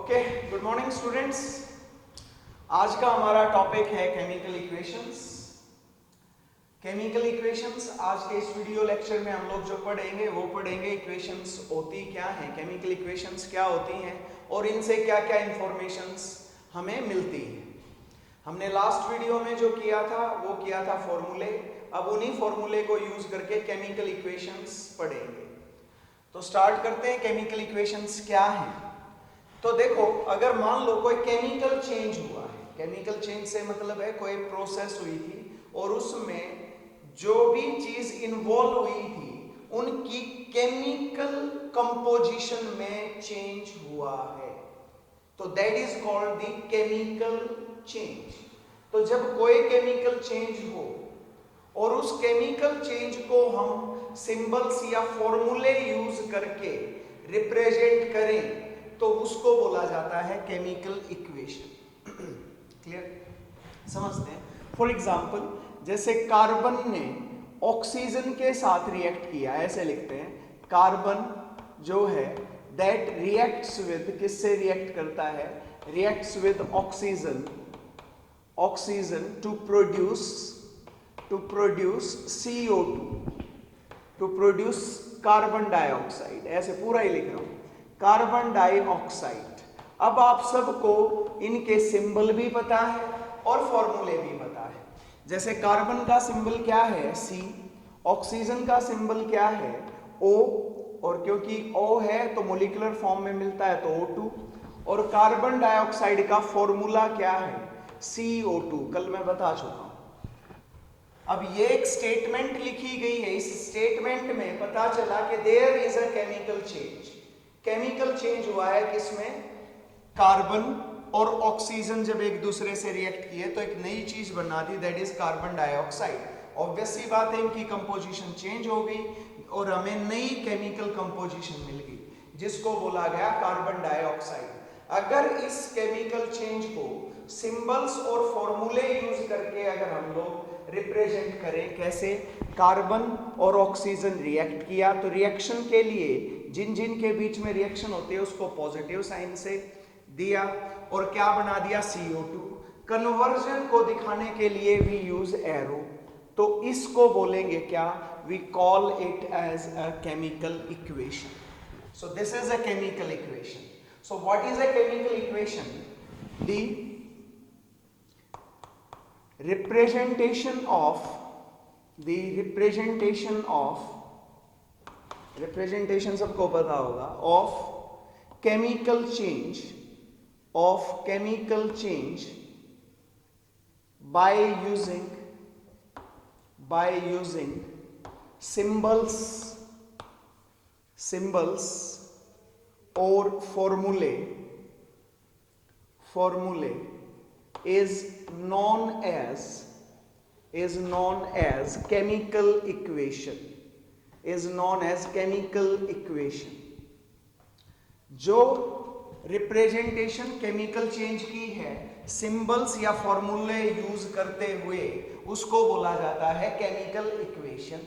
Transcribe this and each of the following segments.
Okay, good morning students. आज का हमारा टॉपिक है केमिकल इक्वेशंस। केमिकल इक्वेशंस आज के इस वीडियो लेक्चर में हम लोग जो पढ़ेंगे वो पढ़ेंगे इक्वेशंस होती क्या हैं, केमिकल इक्वेशंस क्या होती हैं और इनसे क्या क्या इंफॉर्मेशंस हमें मिलती है। हमने लास्ट वीडियो में जो किया था वो किया था फॉर्मूले। अब उन्हीं फॉर्मूले को यूज करके केमिकल इक्वेशंस पढ़ेंगे। तो स्टार्ट करते हैं, केमिकल इक्वेशंस क्या हैं। तो देखो, अगर मान लो कोई केमिकल चेंज हुआ है, केमिकल चेंज से मतलब है कोई प्रोसेस हुई थी और उसमें जो भी चीज इन्वॉल्व हुई थी उनकी केमिकल कंपोजिशन में चेंज हुआ है, तो that is called the chemical change. तो जब कोई केमिकल चेंज हो और उस केमिकल चेंज को हम सिंबल्स या फॉर्मूले यूज करके रिप्रेजेंट करें तो उसको बोला जाता है केमिकल इक्वेशन। क्लियर, समझते हैं। फॉर एग्जांपल, जैसे कार्बन ने ऑक्सीजन के साथ रिएक्ट किया, ऐसे लिखते हैं कार्बन जो है दैट रिएक्ट्स विद, किससे रिएक्ट करता है, reacts with oxygen, oxygen to produce CO2, to produce carbon dioxide. ऐसे पूरा ही लिख रहा हूं, कार्बन डाइऑक्साइड। अब आप सबको इनके सिंबल भी पता है और फॉर्मूले भी पता है। जैसे कार्बन का सिंबल क्या है C, ऑक्सीजन का सिंबल क्या है O, और क्योंकि O है तो मॉलिक्यूलर फॉर्म में मिलता है तो O2, और कार्बन डाइऑक्साइड का फॉर्मूला क्या है CO2, कल मैं बता चुका हूं। अब ये एक स्टेटमेंट लिखी गई है, इस स्टेटमेंट में पता चला कि there is a chemical change. Chemical change हुआ है किसमें, कार्बन और ऑक्सीजन जब एक दूसरे से रिएक्ट किए तो एक नई चीज बना दी, that is carbon dioxide. Obvious सी बात है, इनकी कंपोजिशन चेंज हो गई और हमें नई केमिकल कंपोजिशन मिल गई जिसको बोला गया कार्बन डाइऑक्साइड। अगर इस केमिकल चेंज को सिंबल्स और फॉर्मूले यूज करके अगर हम लोग रिप्रेजेंट करें, कैसे, कार्बन और ऑक्सीजन रिएक्ट किया तो रिएक्शन के लिए जिन जिन के बीच में रिएक्शन होती है उसको पॉजिटिव साइन से दिया और क्या बना दिया CO2। कन्वर्जन को दिखाने के लिए वी यूज एरो, तो इसको बोलेंगे क्या, we call it as a chemical equation. So this is a chemical equation. So what is a chemical equation, the representation of representation सबको पता होगा, of chemical change by using symbols or formulae is known as chemical equation, जो representation chemical change की है symbols या फॉर्मूले use करते हुए उसको बोला जाता है केमिकल इक्वेशन।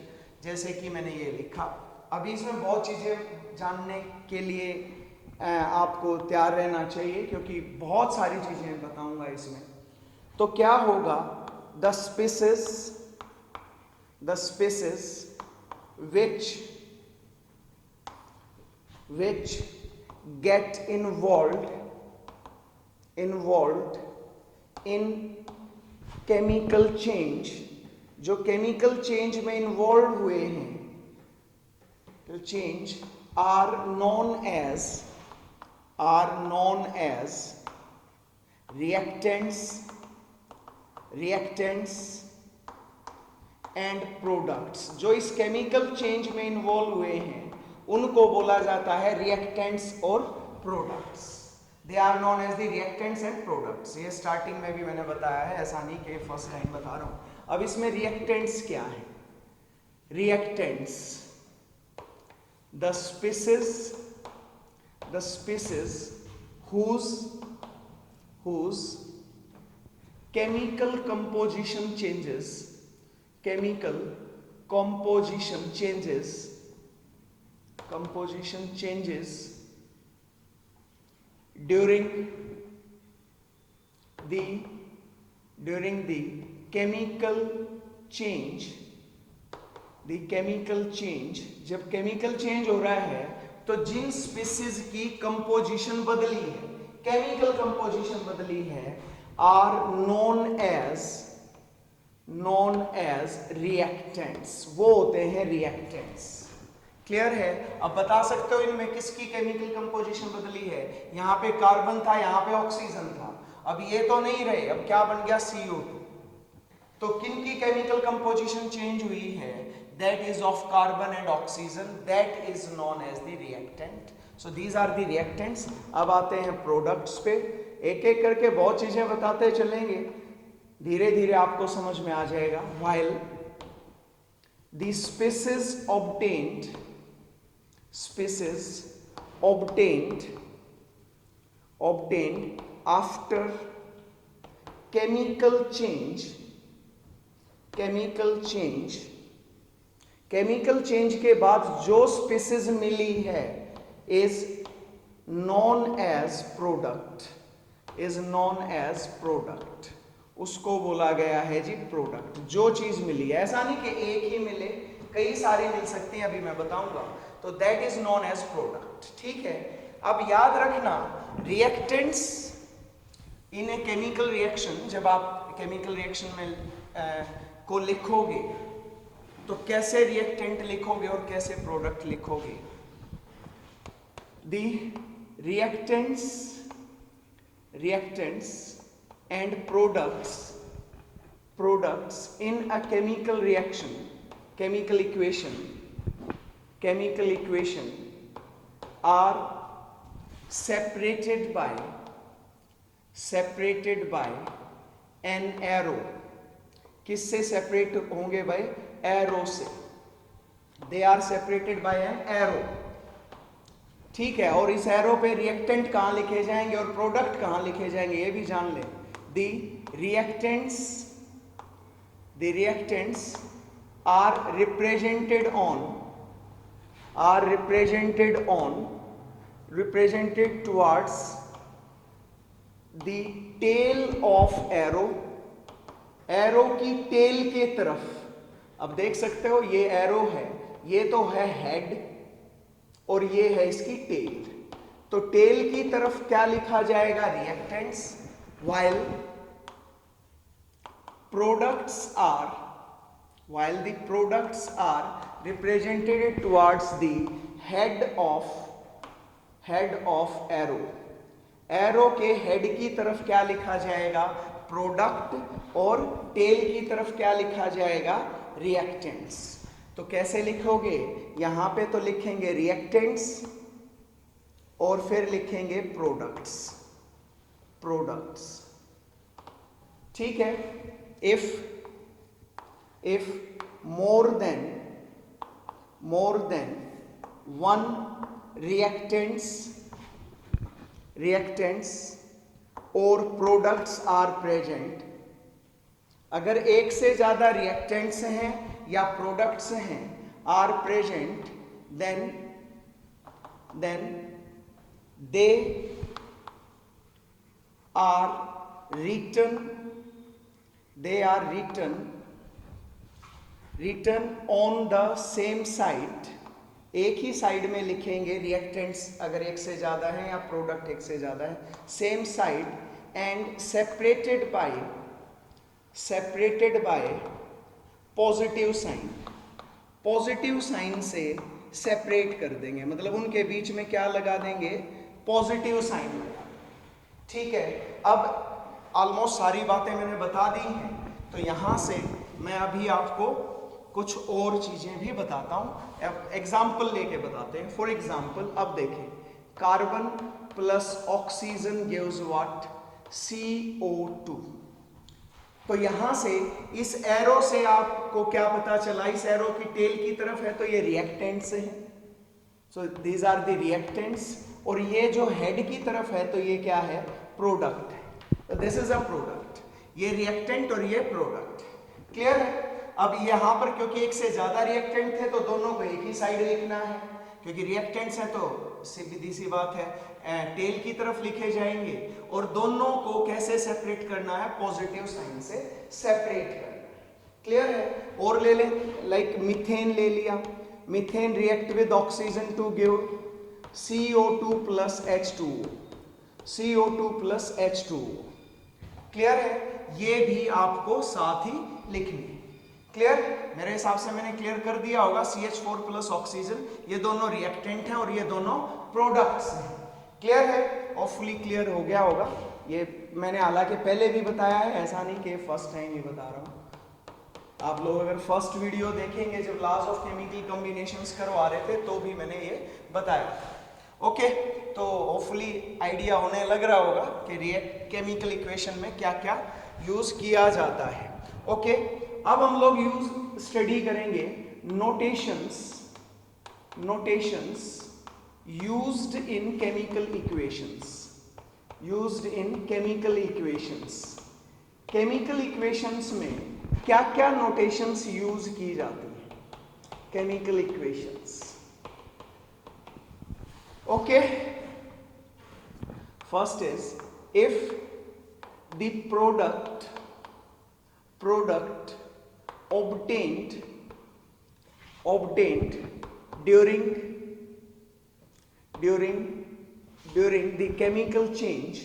जैसे कि मैंने ये लिखा। अभी इसमें बहुत चीजें जानने के लिए आपको तैयार रहना चाहिए क्योंकि बहुत सारी चीजें बताऊंगा इसमें। तो क्या होगा, the species which get involved in chemical change, जो केमिकल चेंज में इन्वॉल्व हुए हैं, तो change are known as reactants and products। जो इस केमिकल चेंज में इन्वॉल्व हुए हैं उनको बोला जाता है रिएक्टेंट्स और products. They are known as the reactants and products. ये स्टार्टिंग में भी मैंने बताया है, ऐसा नहीं कि फर्स्ट टाइम बता रहा हूं। अब इसमें रिएक्टेंट्स क्या है, reactants the species whose chemical composition changes during the chemical change, जब केमिकल चेंज हो रहा है तो जिन स्पीसीज की कंपोजिशन बदली है, केमिकल कंपोजिशन बदली है, आर नोन एज रिएक्टेंट्स, वो होते हैं रिएक्टेंट्स। क्लियर है? अब बता सकते हो इनमें किसकी केमिकल कंपोजिशन बदली है? यहाँ पे कार्बन था, यहाँ पे ऑक्सीजन था, अब ये तो नहीं रहे, अब क्या बन गया? CO2। तो किन की केमिकल कंपोजिशन चेंज हुई है? That is of carbon and oxygen, that is known as the reactant. So these are the reactants. अब आते हैं प्रोडक्ट्स पे, एक एक करके बहुत चीजें बताते चलेंगे, धीरे धीरे आपको समझ में आ जाएगा। While the species obtained after chemical change के बाद जो स्पीसीज मिली है is known as product, उसको बोला गया है जी प्रोडक्ट। जो चीज मिली है, ऐसा नहीं कि एक ही मिले, कई सारी मिल सकती हैं, अभी मैं बताऊंगा, तो that is known as product. ठीक है? अब याद रखना, reactants in a chemical reaction, जब आप केमिकल रिएक्शन में को लिखोगे तो कैसे रिएक्टेंट लिखोगे और कैसे प्रोडक्ट लिखोगे? The reactants and products in a chemical equation are separated by an arrow। किससे सेपरेट होंगे भाई? एरो से। They are separated by an arrow. ठीक है? और इस एरो पे रिएक्टेंट कहां लिखे जाएंगे और प्रोडक्ट कहां लिखे जाएंगे, ये भी जान लें। The reactants are represented towards the tail of arrow की टेल के तरफ। अब देख सकते हो ये एरो है, ये तो है हेड और ये है इसकी टेल, तो टेल की तरफ क्या लिखा जाएगा? Reactants. while the products are represented towards the head of arrow के हेड की तरफ क्या लिखा जाएगा? प्रोडक्ट, और टेल की तरफ क्या लिखा जाएगा? रिएक्टेंट्स। तो कैसे लिखोगे? यहां पे तो लिखेंगे रिएक्टेंट्स और फिर लिखेंगे प्रोडक्ट्स। ठीक है? if more than one reactants और products are present, अगर एक से ज्यादा रिएक्टेंट्स हैं या प्रोडक्ट्स हैं, are present, then they are written on the same side। एक ही साइड में लिखेंगे रिएक्टेंट्स अगर एक से ज्यादा है या प्रोडक्ट एक से ज्यादा है, same side, and separated by positive sign से सेपरेट कर देंगे, मतलब उनके बीच में क्या लगा देंगे? पॉजिटिव साइन लगा। ठीक है? अब ऑलमोस्ट सारी बातें मैंने बता दी हैं, तो यहां से मैं अभी आपको कुछ और चीजें भी बताता हूं, एग्जाम्पल लेके बताते हैं। फॉर एग्जाम्पल, अब देखें, carbon plus oxygen gives what? CO2। तो यहां से इस एरो से आपको क्या पता चला? इस एरो की टेल की तरफ है तो ये रिएक्टेंट्स है, so these are the reactants, और ये जो हेड की तरफ है तो ये क्या है? प्रोडक्ट है। तो दिस इज अ प्रोडक्ट, ये रिएक्टेंट और ये प्रोडक्ट। क्लियर है? अब यहां पर क्योंकि एक से ज्यादा रिएक्टेंट थे तो दोनों को एक ही साइड लिखना है, क्योंकि रिएक्टेंट्स हैं तो सीधी सी बात है टेल की तरफ लिखे जाएंगे, और दोनों को कैसे सेपरेट करना है, पॉजिटिव साइन से सेपरेट करना है। क्लियर है? और ले लें, लाइक मीथेन ले लिया, methane react with oxygen to give CO2 plus H2O, CO2 plus H2O। Clear है? ये भी आपको साथ ही लिखनी। क्लियर? मेरे हिसाब से मैंने क्लियर कर दिया होगा। CH4 प्लस ऑक्सीजन, ये दोनों रिएक्टेंट हैं और ये दोनों प्रोडक्ट्स हैं। क्लियर है? होपफुली क्लियर हो गया होगा। ये मैंने हालांकि पहले भी बताया है, ऐसा नहीं कि फर्स्ट टाइम ही बता रहा हूँ। आप लोग अगर फर्स्ट वीडियो देखेंगे जब लॉज ऑफ केमिकल कॉम्बिनेशंस करवा रहे थे तो भी मैंने ये बताया। ओके, तो होपफुली आइडिया होने लग रहा होगा कि रिएक्ट केमिकल इक्वेशन में क्या क्या यूज किया जाता है। ओके, अब हम लोग यूज स्टडी करेंगे notations used in chemical equations, used in chemical equations. Chemical equations में क्या क्या नोटेशंस यूज की जाती है chemical equations. Okay, first is if the product obtained during the chemical change,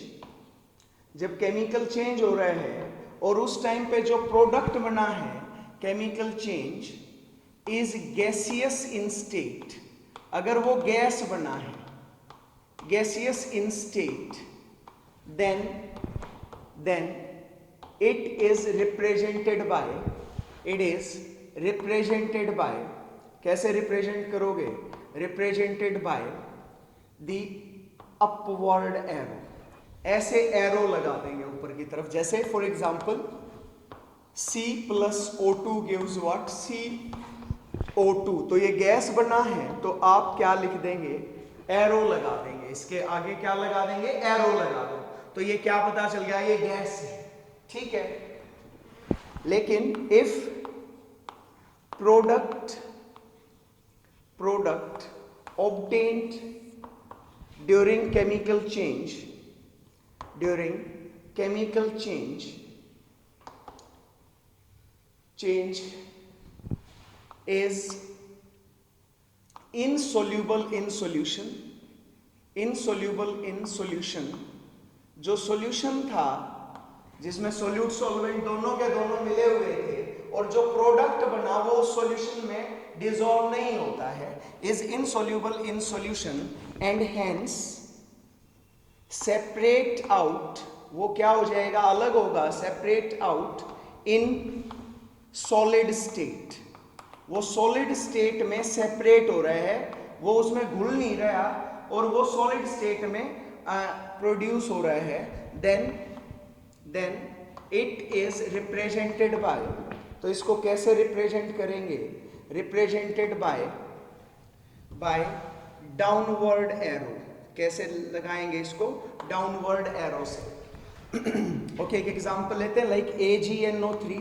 जब केमिकल चेंज हो रहा है और उस टाइम पे जो प्रोडक्ट बना है chemical change is gaseous in state, अगर वो गैस बना है gaseous in state, then it is represented by कैसे रिप्रेजेंट करोगे, represented by the upward arrow, ऐसे एरो लगा देंगे ऊपर की तरफ, जैसे for example C plus O2 gives what, CO2, तो ये गैस बना है तो आप क्या लिख देंगे, एरो लगा देंगे, इसके आगे क्या लगा देंगे, एरो लगा दो, तो ये क्या पता चल गया, ये गैस है। ठीक है, लेकिन if product obtained during chemical change is insoluble in solution, जो सॉल्यूशन था जिसमें सोल्यूट सॉल्वेंट दोनों के दोनों मिले हुए थे और जो प्रोडक्ट बना वो उस सॉल्यूशन में डिसॉल्व नहीं होता है, is insoluble in solution and hence separate out, वो क्या हो जाएगा, अलग होगा, separate out in solid state, वो सॉलिड स्टेट में सेपरेट हो रहा है, वो उसमें घुल नहीं रहा और वो सॉलिड स्टेट में प्रोड्यूस हो रहा है, then it is represented by, तो इसको कैसे रिप्रेजेंट करेंगे, रिप्रेजेंटेड बाय डाउनवर्ड एरो, कैसे लगाएंगे इसको, डाउनवर्ड एरो से। ओके, एक एग्जांपल लेते हैं, like AgNO3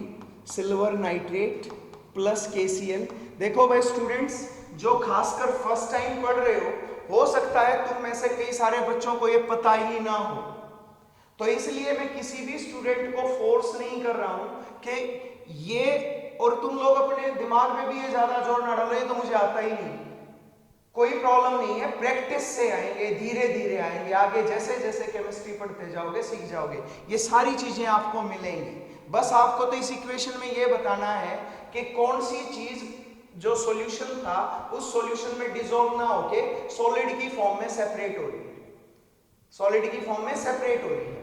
silver nitrate plus KCl। देखो भाई स्टूडेंट्स, जो खासकर फर्स्ट टाइम पढ़ रहे हो सकता है तुम में से कई सारे बच्चों को ये पता ही ना हो, तो इसलिए मैं किसी भी स्टूडेंट को फोर्स नहीं कर रहा हूं कि ये, और तुम लोग अपने दिमाग में भी ये ज्यादा जोर ना डालो ये तो मुझे आता ही नहीं, कोई प्रॉब्लम नहीं है, प्रैक्टिस से आएंगे, धीरे धीरे आएंगे, आगे जैसे जैसे केमिस्ट्री पढ़ते जाओगे सीख जाओगे, ये सारी चीजें आपको मिलेंगी। बस आपको तो इस इक्वेशन में ये बताना है कि कौन सी चीज जो सॉल्यूशन था उस सॉल्यूशन में डिसॉल्व ना होके सॉलिड की फॉर्म में सेपरेट हो रही है, सॉलिड की फॉर्म में सेपरेट हो रही है।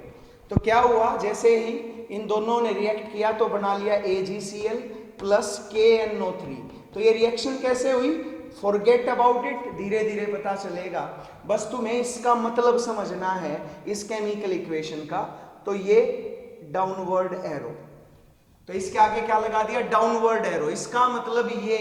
तो क्या हुआ, जैसे ही इन दोनों ने रिएक्ट किया तो बना लिया AgCl प्लस KNO3, तो ये रिएक्शन कैसे हुई, फॉरगेट अबाउट इट, धीरे धीरे पता चलेगा, बस तुम्हें इसका मतलब समझना है इस केमिकल इक्वेशन का। तो ये डाउनवर्ड एरो, तो इसके आगे क्या लगा दिया, डाउनवर्ड एरो, इसका मतलब ये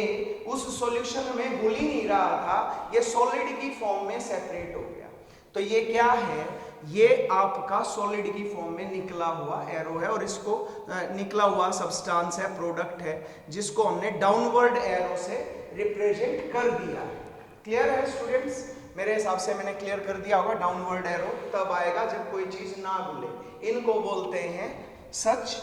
उस सॉल्यूशन में घुल ही नहीं रहा था, ये सॉलिड की फॉर्म में सेपरेट हो गया। तो ये क्या है, ये आपका सॉलिड की फॉर्म में निकला हुआ एरो है और इसको निकला हुआ सब्सटेंस है, प्रोडक्ट है, जिसको हमने डाउनवर्ड एरो से रिप्रेजेंट कर दिया है। क्लियर है स्टूडेंट्स? मेरे हिसाब से मैंने क्लियर कर दिया होगा। डाउनवर्ड एरो तब आएगा जब कोई चीज ना घुले। इनको बोलते हैं सच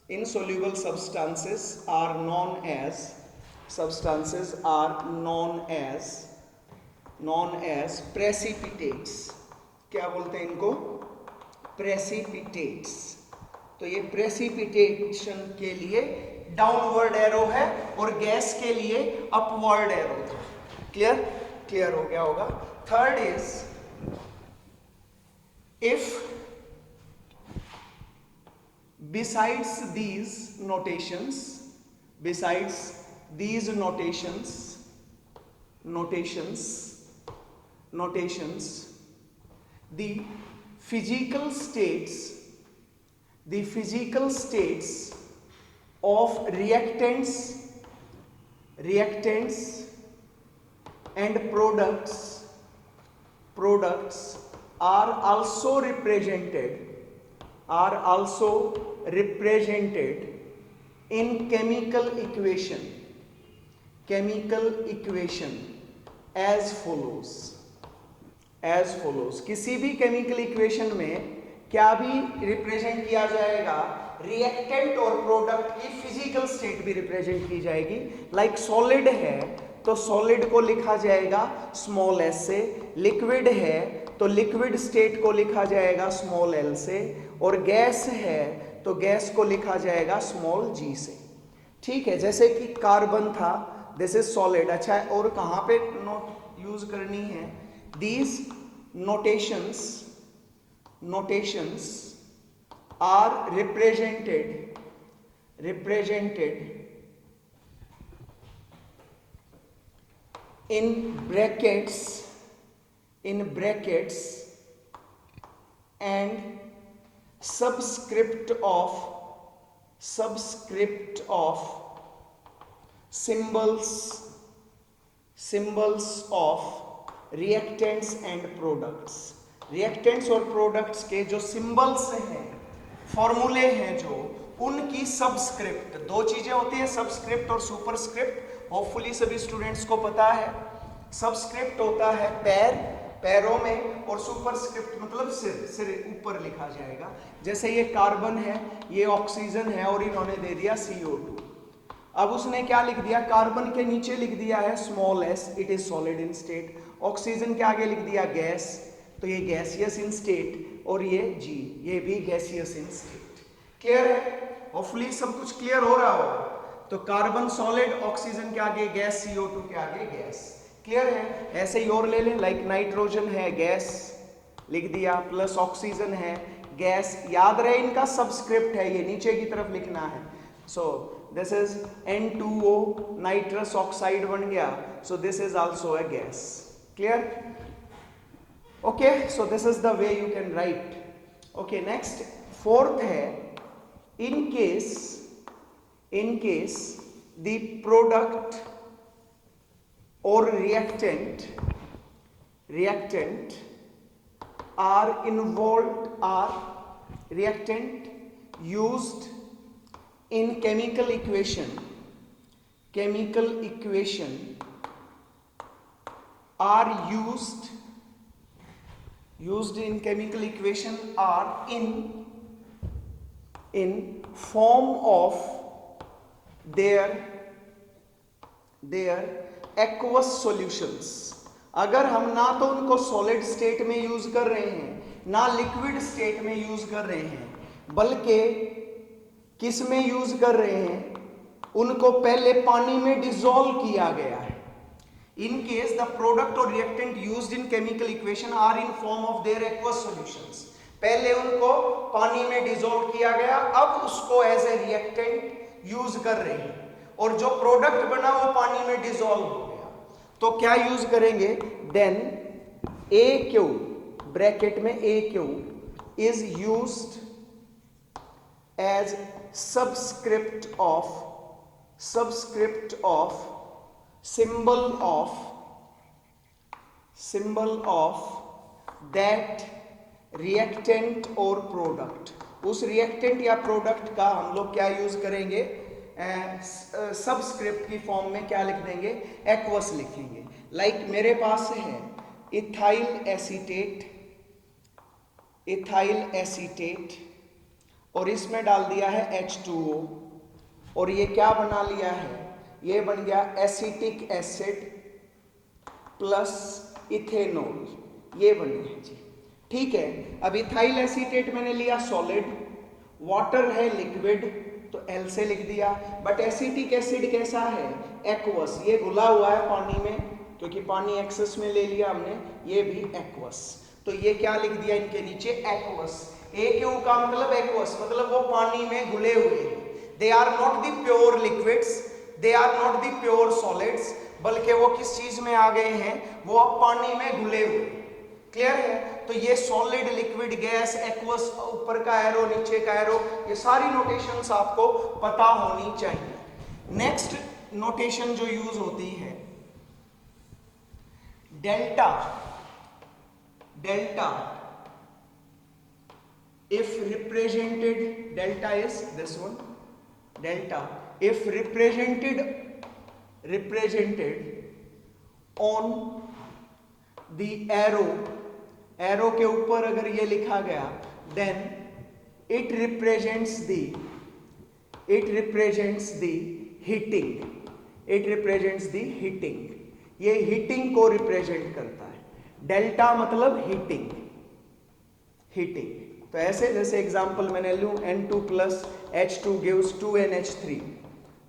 insoluble substances are known as precipitates। क्या बोलते हैं इनको? precipitates। तो ये प्रेसिपिटेशन के लिए डाउनवर्ड एरो है और गैस के लिए अपवर्ड एरो था। क्लियर हो गया होगा। Third is if besides these notations the physical states of reactants and products are also represented in chemical equation as follows। किसी भी केमिकल इक्वेशन में क्या भी रिप्रेजेंट किया जाएगा? रिएक्टेंट और प्रोडक्ट की फिजिकल स्टेट भी रिप्रेजेंट की जाएगी। लाइक सॉलिड है तो सॉलिड को लिखा जाएगा स्मॉल s से, लिक्विड है तो लिक्विड स्टेट को लिखा जाएगा स्मॉल l से, और गैस है तो गैस को लिखा जाएगा स्मॉल g से। ठीक है, जैसे कि कार्बन था, दिस इज सॉलिड। अच्छा, और कहाँ पे नोट यूज करनी है? These notations are represented in brackets and subscript of symbols of reactants and products। Reactants और प्रोडक्ट्स के जो सिंबल्स हैं, फॉर्मूले हैं जो, उनकी सबस्क्रिप्ट, दो चीजें होती हैं सबस्क्रिप्ट और सुपरस्क्रिप्ट। होपफुली सभी स्टूडेंट्स को पता है। सबस्क्रिप्ट होता है पैरों में, और सुपरस्क्रिप्ट मतलब सिर ऊपर लिखा जाएगा। जैसे ये कार्बन है, ये ऑक्सीजन है, और इन्होंने दे दिया CO2। अब उसने क्या लिख दिया? कार्बन के नीचे लिख दिया है small s, it is solid in state. Oxygen के आगे लिख दिया गैस, तो ये गैसियस इन स्टेट, और ये G, ये भी गैसियस इन स्टेट। क्लियर है? होपफुली सब कुछ क्लियर हो रहा होगा। तो कार्बन सॉलिड, ऑक्सीजन के आगे गैस, CO2 के आगे गैस। क्लियर है? ऐसे ही और ले लें, लाइक नाइट्रोजन है गैस लिख दिया, प्लस ऑक्सीजन है गैस। याद रहे इनका सबस्क्रिप्ट है, ये नीचे की तरफ लिखना है। सो this is N2O, nitrous oxide बन गया, सो this is also a gas. Clear? Okay, so this is the way you can write. Okay, next fourth है, in case the product or reactant are reactant used in chemical equation are used in chemical equation are in form of their aqueous solutions। अगर हम ना तो उनको solid state में use कर रहे हैं, ना लिक्विड स्टेट में यूज कर रहे हैं, बल्कि किस में यूज कर रहे हैं? उनको पहले पानी में डिसॉल्व किया गया है। In case the product or reactant used in chemical equation are in form of their aqueous solutions, पहले उनको पानी में डिसॉल्व किया गया, अब उसको एज ए रिएक्टेंट यूज कर रहे हैं, और जो प्रोडक्ट बना वो पानी में डिसॉल्व हो गया, तो क्या यूज करेंगे? देन AQ, ब्रैकेट में AQ is used as subscript of symbol of that reactant or product। उस रिएक्टेंट या प्रोडक्ट का हम लोग क्या यूज करेंगे? सबस्क्रिप्ट की फॉर्म में क्या लिख देंगे, एक्वस लिखेंगे। लाइक मेरे पास है इथाइल एसीटेट और इसमें डाल दिया है H2O और ये क्या बना लिया है, ये बन गया एसिटिक एसिड प्लस इथेनॉल, ये बन गया जी। ठीक है, अब इथाइल एसीटेट मैंने लिया सॉलिड, वाटर है लिक्विड तो L से लिख दिया, बट एसिटिक एसिड कैसा है, एक्वस, ये घुला हुआ है पानी में क्योंकि पानी एक्सेस में ले लिया हमने, ये भी एक्वस, तो ये क्या लिख दिया इनके नीचे, एक्वस। AQ का मतलब एक्वस, मतलब वो पानी में घुले हुए हैं। They are not the pure liquids, they are not the pure solids, बल्कि वो किस चीज में आ गए हैं, वो अब पानी में घुले हुए। क्लियर है? तो ये सॉलिड, लिक्विड, गैस, एक्वस, ऊपर का एरो, नीचे का एरो, ये सारी नोटेशंस आपको पता होनी चाहिए। नेक्स्ट नोटेशन जो यूज होती है delta, if represented, delta is this one, delta if represented on the arrow के ऊपर अगर ये लिखा गया, then it represents the heating, ये हीटिंग को रिप्रेजेंट करता है। डेल्टा मतलब हीटिंग। तो ऐसे जैसे एग्जांपल मैंने लूं N2 plus H2 gives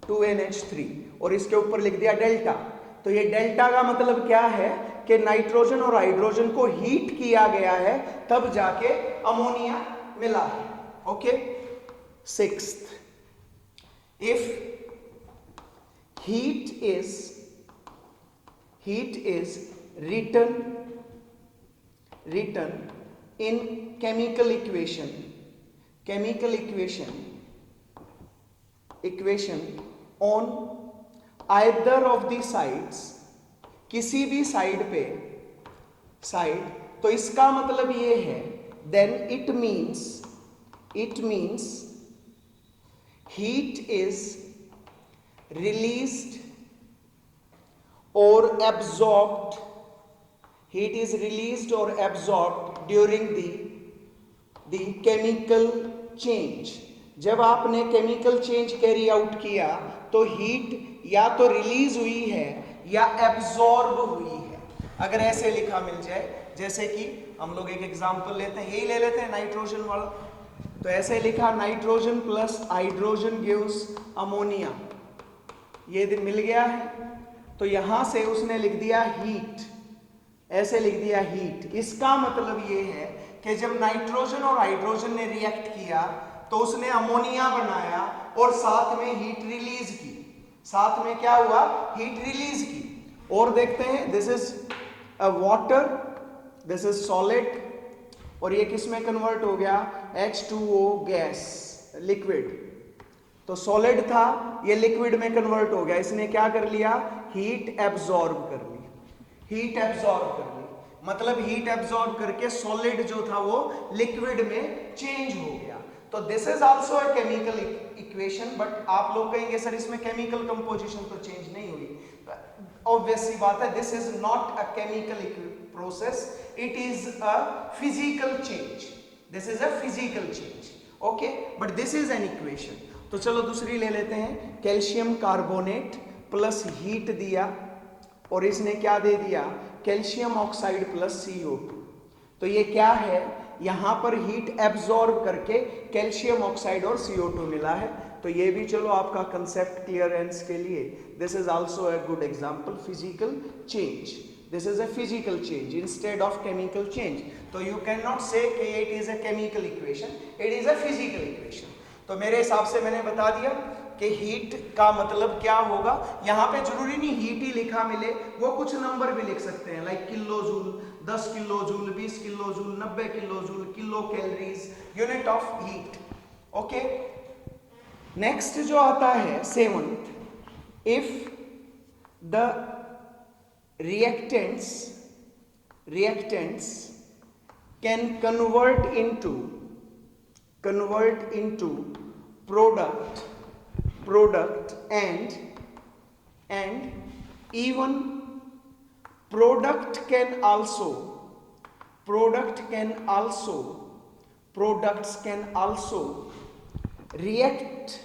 2NH3 और इसके ऊपर लिख दिया डेल्टा, तो ये डेल्टा का मतलब क्या है कि नाइट्रोजन और हाइड्रोजन को हीट किया गया है तब जाके अमोनिया मिला है। Okay, sixth, if heat is written in chemical equation on either of the sides, किसी भी साइड पे, तो इसका मतलब ये है, then it means heat is released or absorbed during the chemical change। जब आपने केमिकल चेंज कैरी आउट किया तो हीट या तो रिलीज हुई है या एब्जॉर्ब हुई है। अगर ऐसे लिखा मिल जाए, जैसे कि हम लोग एक एग्जांपल लेते हैं, यही ले लेते हैं नाइट्रोजन वाला, तो ऐसे लिखा nitrogen plus hydrogen gives ammonia, ये दिन मिल गया है, तो यहां से उसने लिख दिया हीट, ऐसे लिख दिया हीट। इसका मतलब ये है कि जब नाइट्रोजन और हाइड्रोजन ने रिएक्ट किया तो उसने अमोनिया बनाया और साथ में हीट रिलीज की, साथ में क्या हुआ, हीट रिलीज की। और देखते हैं, this is a water, this is solid, और ये किस में कन्वर्ट हो गया, H2O गैस, लिक्विड। तो सॉलिड था, ये लिक्विड में कन्वर्ट हो गया, इसने क्या कर लिया, हीट एब्जॉर्ब कर ली, मतलब हीट एब्जॉर्ब करके सॉलिड जो था वो लिक्विड में चेंज हो गया। तो this is also a chemical equation, but आप लोग कहेंगे सर इसमें केमिकल कंपोजिशन तो चेंज नहीं हुई। ऑब्वियस सी बात है, this is not a chemical process, it is a physical change, okay, but this is an equation. तो चलो दूसरी ले लेते हैं, कैल्शियम कार्बोनेट प्लस हीट दिया और इसने क्या दे दिया, कैल्शियम ऑक्साइड प्लस CO2। तो ये क्या है, यहां पर हीट एब्जॉर्ब करके कैल्शियम ऑक्साइड और CO2 मिला है। तो ये भी चलो आपका कंसेप्ट क्लियरेंस के लिए, this is also a good example, physical change, this is a physical change instead of chemical change. तो यू कैन नॉट से कि it is a chemical equation, it is a physical equation. तो मेरे हिसाब से मैंने बता दिया कि हीट का मतलब क्या होगा। यहाँ पे जरूरी नहीं हीट ही लिखा मिले, वो कुछ नंबर भी लिख सकते हैं, like kilo joule, 10 kilo joule, 20 kilo joule, 90 kilo joule, kilo calories, unit of heat. Okay, next जो आता है 7th, if the reactants can convert into product product and even products can also react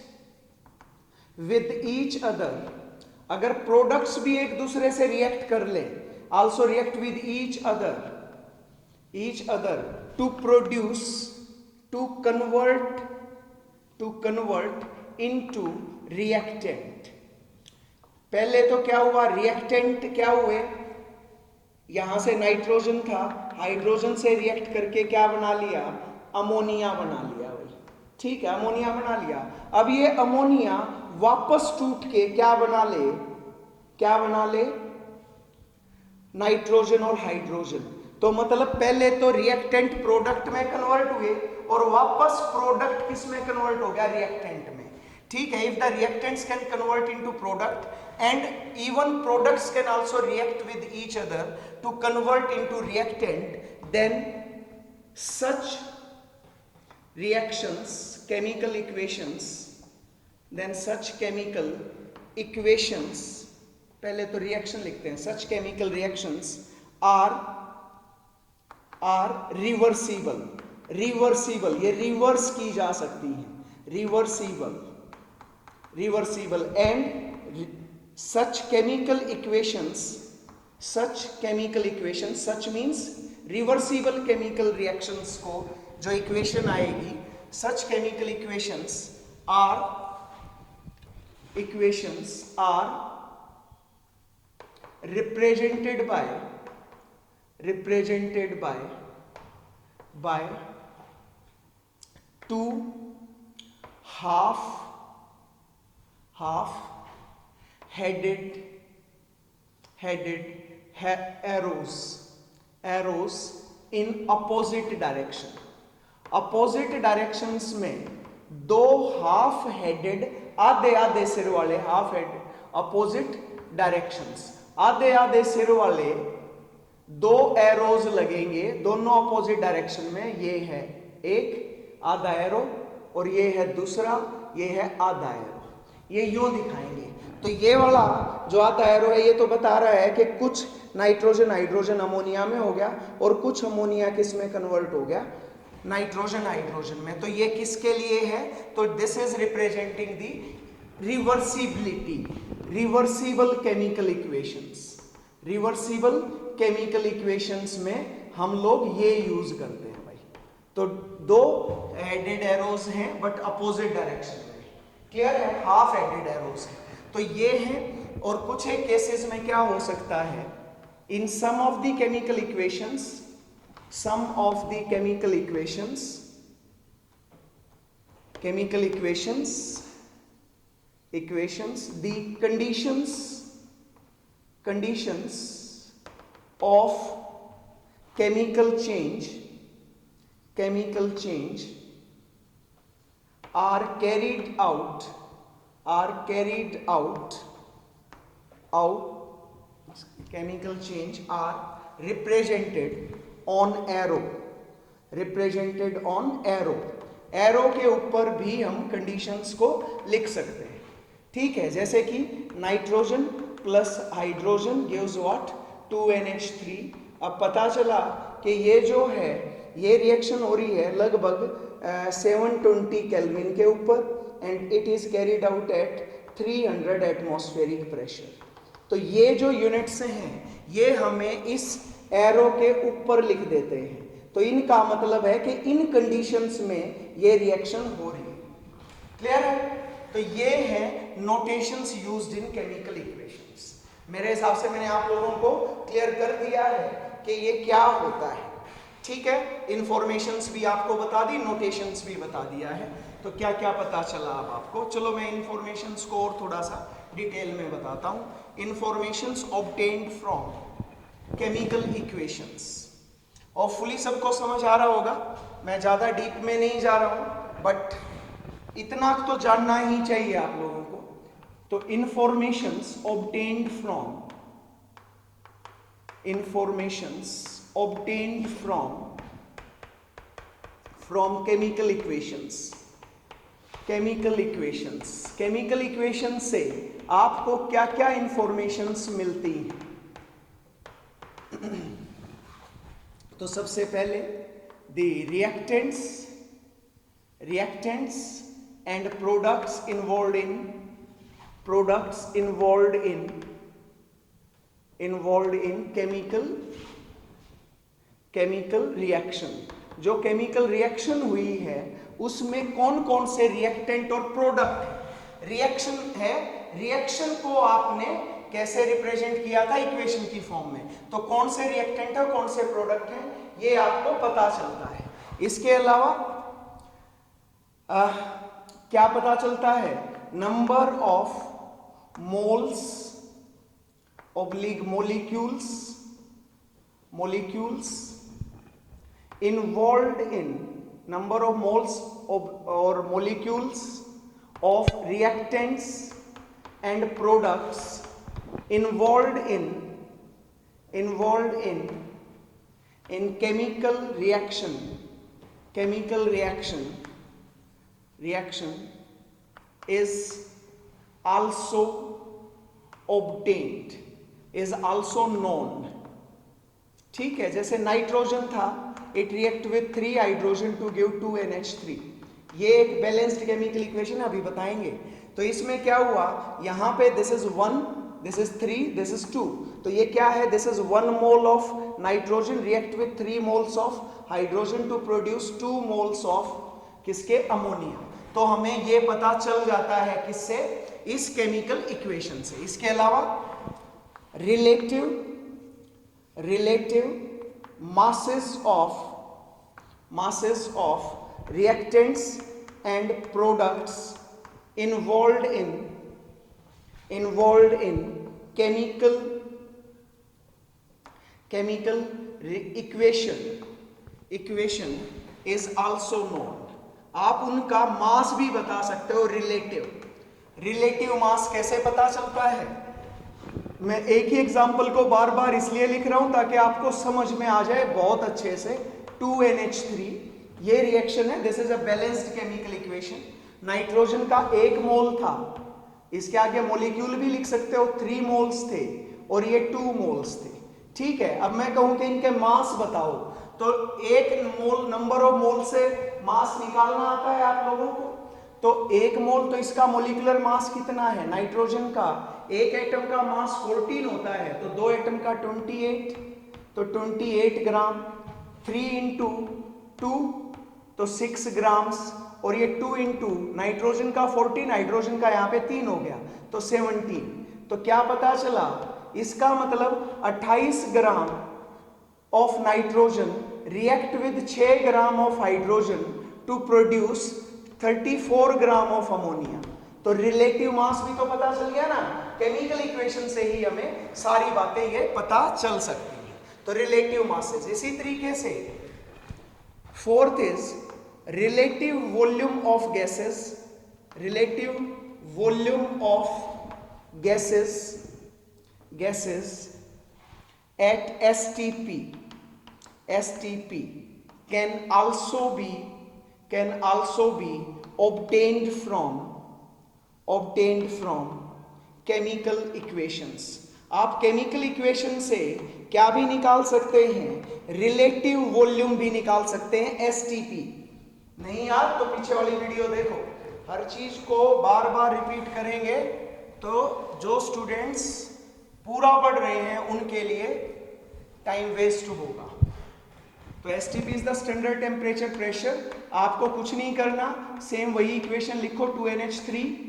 with each other. अगर products भी एक दूसरे से react कर ले, also react with each other to produce, to convert into reactant. पहले तो क्या हुआ, रिएक्टेंट क्या हुए, यहां से नाइट्रोजन था, हाइड्रोजन से रिएक्ट करके क्या बना लिया, अमोनिया बना लिया भाई, ठीक है, अमोनिया बना लिया। अब ये अमोनिया वापस टूट के क्या बना ले, नाइट्रोजन और हाइड्रोजन। तो मतलब पहले तो रिएक्टेंट प्रोडक्ट में कन्वर्ट हुए और वापस प्रोडक्ट किस में कन्वर्ट हो गया, रिएक्टेंट में, ठीक है। If the reactants can convert into product and even products can also react with each other to convert into reactant, then such reactions, chemical equations, पहले तो रिएक्शन लिखते हैं, such chemical reactions are reversible, ये reverse की जा सकती है, reversible and such chemical equations, such means reversible chemical reactions को जो इक्वेशन आएगी, such chemical equations are represented by two half headed arrows in opposite directions में दो हाफ हेडेड आधे सिर वाले, हाफ हेड अपोजिट डायरेक्शंस, आधे सिर वाले दो एरोज लगेंगे दोनों अपोजिट डायरेक्शन में। ये है एक आधा एरो और ये है दूसरा, ये है आधा एरो, ये यूं दिखाएंगे। तो ये वाला जो आधा एरो है ये तो बता रहा है कि कुछ नाइट्रोजन हाइड्रोजन अमोनिया में हो गया और कुछ अमोनिया किस में कन्वर्ट हो गया, नाइट्रोजन हाइड्रोजन में। तो ये किसके लिए है, तो this is representing the reversible chemical equations में हम लोग ये यूज करते हैं भाई। तो दो हेडेड एरोज हैं बट अपोजिट डायरेक्शन में, क्लियर है, हाफ हेडेड एरोज हैं। तो ये है, और कुछ एक केसेस में क्या हो सकता है, in some of the chemical equations the conditions of chemical change are carried out chemical change are represented on arrow arrow के ऊपर भी हम कंडीशंस को लिख सकते हैं, ठीक है। जैसे कि nitrogen plus hydrogen gives what, 2NH3। अब पता चला कि ये जो है ये रिएक्शन हो रही है लगभग 720 केल्विन के ऊपर and it is carried out at 300 atmospheric pressure. तो ये जो यूनिट्स हैं ये हमें इस एरो के ऊपर लिख देते हैं। तो इनका मतलब है कि इन कंडीशंस में ये रिएक्शन हो रही है, क्लियर है। तो ये है notations used in chemical equations. मेरे हिसाब से मैंने आप लोगों को क्लियर कर दिया है कि ये क्या होता है, ठीक है। इंफॉर्मेशंस भी आपको बता दी, नोटेशंस भी बता दिया है। तो क्या क्या पता चला अब आपको, चलो मैं इंफॉर्मेशंस को और थोड़ा सा डिटेल में बताता हूँ। Informations obtained from chemical equations, और फुली सबको समझ आ रहा होगा, मैं ज़्यादा डीप में नहीं जा रहा हूँ, बट इतना तो जानना ही चाहिए आप लोगों को। तो informations obtained from chemical equations, chemical equations. Chemical equation से आपको क्या क्या इंफॉर्मेशंस मिलती हैं? तो सबसे पहले the reactants and products involved in chemical reaction। जो केमिकल रिएक्शन हुई है उसमें कौन कौन से रिएक्टेंट और प्रोडक्ट रिएक्शन है, रिएक्शन को आपने कैसे रिप्रेजेंट किया था इक्वेशन की फॉर्म में, तो कौन से रिएक्टेंट है कौन से प्रोडक्ट हैं ये आपको पता चलता है। इसके अलावा क्या पता चलता है? Number of moles oblique molecules involved in number of moles or molecules of reactants and products involved in chemical reaction is also obtained, is also known। ठीक है, जैसे नाइट्रोजन था, it react with 3 hydrogen to give 2 NH3। ये एक balanced chemical equation अभी बताएंगे। तो इसमें क्या हुआ, यहाँ पे this is 1, this is 3, this is 2, तो ये क्या है, this is 1 mole of nitrogen react with 3 moles of hydrogen to produce 2 moles of किसके, अमोनिया। तो हमें ये पता चल जाता है किससे, इस केमिकल इक्वेशन से। इसके अलावा relative masses of reactants and products involved in chemical equation is also known। आप उनका मास भी बता सकते हो। रिलेटिव मास कैसे पता चलता है? मैं एक ही एग्जाम्पल को बार बार इसलिए लिख रहा हूं ताकि आपको समझ में आ जाए बहुत अच्छे से। 2NH3 ये रिएक्शन है, this is a balanced chemical equation. Nitrogen का 1 मोल था, इसके आगे मॉलिक्यूल भी लिख सकते हो, 3 मोल्स थे और ये 2 मोल्स थे। ठीक है, अब मैं कहूं कि इनके मास बताओ, तो 1 मोल, नंबर ऑफ मोल से मास निकालना आता है आप लोगों को। तो 1 मोल, तो इसका मोलिकुलर मास कितना है नाइट्रोजन का? एक एटम का मास 14 होता है, तो 2 एटम का 28, तो 28 ग्राम। 3 इंटू 2 तो 6 ग्राम्स, और ये 2 इंटू नाइट्रोजन का 14, हाइड्रोजन का यहाँ पे 3 हो गया, तो 17। तो क्या पता चला, इसका मतलब 28 gram of nitrogen react with 6 gram of hydrogen to produce 34 gram of ammonia. तो रिलेटिव मास भी तो पता चल गया ना, केमिकल इक्वेशन से ही हमें सारी बातें ये पता चल सकती हैं। तो रिलेटिव मासेस। इसी तरीके से 4th is relative volume of gases. Relative volume of gases at STP can also be obtained from chemical equations। आप केमिकल इक्वेशन से क्या भी निकाल सकते हैं, रिलेटिव वॉल्यूम भी निकाल सकते हैं, STP। नहीं यार तो पीछे वाली वीडियो देखो, हर चीज को बार बार रिपीट करेंगे तो जो स्टूडेंट्स पूरा पढ़ रहे हैं उनके लिए टाइम वेस्ट होगा। तो STP is the standard temperature pressure. आपको कुछ नहीं करना, सेम वही इक्वेशन लिखो 2NH3।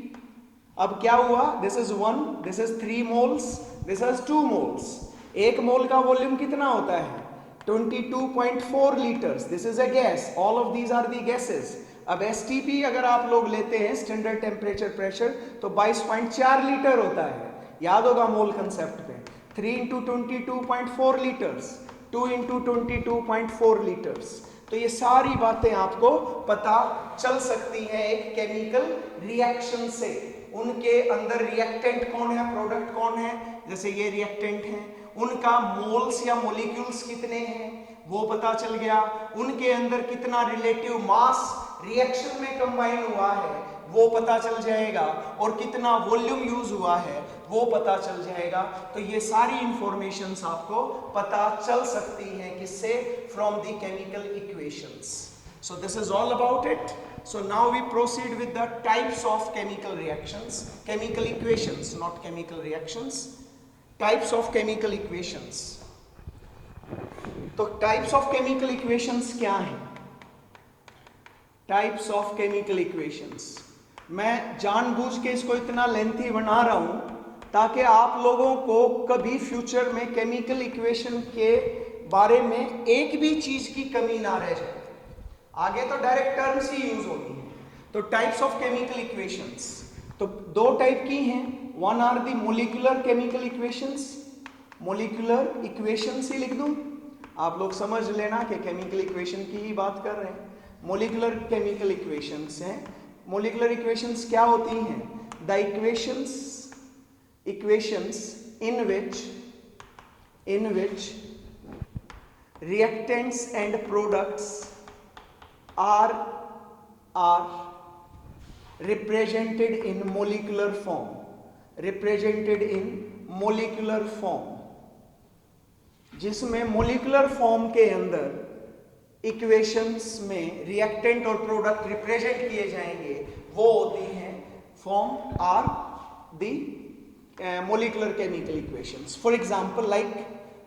अब क्या हुआ, this is 1, this is 3 moles, this is 2 moles. 1 mole का वॉल्यूम कितना होता है, 22.4 litres. This is a gas, all of these are the gases. अब STP अगर आप लोग लेते हैं स्टैंडर्ड टेम्परेचर प्रेशर, तो 22.4 लीटर होता है, याद होगा मोल कंसेप्ट पे। 3 इंटू 22.4 लीटर्स, 2 इंटू 22.4 लीटर्स। तो ये सारी बातें आपको पता चल सकती हैं एक केमिकल रिएक्शन से। उनके अंदर रिएक्टेंट कौन है, प्रोडक्ट कौन है, जैसे ये रिएक्टेंट हैं, उनका मोल्स या मॉलिक्यूल्स कितने हैं वो पता चल गया। उनके अंदर कितना रिलेटिव मास रिएक्शन में कंबाइन हुआ है वो पता चल जाएगा, और कितना वॉल्यूम यूज हुआ है वो पता चल जाएगा। तो ये सारी इंफॉर्मेशंस आपको पता चल सकती हैं किससे? From the chemical equations. So this is all about it. So now we proceed with the types of chemical reactions, chemical equations, not chemical reactions, types of chemical equations. तो types of chemical equations क्या हैं? Types of chemical equations, मैं जानबूझ के इसको इतना lengthy बना रहा हूं ताकि आप लोगों को कभी फ्यूचर में केमिकल इक्वेशन के बारे में एक भी चीज की कमी ना रह जाए। आगे तो डायरेक्ट टर्म्स ही यूज होती हैं। तो टाइप्स ऑफ केमिकल इक्वेशंस, तो दो टाइप की हैं। One are the molecular chemical equations, molecular equations ही लिख दूं, आप लोग समझ लेना कि केमिकल इक्वेशन की ही बात कर रहे हैं। मोलिकुलर केमिकल इक्वेशंस हैं। मोलिकुलर इक्वेशंस क्या होती हैं? The equations in which reactants and products are represented in molecular form, जिसमें मोलिकुलर फॉर्म के अंदर इक्वेशंस में रिएक्टेंट और प्रोडक्ट रिप्रेजेंट किए जाएंगे, वो होती हैं form are the molecular chemical equations. For example like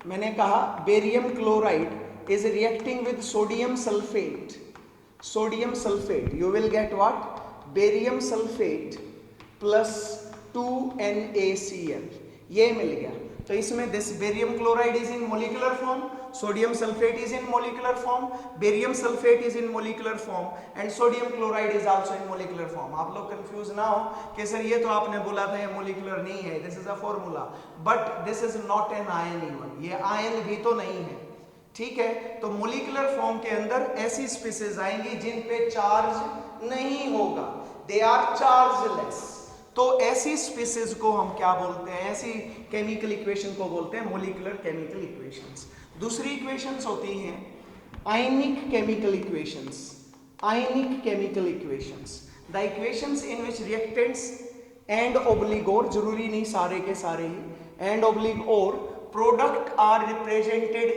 मैंने कहा barium chloride is reacting with sodium sulphate, you will get what? Barium sulfate plus 2NaCl, ये मिल गया। तो इसमें this barium chloride is in molecular form, sodium sulfate is in molecular form, barium sulfate is in molecular form and sodium chloride is also in molecular form। आप लोग confuse ना हो कि sir ये तो आपने बोला था ये मोलिकुलर नहीं है, this is a formula, but this is not an ion even, ये आयन भी तो नहीं है, ठीक है। तो मोलिकुलर फॉर्म के अंदर ऐसी स्पीसीज आएंगी जिन पे चार्ज नहीं होगा, दे आर चार्जलेस। तो ऐसी स्पीसीज को हम क्या बोलते हैं? ऐसी केमिकल इक्वेशन को बोलते हैं मोलिकुलर केमिकल इक्वेशंस। दूसरी इक्वेशंस होती हैं ionic chemical equations, the equations in which reactants and oblique or, जरूरी नहीं सारे के सारे ही, and oblique or product are represented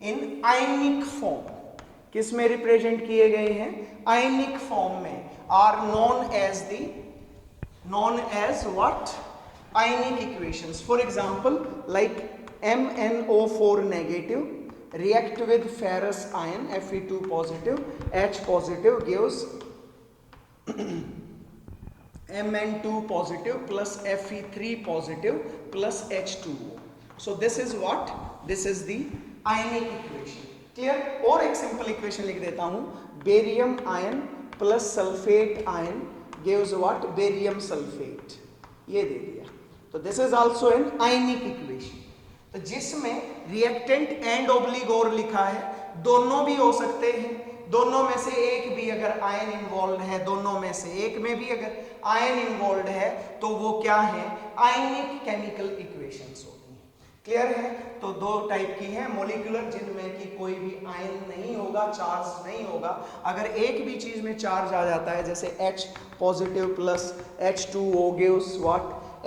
in ionic form. किस में रिप्रेजेंट किए गए हैं? आयनिक फॉर्म में। Are known as what? Ionic equations. For example, like MnO4 negative react with ferrous ion Fe2 positive, H positive gives Mn2 positive plus Fe3 positive plus H2O. So this is what? This is the ionic equation. Clear? और एक simple equation लिख देता हूं, barium ion plus sulphate ion gives what? Barium sulphate, ये दे दिया। तो this is also an ionic equation. तो जिसमें रिएक्टेंट एंड ओब्लिगोर लिखा है, दोनों भी हो सकते हैं, दोनों में से एक भी अगर आयन इन्वॉल्व है, दोनों में से एक में भी अगर आयन इन्वॉल्व है तो वो क्या है? आयनिक केमिकल इक्वेशंस होती हैं। क्लियर है? तो दो टाइप की हैं, मोलिकुलर जिनमें कि कोई भी आयन नहीं होगा, चार्ज नहीं होगा। अगर एक भी चीज में चार्ज आ जाता है, जैसे H positive plus H2O gives what?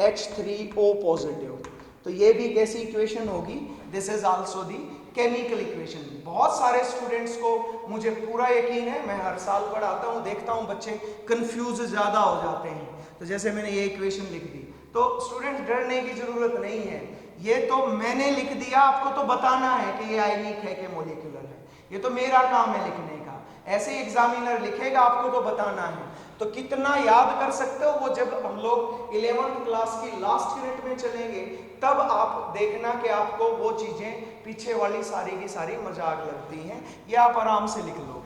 H3O positive, तो ये भी कैसी इक्वेशन होगी? This is also the chemical equation. बहुत सारे स्टूडेंट्स को मुझे पूरा यकीन है, मैं हर साल पढ़ाता हूँ, देखता हूँ बच्चे कंफ्यूज ज्यादा हो जाते हैं। तो जैसे मैंने ये इक्वेशन लिख दी, तो स्टूडेंट्स डरने की जरूरत नहीं है, ये तो मैंने लिख दिया, आपको तो बताना है कि ये आयनिक है कि मोलिकुलर है, ये तो मेरा काम है लिखने का। ऐसे ही एग्जामिनर लिखेगा, आपको तो बताना है। तो कितना याद कर सकते हो वो जब हम लोग 11th क्लास की लास्ट यूनिट में चलेंगे, तब आप देखना कि आपको वो चीजें पीछे वाली सारी की सारी मजाक लगती हैं, ये आप आराम से लिख लो।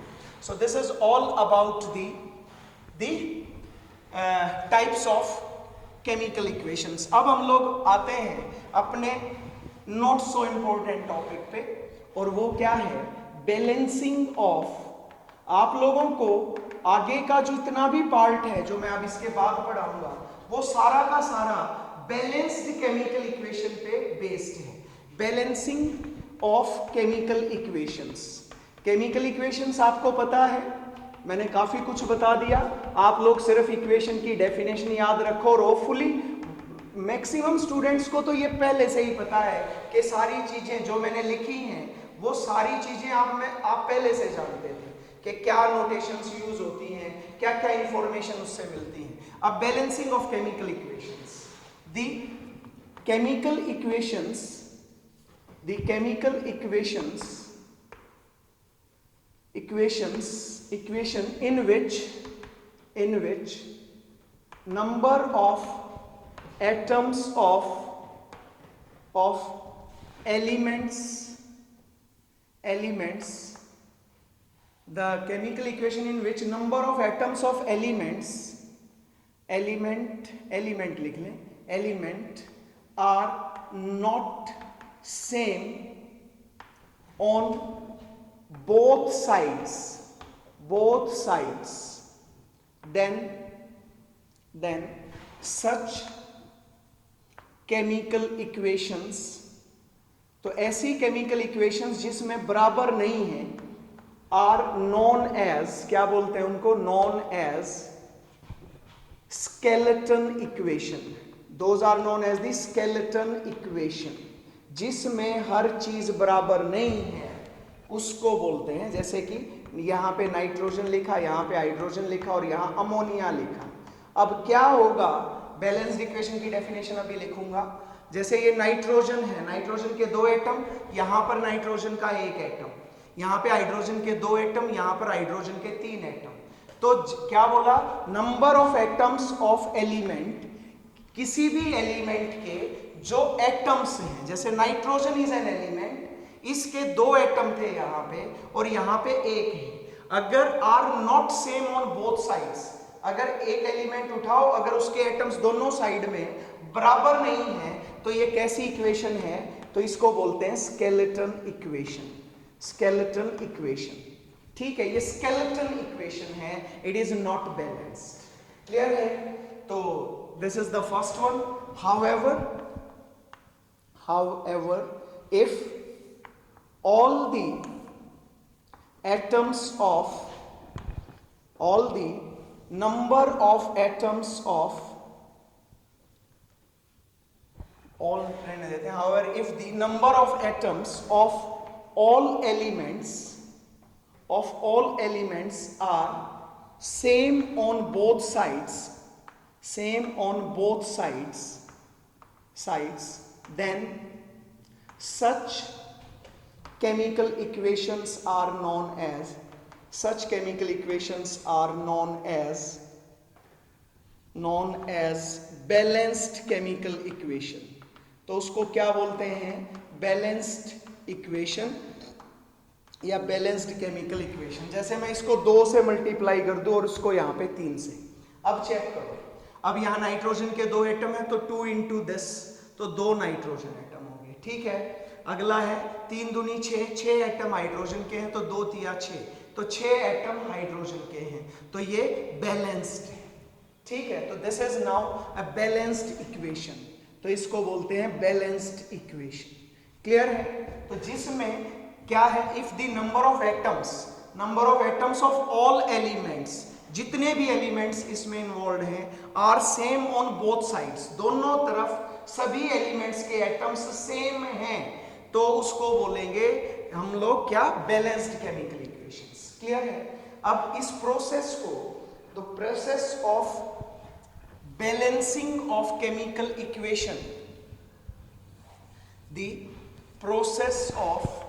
So this is all about the types of chemical equations. अब हम लोग आते हैं अपने नॉट सो इंपॉर्टेंट टॉपिक पे, और वो क्या है? Balancing of. आप लोगों को आगे का जितना भी पार्ट है जो मैं अब इसके बाद पढ़ाऊंगा, वो सारा का सारा बैलेंस्ड केमिकल इक्वेशन पे बेस्ड है। Balancing of chemical equations. Chemical equations आपको पता है मैंने काफी कुछ बता दिया, आप लोग सिर्फ इक्वेशन की डेफिनेशन याद रखो और होपफुली मैक्सिमम स्टूडेंट्स को तो ये पहले से ही पता है कि सारी चीजें जो मैंने लिखी हैं वो सारी चीजें आप पहले से जानते थे कि क्या नोटेशंस यूज होती हैं, क्या क्या इंफॉर्मेशन उससे मिलती है। अब balancing of chemical equations, the chemical equations, the chemical equation in which number of atoms of elements, the chemical equation in which number of atoms of elements, element लिख लें, element are not same on both sides, then such chemical equations, तो ऐसी chemical equations जिसमें बराबर नहीं है, are known as, क्या बोलते हैं उनको, known as skeleton equation. Those are known as the skeleton equation. जिसमें हर चीज बराबर नहीं है उसको बोलते हैं, जैसे कि यहाँ पे नाइट्रोजन लिखा, यहाँ पे हाइड्रोजन लिखा और यहाँ अमोनिया लिखा। अब क्या होगा, बैलेंस्ड इक्वेशन की डेफिनेशन अभी लिखूंगा। जैसे ये नाइट्रोजन है, नाइट्रोजन के 2 एटम, यहाँ पर नाइट्रोजन का 1 एटम, यहाँ पे हाइड्रोजन के 2 एटम, यहाँ पर हाइड्रोजन के 3 एटम। तो क्या बोला, number of atoms of element, किसी भी एलिमेंट के जो एटम्स हैं, जैसे नाइट्रोजन इज एन एलिमेंट, इसके 2 एटम थे यहाँ पे और यहाँ पे 1 है, अगर are not same on both sides, अगर एक एलिमेंट उठाओ, अगर उसके एटम्स दोनों साइड में बराबर नहीं है तो ये कैसी इक्वेशन है, तो इसको बोलते हैं स्केलेटन इक्वेशन। स्केलेटन इक्वेशन, ठीक है, ये स्केलेटन इक्वेशन है, it is not balanced. Clear है? तो this is the first one. however if all the number of atoms of all, however if the number of atoms of all elements are same on both sides, then such chemical equations are known as balanced chemical equation। तो उसको क्या बोलते हैं, balanced equation या balanced chemical equation. जैसे मैं इसको 2 से मल्टीप्लाई कर दूं और इसको यहाँ पे 3 से। अब चेक करो, अब यहाँ नाइट्रोजन के 2 एटम है तो 2 इंटू दिस, तो 2 नाइट्रोजन एटम हो गए, ठीक है। अगला है 3 दूनी 6, 6 एटम हाइड्रोजन के हैं तो 2 तिया 6, तो 6 एटम हाइड्रोजन के हैं, तो ये बैलेंस्ड है, ठीक है। तो this is now a balanced equation, तो इसको बोलते हैं बैलेंस्ड इक्वेशन। क्लियर है? तो जिसमें क्या है, if the number of atoms of all elements, जितने भी एलिमेंट्स इसमें इन्वॉल्व हैं, आर सेम ऑन बोथ साइड्स, दोनों तरफ सभी एलिमेंट्स के एटम्स सेम हैं, तो उसको बोलेंगे हम लोग क्या, बैलेंस्ड केमिकल इक्वेशंस। क्लियर है? अब इस प्रोसेस को, the process of balancing of chemical equation, the process of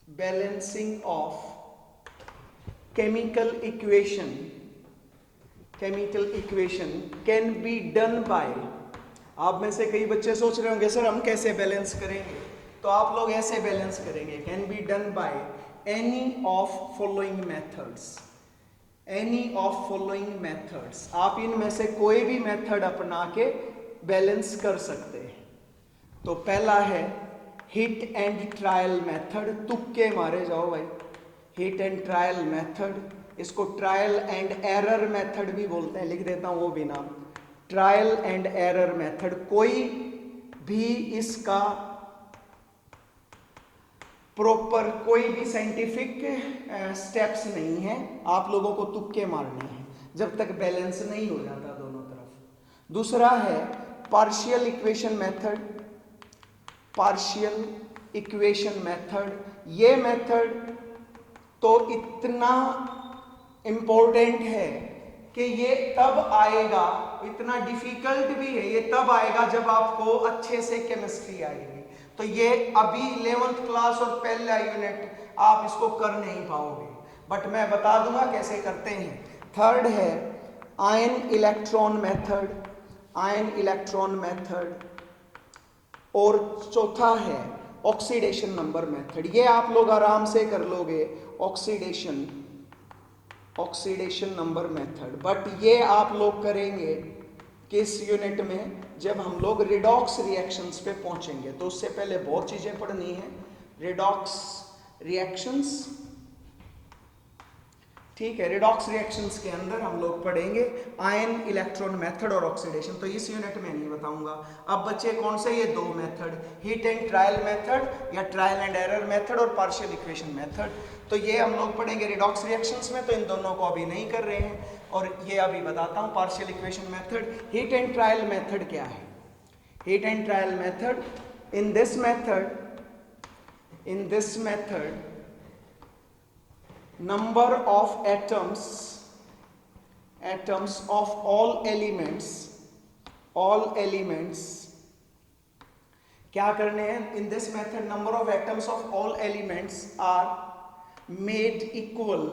balancing of chemical equation can be done by, आप में से कई बच्चे सोच रहे होंगे सर हम कैसे बैलेंस करेंगे, तो आप लोग ऐसे बैलेंस करेंगे, can be done by any of following methods. आप इनमें से कोई भी मेथड अपना के बैलेंस कर सकते हैं। तो पहला है हिट एंड ट्रायल मेथड, तुक्के मारे जाओ भाई, हिट एंड ट्रायल मेथड, इसको ट्रायल एंड एरर मेथड भी बोलते हैं, लिख देता हूं वो भी नाम, ट्रायल एंड एरर मेथड। कोई भी इसका प्रॉपर कोई भी साइंटिफिक स्टेप्स नहीं है, आप लोगों को तुक्के मारने हैं जब तक बैलेंस नहीं हो जाता दोनों तरफ। दूसरा है partial equation method. Partial equation method, ये मेथड तो इतना इंपॉर्टेंट है कि ये तब आएगा, इतना डिफिकल्ट भी है, ये तब आएगा जब आपको अच्छे से केमिस्ट्री आएगी। तो ये अभी 11th क्लास और पहला यूनिट आप इसको कर नहीं पाओगे, बट मैं बता दूंगा कैसे करते हैं। थर्ड है ion electron method, ion electron method. और चौथा है ऑक्सीडेशन नंबर मेथड। ये आप लोग आराम से कर लोगे, ऑक्सीडेशन नंबर मेथड। बट ये आप लोग करेंगे किस यूनिट में, जब हम लोग रिडॉक्स रिएक्शंस पे पहुंचेंगे। तो उससे पहले बहुत चीजें पढ़नी है। रिडॉक्स रिएक्शंस, ठीक है, रिडॉक्स रिएक्शंस के अंदर हम लोग पढ़ेंगे आयन इलेक्ट्रॉन मेथड और ऑक्सीडेशन। तो इस यूनिट में नहीं बताऊंगा। अब बच्चे कौन से ये दो method, heat and trial method या ट्रायल एंड एरर मेथड और पार्शियल इक्वेशन मेथड, तो ये हम लोग पढ़ेंगे रिडॉक्स रिएक्शंस में। तो इन दोनों को अभी नहीं कर रहे हैं और ये अभी बताता हूँ। Partial equation method, heat and trial method क्या है? Heat and trial method, in this method number of atoms of all elements क्या करने हैं? in this method number of atoms of all elements are made equal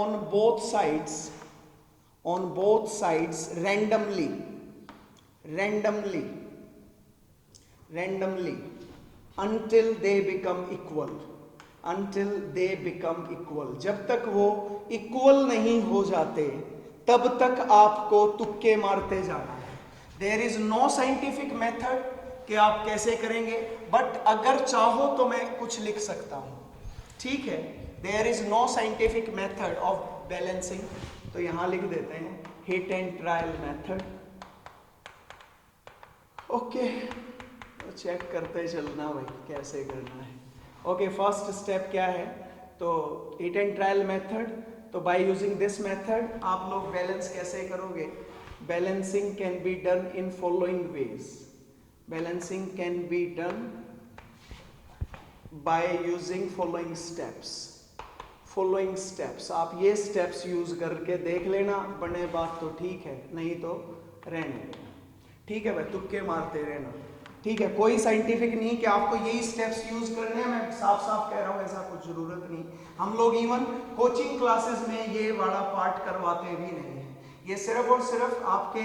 on both sides randomly until they become equal, जब तक वो equal नहीं हो जाते तब तक आपको तुक्के मारते जाना है। There is no scientific method कि आप कैसे करेंगे, बट अगर चाहो तो मैं कुछ लिख सकता हूं, ठीक है। There is no scientific method of balancing, तो यहां लिख देते हैं hit and trial method. Okay, तो चेक करते चलना भाई कैसे करना है। ओके, फर्स्ट स्टेप क्या है? तो हीट एंड ट्रायल मेथड। तो बाय यूजिंग दिस मेथड आप लोग बैलेंस कैसे करोगे? Balancing can be done in following veg. Balancing can be done by using following steps. आप ये स्टेप्स यूज करके देख लेना, बने बात तो ठीक है, नहीं तो रहने देना, ठीक है भाई, तुक्के मारते रहना, ठीक है। कोई साइंटिफिक नहीं कि आपको यही स्टेप्स यूज करने हैं, मैं साफ साफ कह रहा हूँ, ऐसा कुछ जरूरत नहीं। हम लोग इवन कोचिंग क्लासेस में ये वाला पार्ट करवाते भी नहीं है। ये सिर्फ और सिर्फ आपके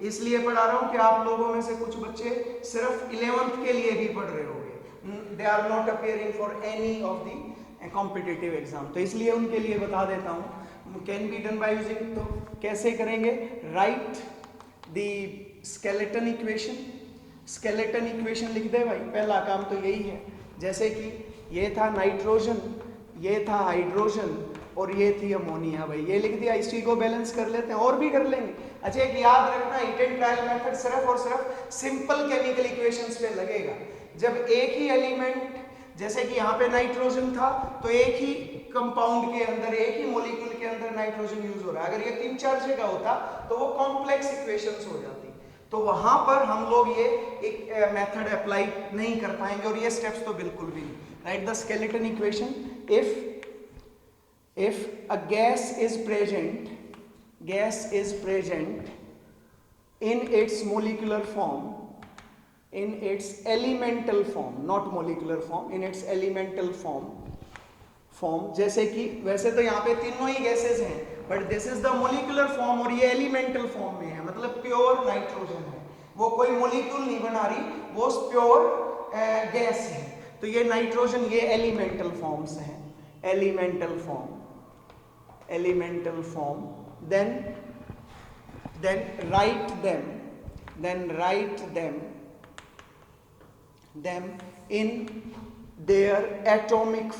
इसलिए पढ़ा रहा हूँ कि आप लोगों में से कुछ बच्चे सिर्फ 11th के लिए भी पढ़ रहे होंगे, they are not appearing for any of the competitive exam, तो इसलिए उनके लिए बता देता हूँ। Can be done by using, तो कैसे करेंगे? Write the skeleton equation. Skeleton equation लिख दे भाई, पहला काम तो यही है। जैसे कि ये था नाइट्रोजन, ये था हाइड्रोजन और ये थी अमोनिया, भाई ये लिख दिया। इसी को बैलेंस कर लेते हैं, और भी कर लेंगे। अच्छा, एक याद रखना, हीट एंड ट्रायल मेथड सिर्फ और सिर्फ सिंपल केमिकल इक्वेशंस पे लगेगा। जब एक ही एलिमेंट, जैसे कि यहाँ पे नाइट्रोजन था, तो एक ही कंपाउंड के अंदर, एक ही मॉलिक्यूल के अंदर नाइट्रोजन यूज हो रहा है। अगर ये 3-4 जगह होता तो वो कॉम्प्लेक्स इक्वेशंस हो जाती, तो वहां पर हम लोग ये एक मेथड अप्लाई नहीं कर पाएंगे, और ये स्टेप्स तो बिल्कुल भी नहीं। Right the skeleton equation. if a gas is present in its molecular form, in its elemental form, not molecular form, in its elemental form, जैसे कि वैसे तो यहाँ पे तीनों ही गैसेस हैं, but this is the molecular form और ये एलिमेंटल फॉर्म में है, मतलब प्योर नाइट्रोजन है, वो कोई मोलिक्यूल नहीं बना रही, वो प्योर गैस है। तो ये नाइट्रोजन, ये एलिमेंटल फॉर्म्स हैं, elemental form. then write them in their atomic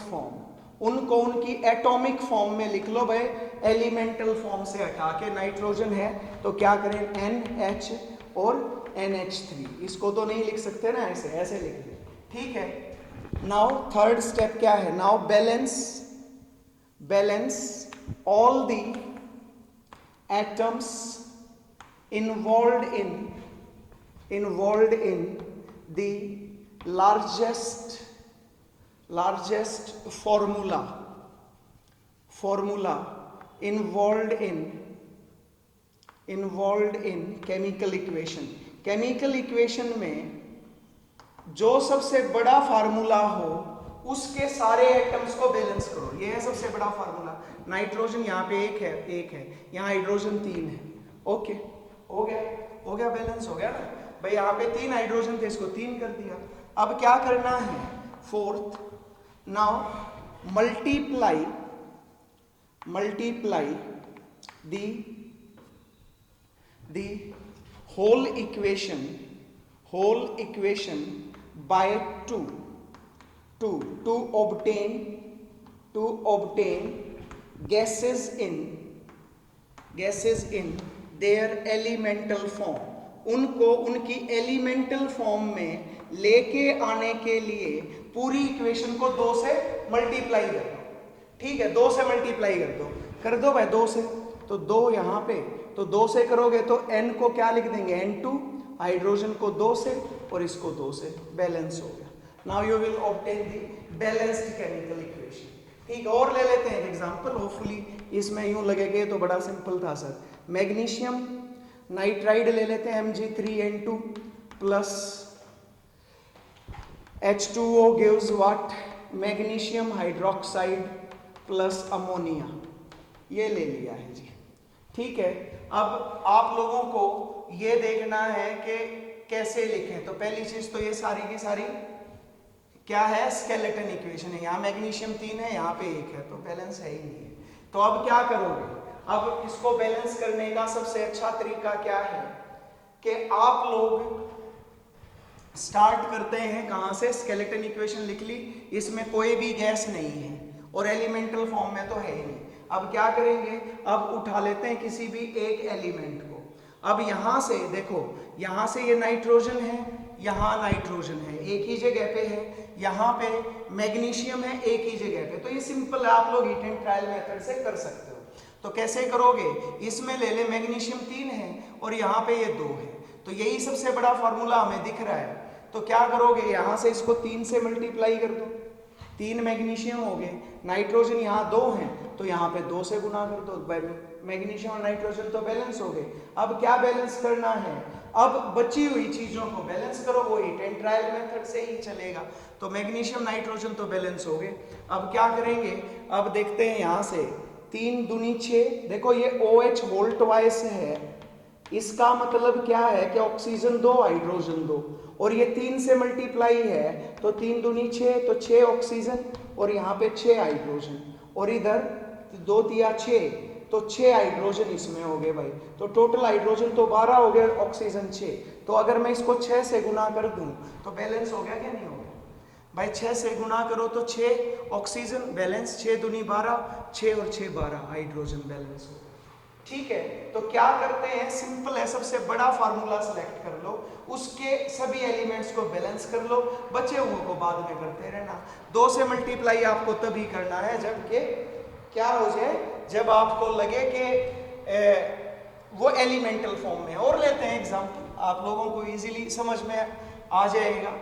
form, उनको उनकी एटॉमिक फॉर्म में लिख लो भाई। एलिमेंटल फॉर्म से हटा के, नाइट्रोजन है तो क्या करें, NH और NH3, इसको तो नहीं लिख सकते ना, ऐसे ऐसे लिख दे, ठीक है। नाउ थर्ड स्टेप क्या है, now balance all the atoms involved in the largest formula involved in chemical equation में जो सबसे बड़ा फार्मूला हो उसके सारे एटम्स को बैलेंस करो, ये है सबसे बड़ा फार्मूला। नाइट्रोजन यहाँ पे एक है, यहाँ हाइड्रोजन 3 है, ओके, हो गया बैलेंस हो गया ना भाई। यहाँ पे 3 हाइड्रोजन थे, इसको 3 कर दिया। अब क्या करना है, fourth, now multiply the whole equation by 2 to obtain gases in their elemental form। उनको उनकी एलिमेंटल फॉर्म में लेके आने के लिए पूरी इक्वेशन को 2 से मल्टीप्लाई कर दो, ठीक है, 2 से मल्टीप्लाई कर दो भाई, 2 से, तो 2 यहाँ पे, तो 2 से करोगे तो n को क्या लिख देंगे, N2, हाइड्रोजन को 2 से और इसको 2 से, बैलेंस हो गया। Now you will obtain the balanced chemical equation, ठीक है। और ले लेते हैं एग्जांपल, होपफुली इसमें यूं लगेगा तो बड़ा सिंपल था सर। मैग्नीशियम नाइट्राइड ले लेते हैं, Mg3N2 plus H2O gives what, magnesium hydroxide plus ammonia, ये ले लिया है जी, ठीक है। अब आप लोगों को ये देखना है कि कैसे लिखें। तो पहली चीज तो ये सारी की सारी क्या है, स्केलेटन इक्वेशन है। यहाँ मैग्नीशियम 3 है, यहाँ पे 1 है, तो बैलेंस है ही नहीं है। तो अब क्या करोगे, अब इसको बैलेंस करने का सबसे अच्छा तरीका क्या है कि आप लोग स्टार्ट करते हैं कहाँ से, स्केलेटन इक्वेशन लिख ली, इसमें कोई भी गैस नहीं है और एलिमेंटल फॉर्म में तो है ही नहीं। अब क्या करेंगे, अब उठा लेते हैं किसी भी एक एलिमेंट को। अब यहाँ से देखो, यहाँ से ये नाइट्रोजन है, यहाँ नाइट्रोजन है, एक ही जगह पे है, यहाँ पे मैग्नीशियम है, एक ही जगह पे। तो ये सिंपल है, आप लोग हीट एंड ट्रायल मेथड से कर सकते हो। तो कैसे करोगे, इसमें ले ले मैग्नीशियम 3 है और यहाँ पे ये 2 है, तो यही सबसे बड़ा फार्मूला हमें दिख रहा है। तो क्या करोगे, यहाँ से इसको 3 से मल्टीप्लाई कर दो, 3 मैग्नीशियम हो गए, नाइट्रोजन यहाँ 2 हैं तो यहाँ पे 2 से गुना कर दो, मैग्नीशियम और नाइट्रोजन तो बैलेंस हो गए। अब क्या बैलेंस करना है, अब बची हुई चीजों को बैलेंस करो, वो हीट एंड ट्रायल मेथड से ही चलेगा। तो मैग्नीशियम नाइट्रोजन तो बैलेंस हो गए। अब क्या करेंगे, अब देखते हैं यहाँ से 3 दूनी 6, देखो ये OH वोल्ट वाइस है, इसका मतलब क्या है कि ऑक्सीजन 2 हाइड्रोजन 2, और ये 3 से मल्टीप्लाई है तो 3 दूनी 6, तो 6 ऑक्सीजन और यहाँ पे 6 हाइड्रोजन, और इधर 2 तिया 6, तो 6 हाइड्रोजन इसमें हो गए भाई। तो टोटल हाइड्रोजन तो 12 हो गए, ऑक्सीजन 6। तो अगर मैं इसको 6 से गुना कर दूं तो बैलेंस हो गया क्या, नहीं हो गया भाई। 6 से गुना करो तो 6 ऑक्सीजन बैलेंस, 6 दूनी 12, 6 और 6 12 हाइड्रोजन बैलेंस हो, ठीक है। तो क्या करते हैं, सिंपल है, सबसे बड़ा फार्मूला सेलेक्ट कर लो, उसके सभी एलिमेंट्स को बैलेंस कर लो, बचे हुए को बाद में करते रहना। 2 से मल्टीप्लाई आपको तभी करना है जबकि क्या हो जाए, जब आपको लगे कि वो एलिमेंटल फॉर्म में। और लेते हैं एग्जांपल, आप लोगों को इजीली समझ में आ जाएगा।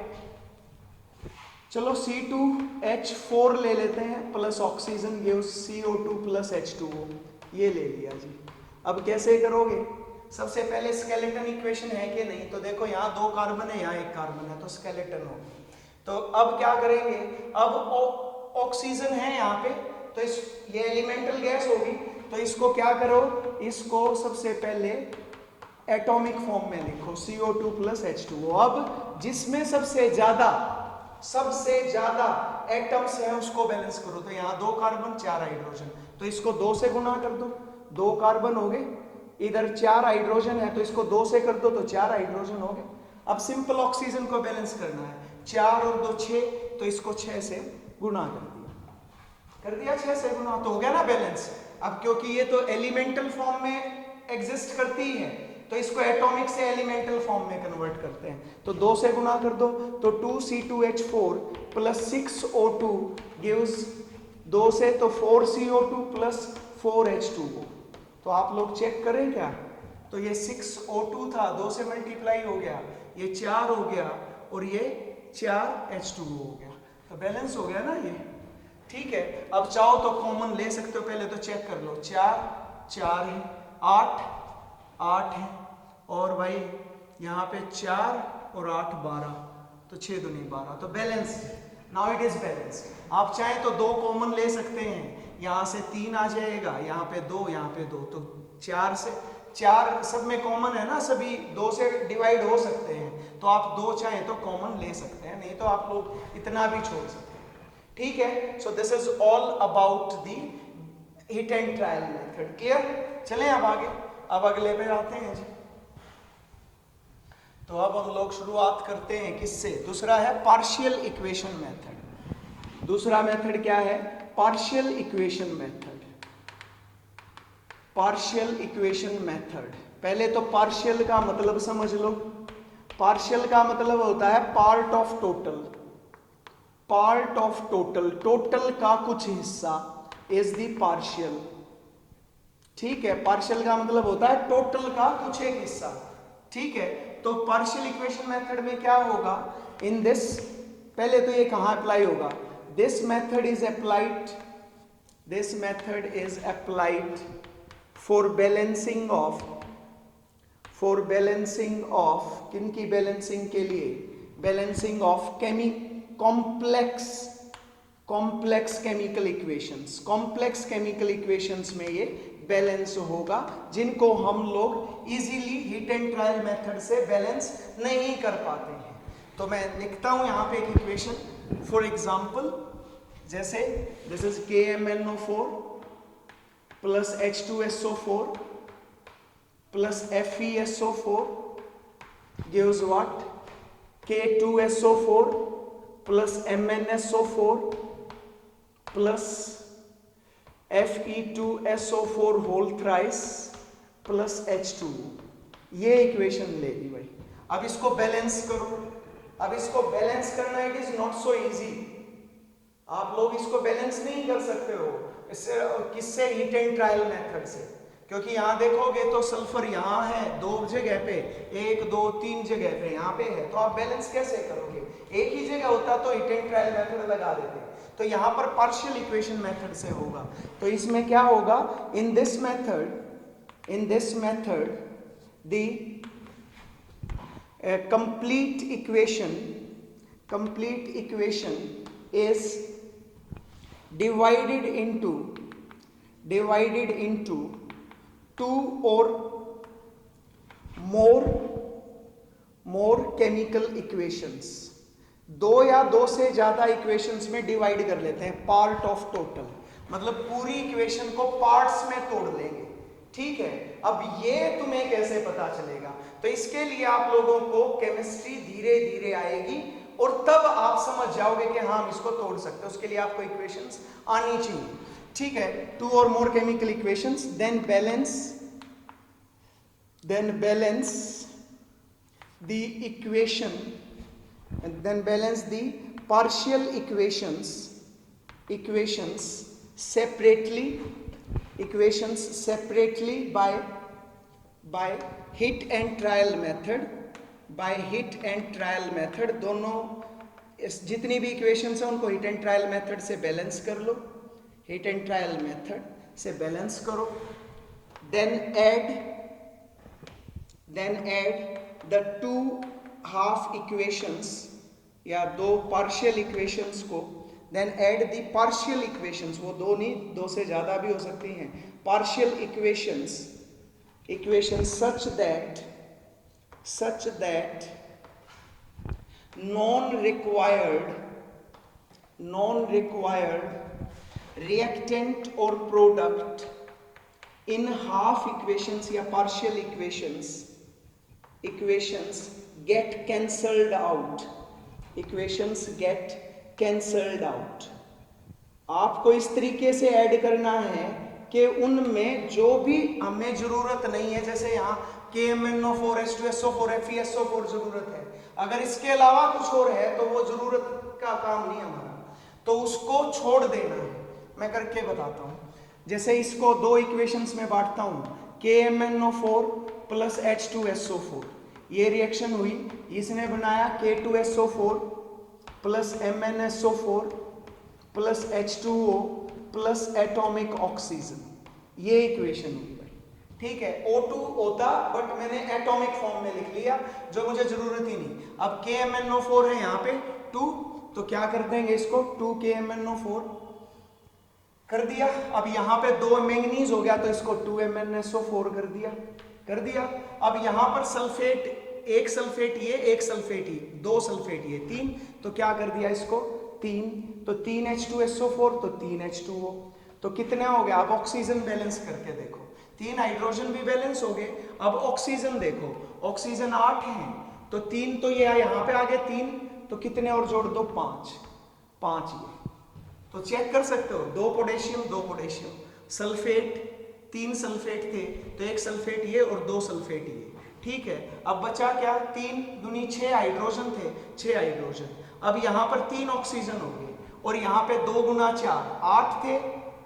चलो C2H4 ले लेते हैं plus oxygen gives CO2 plus H2O, ये ले लिया जी। अब कैसे करोगे, सबसे पहले स्केलेटन इक्वेशन है कि नहीं, तो देखो यहाँ 2 कार्बन है, यहाँ 1 कार्बन है, तो स्केलेटन होगी। तो अब क्या करेंगे, अब ऑक्सीजन है यहाँ पे, तो ये एलिमेंटल गैस होगी, तो इसको क्या करो, इसको सबसे पहले एटॉमिक फॉर्म में लिखो, CO2 प्लस H2O। अब जिसमें सबसे ज्यादा एटम्स हैं उसको बैलेंस करो, तो यहाँ 2 कार्बन 4 हाइड्रोजन, तो इसको 2 से गुना कर दो, 2 कार्बन हो गए, इधर 4 हाइड्रोजन है तो इसको 2 से कर दो, तो 4 हाइड्रोजन हो गए। अब सिंपल ऑक्सीजन को बैलेंस करना है, 4 और 2 6, तो इसको 6 से गुना कर दिया 6 से गुना, तो हो गया ना बैलेंस। अब क्योंकि ये तो एलिमेंटल फॉर्म में एग्जिस्ट करती है, तो इसको एटॉमिक से एलिमेंटल फॉर्म में कन्वर्ट करते हैं। तो 2 से गुना कर दो तो 2C2H4 प्लस 6O2 गिव्स 2 से तो 4CO2 प्लस 4H2O। तो आप लोग चेक करें क्या, तो ये 6O2 था, 2 से मल्टीप्लाई हो गया, ये 4 हो गया और ये 4H2O हो गया। तो बैलेंस हो गया ना ये, ठीक है। अब चाहो तो कॉमन ले सकते हो, पहले तो चेक कर लो, 4 है, 8 है और भाई यहाँ पे 4 और 8 12, तो 6 दूनी 12, तो balance, now it is balance. आप चाहें तो 2 कॉमन ले सकते हैं, यहाँ से 3 आ जाएगा, यहाँ पे 2, यहाँ पे 2, तो 4 से 4 सब में कॉमन है ना, सभी 2 से डिवाइड हो सकते हैं, तो आप 2 चाहें तो कॉमन ले सकते हैं, नहीं तो आप लोग इतना भी छोड़ सकते हैं, ठीक है। सो this is all about the hit and trial method, clear. चलें अब आगे, अब अगले पे आते हैं जी। तो अब हम लोग शुरुआत करते हैं किससे, दूसरा है पार्शियल इक्वेशन मेथड। दूसरा मेथड क्या है, partial equation method. Partial equation method, पहले तो पार्शियल का मतलब समझ लो। पार्शियल का मतलब होता है part of total, part of total, total का कुछ हिस्सा इज द पार्शियल, ठीक है। पार्शियल का मतलब होता है टोटल का कुछ एक हिस्सा, ठीक है। तो पार्शियल इक्वेशन मेथड में क्या होगा, इन दिस, पहले तो ये कहां अप्लाई होगा, this method is applied, this method is applied for balancing of, for balancing of, किन की बैलेंसिंग के लिए, balancing of complex chemical equations. Complex chemical equations में ये बैलेंस होगा, जिनको हम लोग easily hit and trial method से बैलेंस नहीं कर पाते हैं। तो मैं लिखता हूं यहां पे एक इक्वेशन, फॉर एग्जांपल, जैसे this is KMnO4 plus H2SO4 plus FeSO4 gives what, K2SO4 plus MnSO4 plus Fe2SO4 whole thrice plus H2। ये इक्वेशन ले ली भाई। अब इसको बैलेंस करो, अब इसको बैलेंस करना it is not so easy, आप लोग इसको बैलेंस नहीं कर सकते हो इससे, किससे, हिट एंड ट्रायल मेथड से, क्योंकि यहां देखोगे तो सल्फर यहां है 2 जगह पे, 1 2 3 जगह पे यहां पे है, तो आप बैलेंस कैसे करोगे, एक ही जगह होता तो हिट एंड ट्रायल मेथड लगा देते, तो यहां पर पार्शियल इक्वेशन मेथड से होगा। तो इसमें क्या होगा, in this method the complete equation is divided into 2 or more chemical equations। 2 या 2 से ज्यादा इक्वेशंस में डिवाइड कर लेते हैं, पार्ट ऑफ टोटल, मतलब पूरी इक्वेशन को पार्ट्स में तोड़ लेंगे, ठीक है। अब ये तुम्हें कैसे पता चलेगा, तो इसके लिए आप लोगों को केमिस्ट्री धीरे धीरे आएगी और तब आप समझ जाओगे कि हाँ हम इसको तोड़ सकते हैं, उसके लिए आपको इक्वेशंस आनी चाहिए, ठीक है। 2 और more chemical equations, then balance the equation, and then balance the partial equations separately by hit and trial method। दोनों जितनी भी इक्वेशंस हैं उनको हिट एंड ट्रायल मेथड से बैलेंस कर लो, हिट एंड ट्रायल मेथड से बैलेंस करो, then add the 2 half equations या 2 पार्शियल इक्वेशंस को, then add the partial equations, वो 2 नहीं 2 से ज्यादा भी हो सकती हैं, partial equations such that non-required reactant or product in half equations या partial equations get cancelled out, आपको इस तरीके से ऐड करना है कि उनमें जो भी हमें जरूरत नहीं है, जैसे यहाँ KMnO4H2SO4 FeSO4 जरूरत है। अगर इसके अलावा कुछ और है तो वो जरूरत का काम नहीं हमारा, तो उसको छोड़ देना है। मैं करके बताता हूं। जैसे इसको दो इक्वेशंस में बांटता हूं, KMnO4 प्लस H2SO4, ये रिएक्शन हुई, इसने बनाया K2SO4 plus MnSO4 plus H2O plus atomic oxygen, ये इक्वेशन हुई भाई। ठीक है, O2 होता बट मैंने एटॉमिक फॉर्म में लिख लिया, जो मुझे जरूरत ही नहीं। अब KMnO4 है यहाँ पे 2, तो क्या कर देंगे इसको 2KMnO4 कर दिया। अब यहाँ पे 2 मैंगनीज हो गया तो इसको 2MnSO4 कर दिया। अब यहाँ पर सल्फेट, एक सल्फेट ये, एक सल्फेट ये, 2 सल्फेट ये, 3, तो क्या कर दिया इसको 3, तो 3H2SO4 तो 3H2O, तो कितने हो गए। अब ऑक्सीजन बैलेंस करके देखो, 3 हाइड्रोजन भी बैलेंस हो गए। अब ऑक्सीजन देखो, ऑक्सीजन 8 है, तो 3 तो ये यहाँ पे आ गए 3, तो कितने और जोड़ दो 5 ये, तो चेक कर सकते हो 2 पोटेशियम 2 पोटेशियम, सल्फेट 3 सल्फेट थे तो 1 सल्फेट ये और 2 सल्फेट ये। ठीक है, अब बचा क्या, 3 दूनी 6 हाइड्रोजन थे, 6 हाइड्रोजन। अब यहाँ पर 3 ऑक्सीजन हो गए और यहाँ पे 2 गुना 4 8 थे,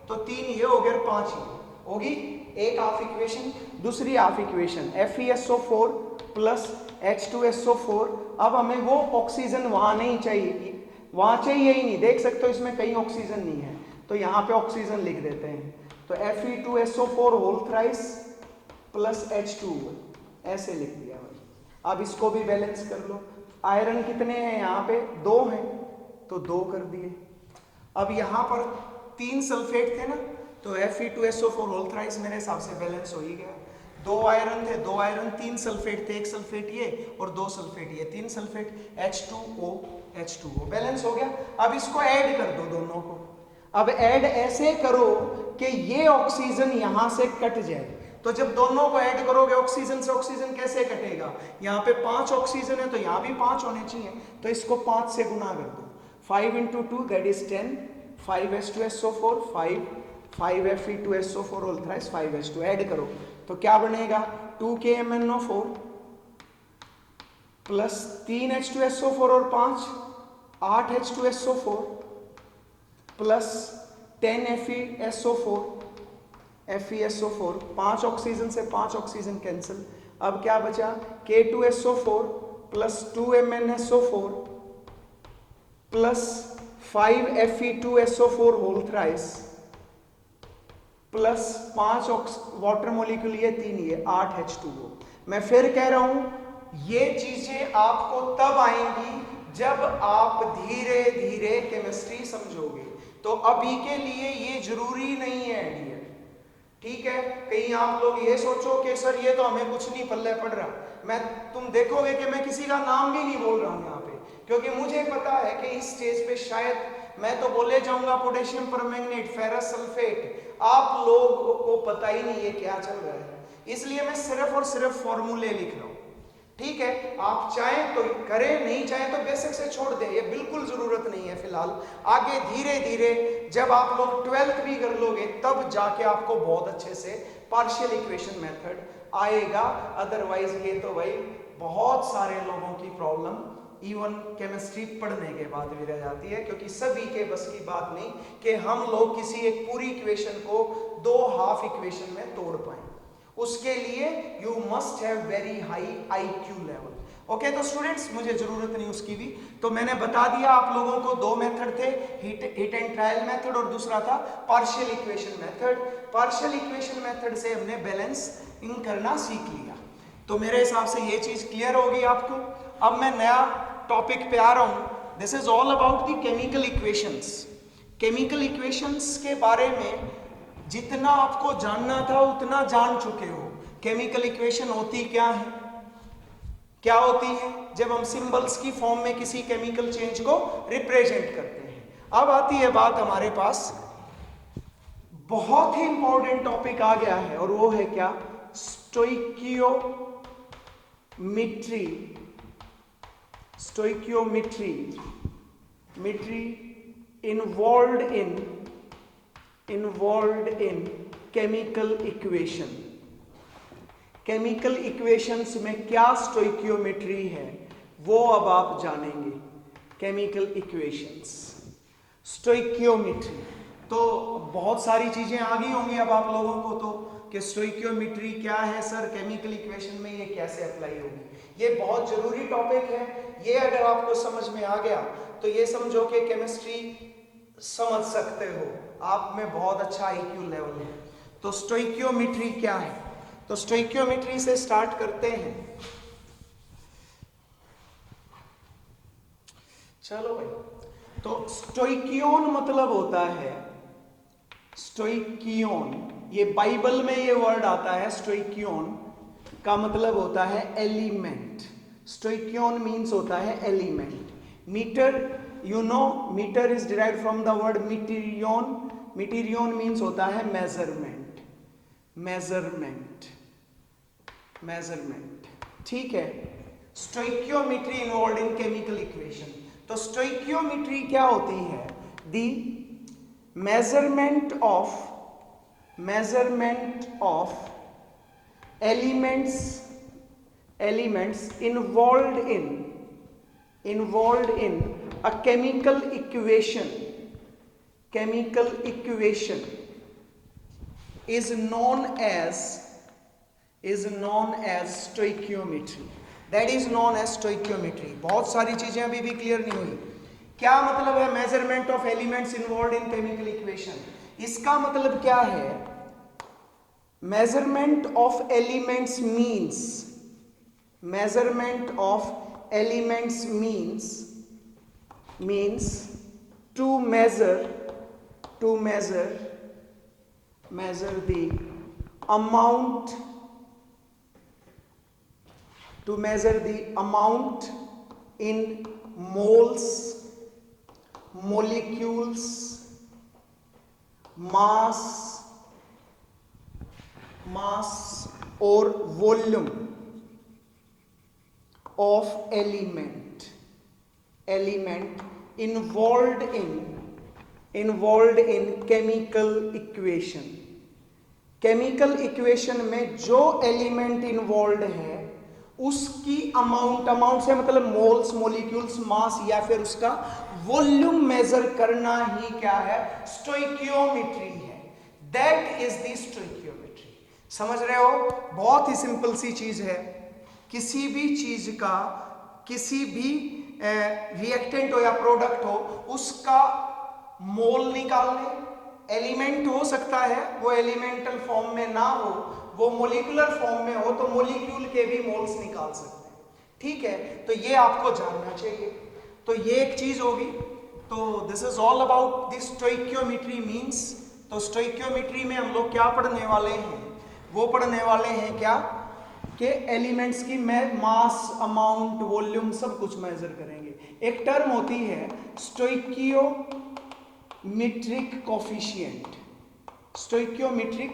तो 3 ये हो गए 5 ये होगी। एक हाफ इक्वेशन। दूसरी half equation FeSO4 plus H2SO4। अब हमें वो ऑक्सीजन वहां नहीं चाहिए, वहां चाहिए ही नहीं, देख सकते हो इसमें कहीं ऑक्सीजन नहीं है, तो यहाँ पे ऑक्सीजन लिख देते हैं, तो Fe2SO4 whole thrice plus H2O, ऐसे लिख दिया भाई। अब इसको भी बैलेंस कर लो, आयरन कितने हैं यहाँ पे 2 हैं, तो 2 कर दिए। अब यहाँ पर 3 सल्फेट थे ना, तो Fe2SO4 होल थ्राइस मेरे हिसाब से बैलेंस हो ही गया। 2 आयरन थे, 2 आयरन, 3 सल्फेट थे, 1 सल्फेट ये और 2 सल्फेट ये, 3 सल्फेट H2O बैलेंस हो गया। अब इसको ऐड कर दो दोनों को। अब ऐड ऐसे करो कि ये ऑक्सीजन यहां से कट जाए, तो जब दोनों को ऐड करोगे ऑक्सीजन से ऑक्सीजन कैसे कटेगा, यहाँ पे 5 ऑक्सीजन है तो यहाँ भी 5 होने चाहिए, तो इसको 5 से गुना कर दो, 5 × 2 that is 10, 5H2SO4 5 Fe2SO4 whole thrice 5H2 add करो तो क्या बनेगा 2KMnO4 प्लस 3H2SO4 और 5 8H2SO4 प्लस 10 FeSO4 5 ऑक्सीजन से 5 ऑक्सीजन कैंसिल। अब क्या बचा K2SO4 plus 2MnSO4 plus 5 Fe2SO4 whole thrice plus 5 water molecule ये 3 ये 8H2O। मैं फिर कह रहा हूं ये चीजें आपको तब आएंगी जब आप धीरे धीरे केमिस्ट्री समझोगे, तो अभी के लिए ये जरूरी नहीं है डियर। ठीक है, कहीं आप लोग ये सोचो कि सर ये तो हमें कुछ नहीं पल्ले पड़ रहा, तुम देखोगे कि मैं किसी का नाम भी नहीं बोल रहा हूं यहाँ पे, क्योंकि मुझे पता है कि इस स्टेज पे शायद मैं तो बोले जाऊंगा पोटेशियम परमैंगनेट, फेरस सल्फेट, आप लोगों को पता ही नहीं है क्या चल रहा है, इसलिए मैं सिर्फ और सिर्फ फॉर्मूले लिख रहा हूं। ठीक है, आप चाहें तो करें, नहीं चाहें तो बेसिक से छोड़ दें, ये बिल्कुल जरूरत नहीं है फिलहाल। आगे धीरे धीरे जब आप लोग 12th भी कर लोगे तब जाके आपको बहुत अच्छे से पार्शियल इक्वेशन मेथड आएगा, अदरवाइज ये तो भाई बहुत सारे लोगों की प्रॉब्लम इवन केमिस्ट्री पढ़ने के बाद भी रह जाती है, क्योंकि सभी के बस की बात नहीं कि हम लोग किसी एक पूरी इक्वेशन को 2 हाफ इक्वेशन में तोड़ पाए। उसके लिए you must have very high IQ level. Okay, तो स्टूडेंट्स मुझे जरूरत नहीं उसकी भी, तो मैंने बता दिया आप लोगों को 2 मेथड थे, हिट एंड ट्रायल मेथड और दूसरा था partial equation method. Partial equation method से हमने बैलेंसिंग करना सीख लिया, तो मेरे हिसाब से ये चीज क्लियर होगी आपको। अब मैं नया टॉपिक पे आ रहा हूं, this is all about the chemical equations. Chemical equations के बारे में जितना आपको जानना था उतना जान चुके हो। केमिकल इक्वेशन होती क्या है, क्या होती है जब हम सिंबल्स की फॉर्म में किसी केमिकल चेंज को रिप्रेजेंट करते हैं। अब आती है बात हमारे पास बहुत ही इंपॉर्टेंट टॉपिक आ गया है, और वो है क्या, stoichiometry. Stoichiometry involved in chemical equation। Chemical equations में क्या स्टोइकियोमेट्री है वो अब आप जानेंगे। केमिकल इक्वेशंस, स्टोइकियोमेट्री, तो बहुत सारी चीजें आ गई होंगी अब आप लोगों को तो कि स्टोइकियोमेट्री क्या है सर, केमिकल इक्वेशन में ये कैसे अप्लाई होगी। ये बहुत जरूरी टॉपिक है। ये अगर आपको समझ में आ गया तो ये समझो कि केमिस्ट्री समझ सकते हो, आप में बहुत अच्छा आईक्यू लेवल है। तो स्टोइकियोमेट्री क्या है, तो स्टोइकियोमेट्री से स्टार्ट करते हैं। चलो भाई, तो स्टोइकियोन मतलब होता है, स्टोइकियोन, ये बाइबल में ये वर्ड आता है। स्टोइकियोन का मतलब होता है एलिमेंट। स्टोइकियोन मीन्स होता है element. Metre, you know metre is derived from the word meterion. Meterion means होता है मेजरमेंट, मेजरमेंट, मेजरमेंट, ठीक है। Stoichiometry involve in chemical equation. तो स्टोइकियोमेट्री क्या होती है, दी measurement of elements involved in a chemical equation is known as stoichiometry. That is known as stoichiometry. बहुत सारी चीजें अभी भी क्लियर नहीं हुई। क्या मतलब है measurement of elements involve in chemical equation, इसका मतलब क्या है, measurement of elements means, measurement of elements means to measure the amount, to measure the amount in moles, molecules, mass or volume of element involved in chemical equation. Chemical equation में जो element involve है उसकी amount से मतलब moles, molecules, मास या फिर उसका volume major करना ही क्या है, स्टोइकियोमेट्री है। That is the stoichiometry. समझ रहे हो, बहुत ही सिंपल सी चीज है। किसी भी चीज का, किसी भी रिएक्टेंट हो या प्रोडक्ट हो, उसका मोल निकालने, एलिमेंट हो सकता है वो एलिमेंटल फॉर्म में ना हो, वो मोलिकुलर फॉर्म में हो तो मोलिक्यूल के भी मोल्स निकाल सकते हैं, ठीक है। तो ये आपको जानना चाहिए। तो ये एक चीज होगी। तो this is all about this stoichiometry means. तो स्टोइकियोमेट्री में हम लोग क्या पढ़ने वाले हैं, वो पढ़ने वाले हैं क्या कि एलिमेंट्स की मास, अमाउंट, वॉल्यूम सब कुछ मेजर करेंगे। एक टर्म होती है स्टोइकियोमेट्रिक कोफिशिएंट, स्टोइकियोमेट्रिक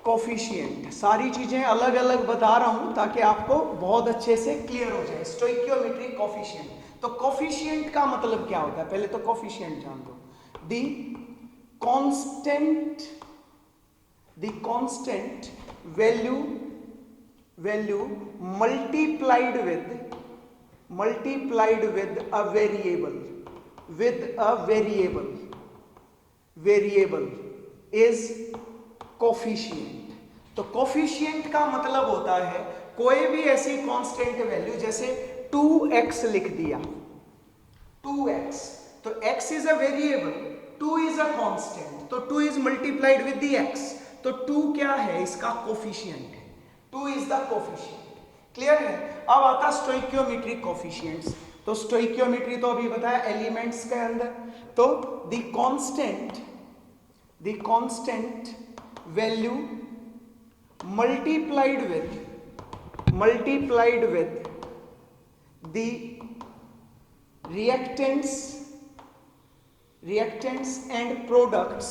कोफिशिएंट। सारी चीजें अलग अलग बता रहा हूं ताकि आपको बहुत अच्छे से क्लियर हो जाए। स्टोइकियोमेट्रिक कोफिशिएंट, तो कोफिशिएंट का मतलब क्या होता है, पहले तो कोफिशिएंट जान लो। The constant value multiplied with a variable is coefficient. तो कोफिशिएंट का मतलब होता है कोई भी ऐसी कांस्टेंट वैल्यू, जैसे 2x लिख दिया, 2x, तो x is a variable, 2 is a constant, तो 2 is multiplied with the x, तो 2 क्या है, इसका कोफिशिएंट है, 2 इज द कोफिशिएंट। क्लियर है। अब आता स्टोइकियोमेट्रिक कोफिशिएंट्स। तो स्टोइकियोमेट्री तो अभी बताया एलिमेंट्स के अंदर। तो the constant value multiplied with the reactants and products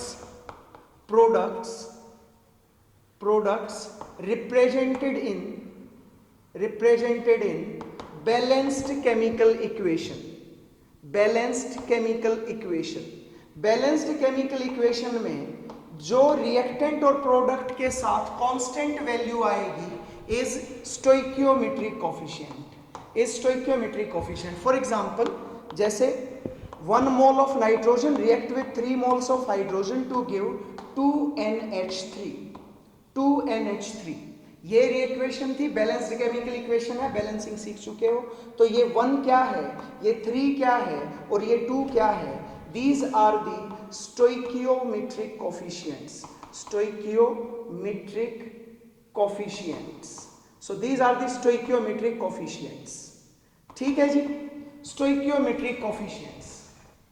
represented in balanced chemical equation. Balanced chemical equation में जो रिएक्टेंट और प्रोडक्ट के साथ कांस्टेंट वैल्यू आएगी is stoichiometric coefficient, is stoichiometric coefficient. For example, जैसे 1 mole of nitrogen react with 3 moles of hydrogen to give 2NH3, 2NH3। ये equation थी, balanced chemical equation है, बैलेंसिंग सीख चुके हो। तो ये 1 क्या है, ये 3 क्या है और ये 2 क्या है? These are the stoichiometric coefficients, stoichiometric coefficients. So these are the stoichiometric coefficients. ठीक है जी, stoichiometric coefficients।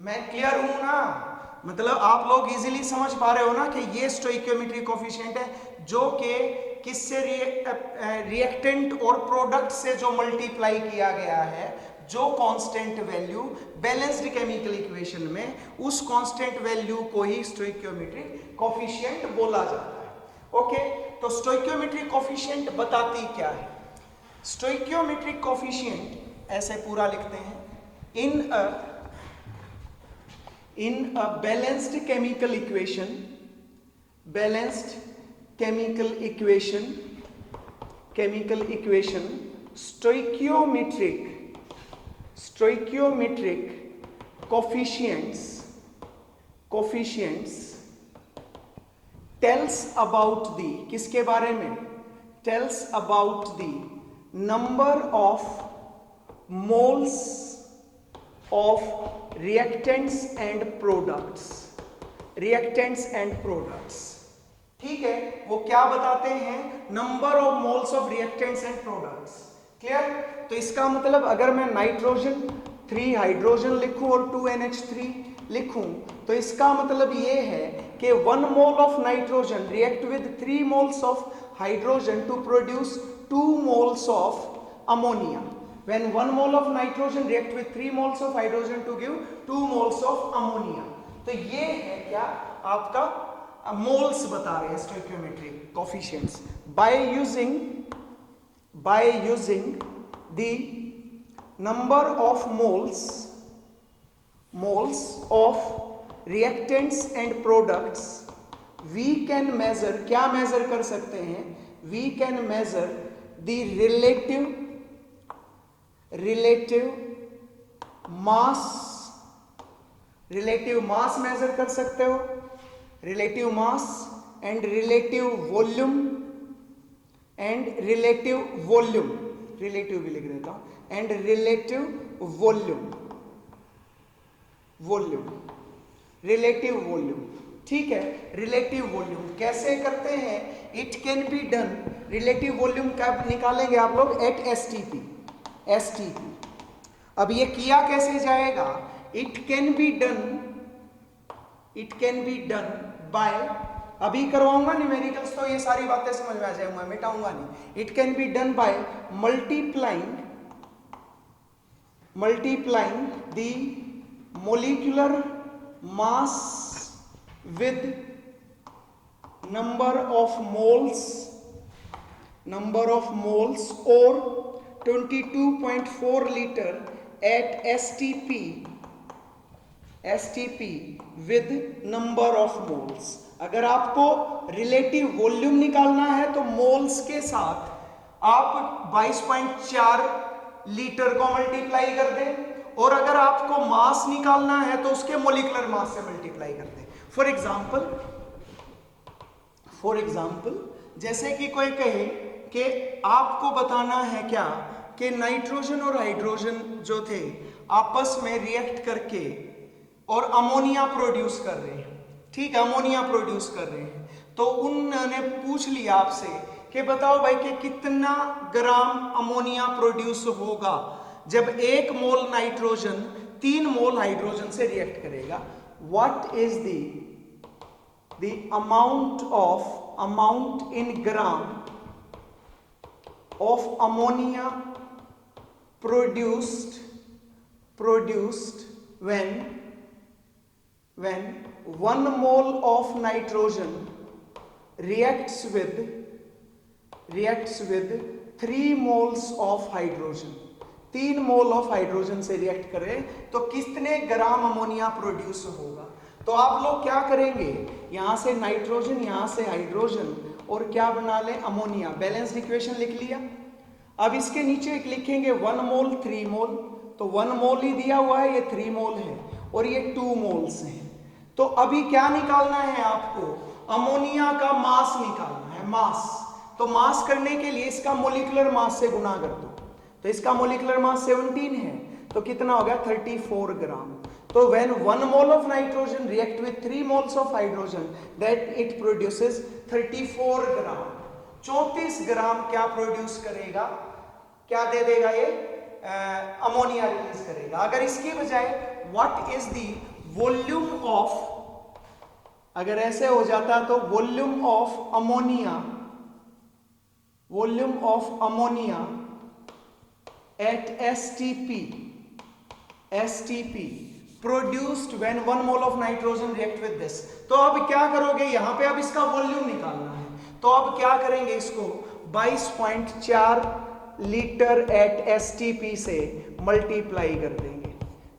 मैं क्लियर हूं ना? मतलब आप लोग इजीली समझ पा रहे हो ना कि ये stoichiometric coefficient है जो कि किससे रिएक्टेंट और प्रोडक्ट से जो मल्टीप्लाई किया गया है, जो constant value balanced chemical equation में, उस कांस्टेंट वैल्यू को ही स्टोइकियोमेट्रिक कोफिशिएंट बोला जाता है। ओके, तो स्टोइकियोमेट्रिक कोफिशिएंट बताती क्या है? स्टोइकियोमेट्रिक कोफिशिएंट ऐसे पूरा लिखते हैं, in a balanced chemical equation, balanced chemical equation stoichiometric coefficients tells about the, किसके बारे में? tells about the number of moles of reactants and products, ठीक है, वो क्या बताते हैं? Number of moles of reactants and products. Clear? तो इसका मतलब अगर मैं नाइट्रोजन 3 हाइड्रोजन लिखूं और 2NH3 लिखूं, तो इसका मतलब ये है कि 1 mole of nitrogen react with 3 moles of hydrogen to produce 2 moles of ammonia. When 1 mole of nitrogen react with 3 moles of hydrogen to give 2 moles of ammonia। तो ये है क्या? आपका मोल्स बता रहे हैं stoichiometric coefficients. by using the number of moles of reactants and products, we can measure, क्या measure कर सकते हैं? we can measure the relative mass measure कर सकते हो, relative mass and relative volume relative भी लिख देता हूं, and relative volume, ठीक है। रिलेटिव वॉल्यूम कैसे करते हैं? It can be done, relative volume कब निकालेंगे आप लोग? At STP। अब ये किया कैसे जाएगा? It can be done by, अभी करवाऊंगा न्यूमेरिकल्स तो ये सारी बातें समझ में आ जाएंगे, मिटाऊंगा नहीं। It can be done by multiplying the molecular mass with number of moles or 22.4 liter at STP with number of moles। अगर आपको रिलेटिव वॉल्यूम निकालना है तो मोल्स के साथ आप 22.4 लीटर को मल्टीप्लाई कर दें, और अगर आपको मास निकालना है तो उसके मोलिकुलर मास से मल्टीप्लाई कर दें। फॉर एग्जाम्पल जैसे कि कोई कहे कि आपको बताना है क्या कि नाइट्रोजन और हाइड्रोजन जो थे आपस में रिएक्ट करके और अमोनिया प्रोड्यूस कर रहे हैं, ठीक है, अमोनिया प्रोड्यूस कर रहे हैं। तो उन्होंने पूछ लिया आपसे कि बताओ भाई कि कितना ग्राम अमोनिया प्रोड्यूस होगा जब 1 मोल नाइट्रोजन 3 मोल हाइड्रोजन से रिएक्ट करेगा। What is the amount in gram of ammonia produced when 1 mole of nitrogen reacts with 3 moles of hydrogen। 3 mole of hydrogen से रिएक्ट करे तो कितने ग्राम अमोनिया प्रोड्यूस होगा? तो आप लोग क्या करेंगे, यहां से नाइट्रोजन, यहां से हाइड्रोजन, और क्या बना लें, अमोनिया। बैलेंस्ड इक्वेशन लिख लिया। अब इसके नीचे एक लिखेंगे 1 मोल 3 मोल, तो 1 मोल ही दिया हुआ है, ये 3 मोल है और ये 2 मोल्स हैं। तो अभी क्या निकालना है आपको, अमोनिया का मास निकालना है, मास। तो मास करने के लिए इसका मोलिकुलर मास से गुना कर दो, तो इसका मोलिकुलर मास 17 है, तो कितना हो गया 34 ग्राम। तो when 1 mole of nitrogen react with 3 moles of hydrogen, that it produces 34 ग्राम। 34 ग्राम क्या प्रोड्यूस करेगा, क्या दे देगा ये, अमोनिया रिलीज करेगा। अगर इसकी बजाय what is the volume of, अगर ऐसे हो जाता तो volume of ammonia, volume of ammonia at STP produced when 1 mole of nitrogen react with this. तो अब क्या करोगे, यहां पे अब इसका वॉल्यूम निकालना है, तो अब क्या करेंगे, इसको 22.4 लीटर एट STP से मल्टीप्लाई कर देंगे।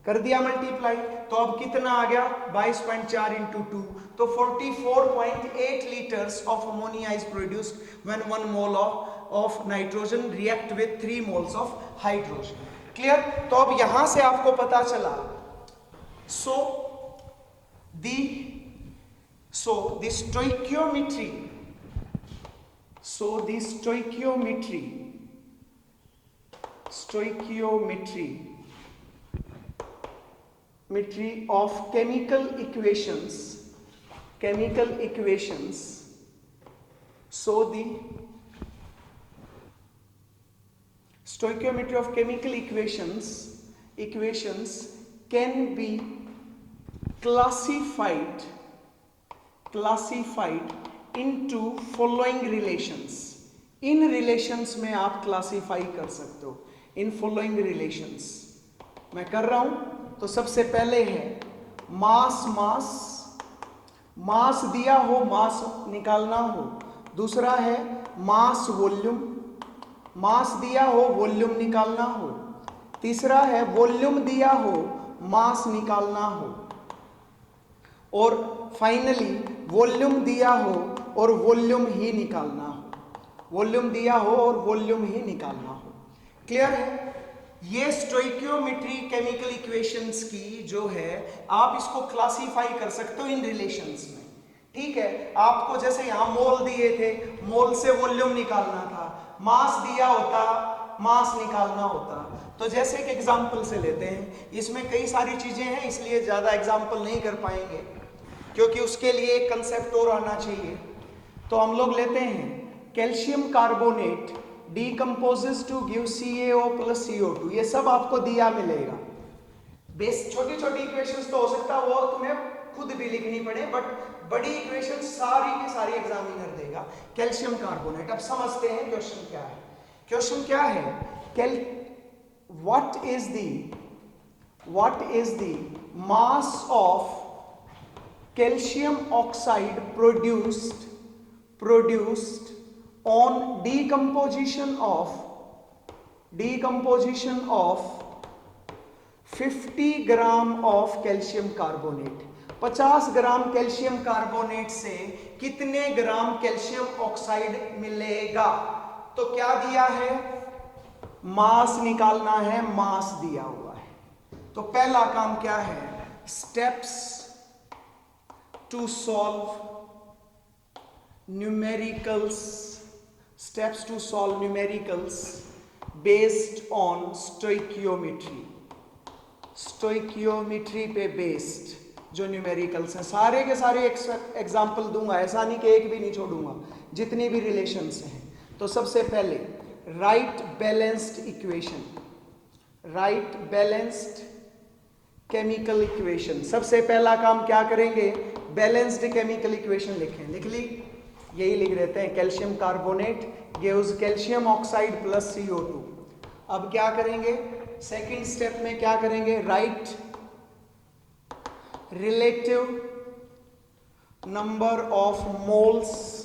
कर दिया मल्टीप्लाई, तो अब कितना आ गया 22.4 इंटू 2, तो 44.8 litres of ammonia is produced when 1 mole of nitrogen react with 3 moles of hydrogen. Clear. तो अब यहां से आपको पता चला, so the stoichiometry of chemical equations, so the stoichiometry of chemical equations can be classified into following relations। In relations में आप classify कर सकते हो, इन फॉलोइंग रिलेशंस मैं कर रहा हूं। तो सबसे पहले है मास दिया हो, मास निकालना हो। दूसरा है मास वॉल्यूम, मास दिया हो, वॉल्यूम निकालना हो। तीसरा है वॉल्यूम दिया हो, मास निकालना हो। और फाइनली वॉल्यूम दिया हो और वॉल्यूम ही निकालना हो, वॉल्यूम दिया हो और वॉल्यूम ही निकालना हो। क्लियर है। ये स्टोइकियोमेट्री केमिकल इक्वेशंस की जो है, आप इसको क्लासीफाई कर सकते हो इन रिलेशंस में। ठीक है, आपको जैसे यहां मोल दिए थे, मोल से वॉल्यूम निकालना था, मास दिया होता, मास निकालना होता। तो जैसे एक एग्जांपल से लेते हैं, इसमें कई सारी चीजें हैं इसलिए ज्यादा एग्जांपल नहीं कर पाएंगे, क्योंकि उसके लिए एक कंसेप्ट और आना चाहिए। तो हम लोग लेते हैं calcium carbonate decomposes to give CaO plus CO2। ये सब आपको दिया मिलेगा। बेस छोटी छोटी इक्वेशंस तो हो सकता है वो तुम्हें खुद भी लिखनी पड़े, बट बड़ी इक्वेशन सारी की सारी एग्जामिनर देगा। कैल्शियम कार्बोनेट, अब समझते हैं क्वेश्चन क्या है। क्वेश्चन क्या है, what is the mass of calcium oxide produced on decomposition of 50 gram of calcium carbonate. 50 gram calcium carbonate से कितने ग्राम कैल्शियम ऑक्साइड मिलेगा। तो क्या दिया है, मास निकालना है, मास दिया हुआ है। तो पहला काम क्या है, steps to solve numericals based on stoichiometry पे बेस्ड जो न्यूमेरिकल्स हैं, सारे के सारे एग्जाम्पल दूंगा, ऐसा नहीं कि एक भी नहीं छोड़ूंगा, जितनी भी रिलेशंस हैं। तो सबसे पहले राइट बैलेंस्ड केमिकल इक्वेशन। सबसे पहला काम क्या करेंगे, बैलेंस्ड केमिकल इक्वेशन लिखें। लिख ली, यही लिख देते हैं, calcium carbonate gives calcium oxide plus CO2। अब क्या करेंगे, सेकंड स्टेप में क्या करेंगे, right relative number of moles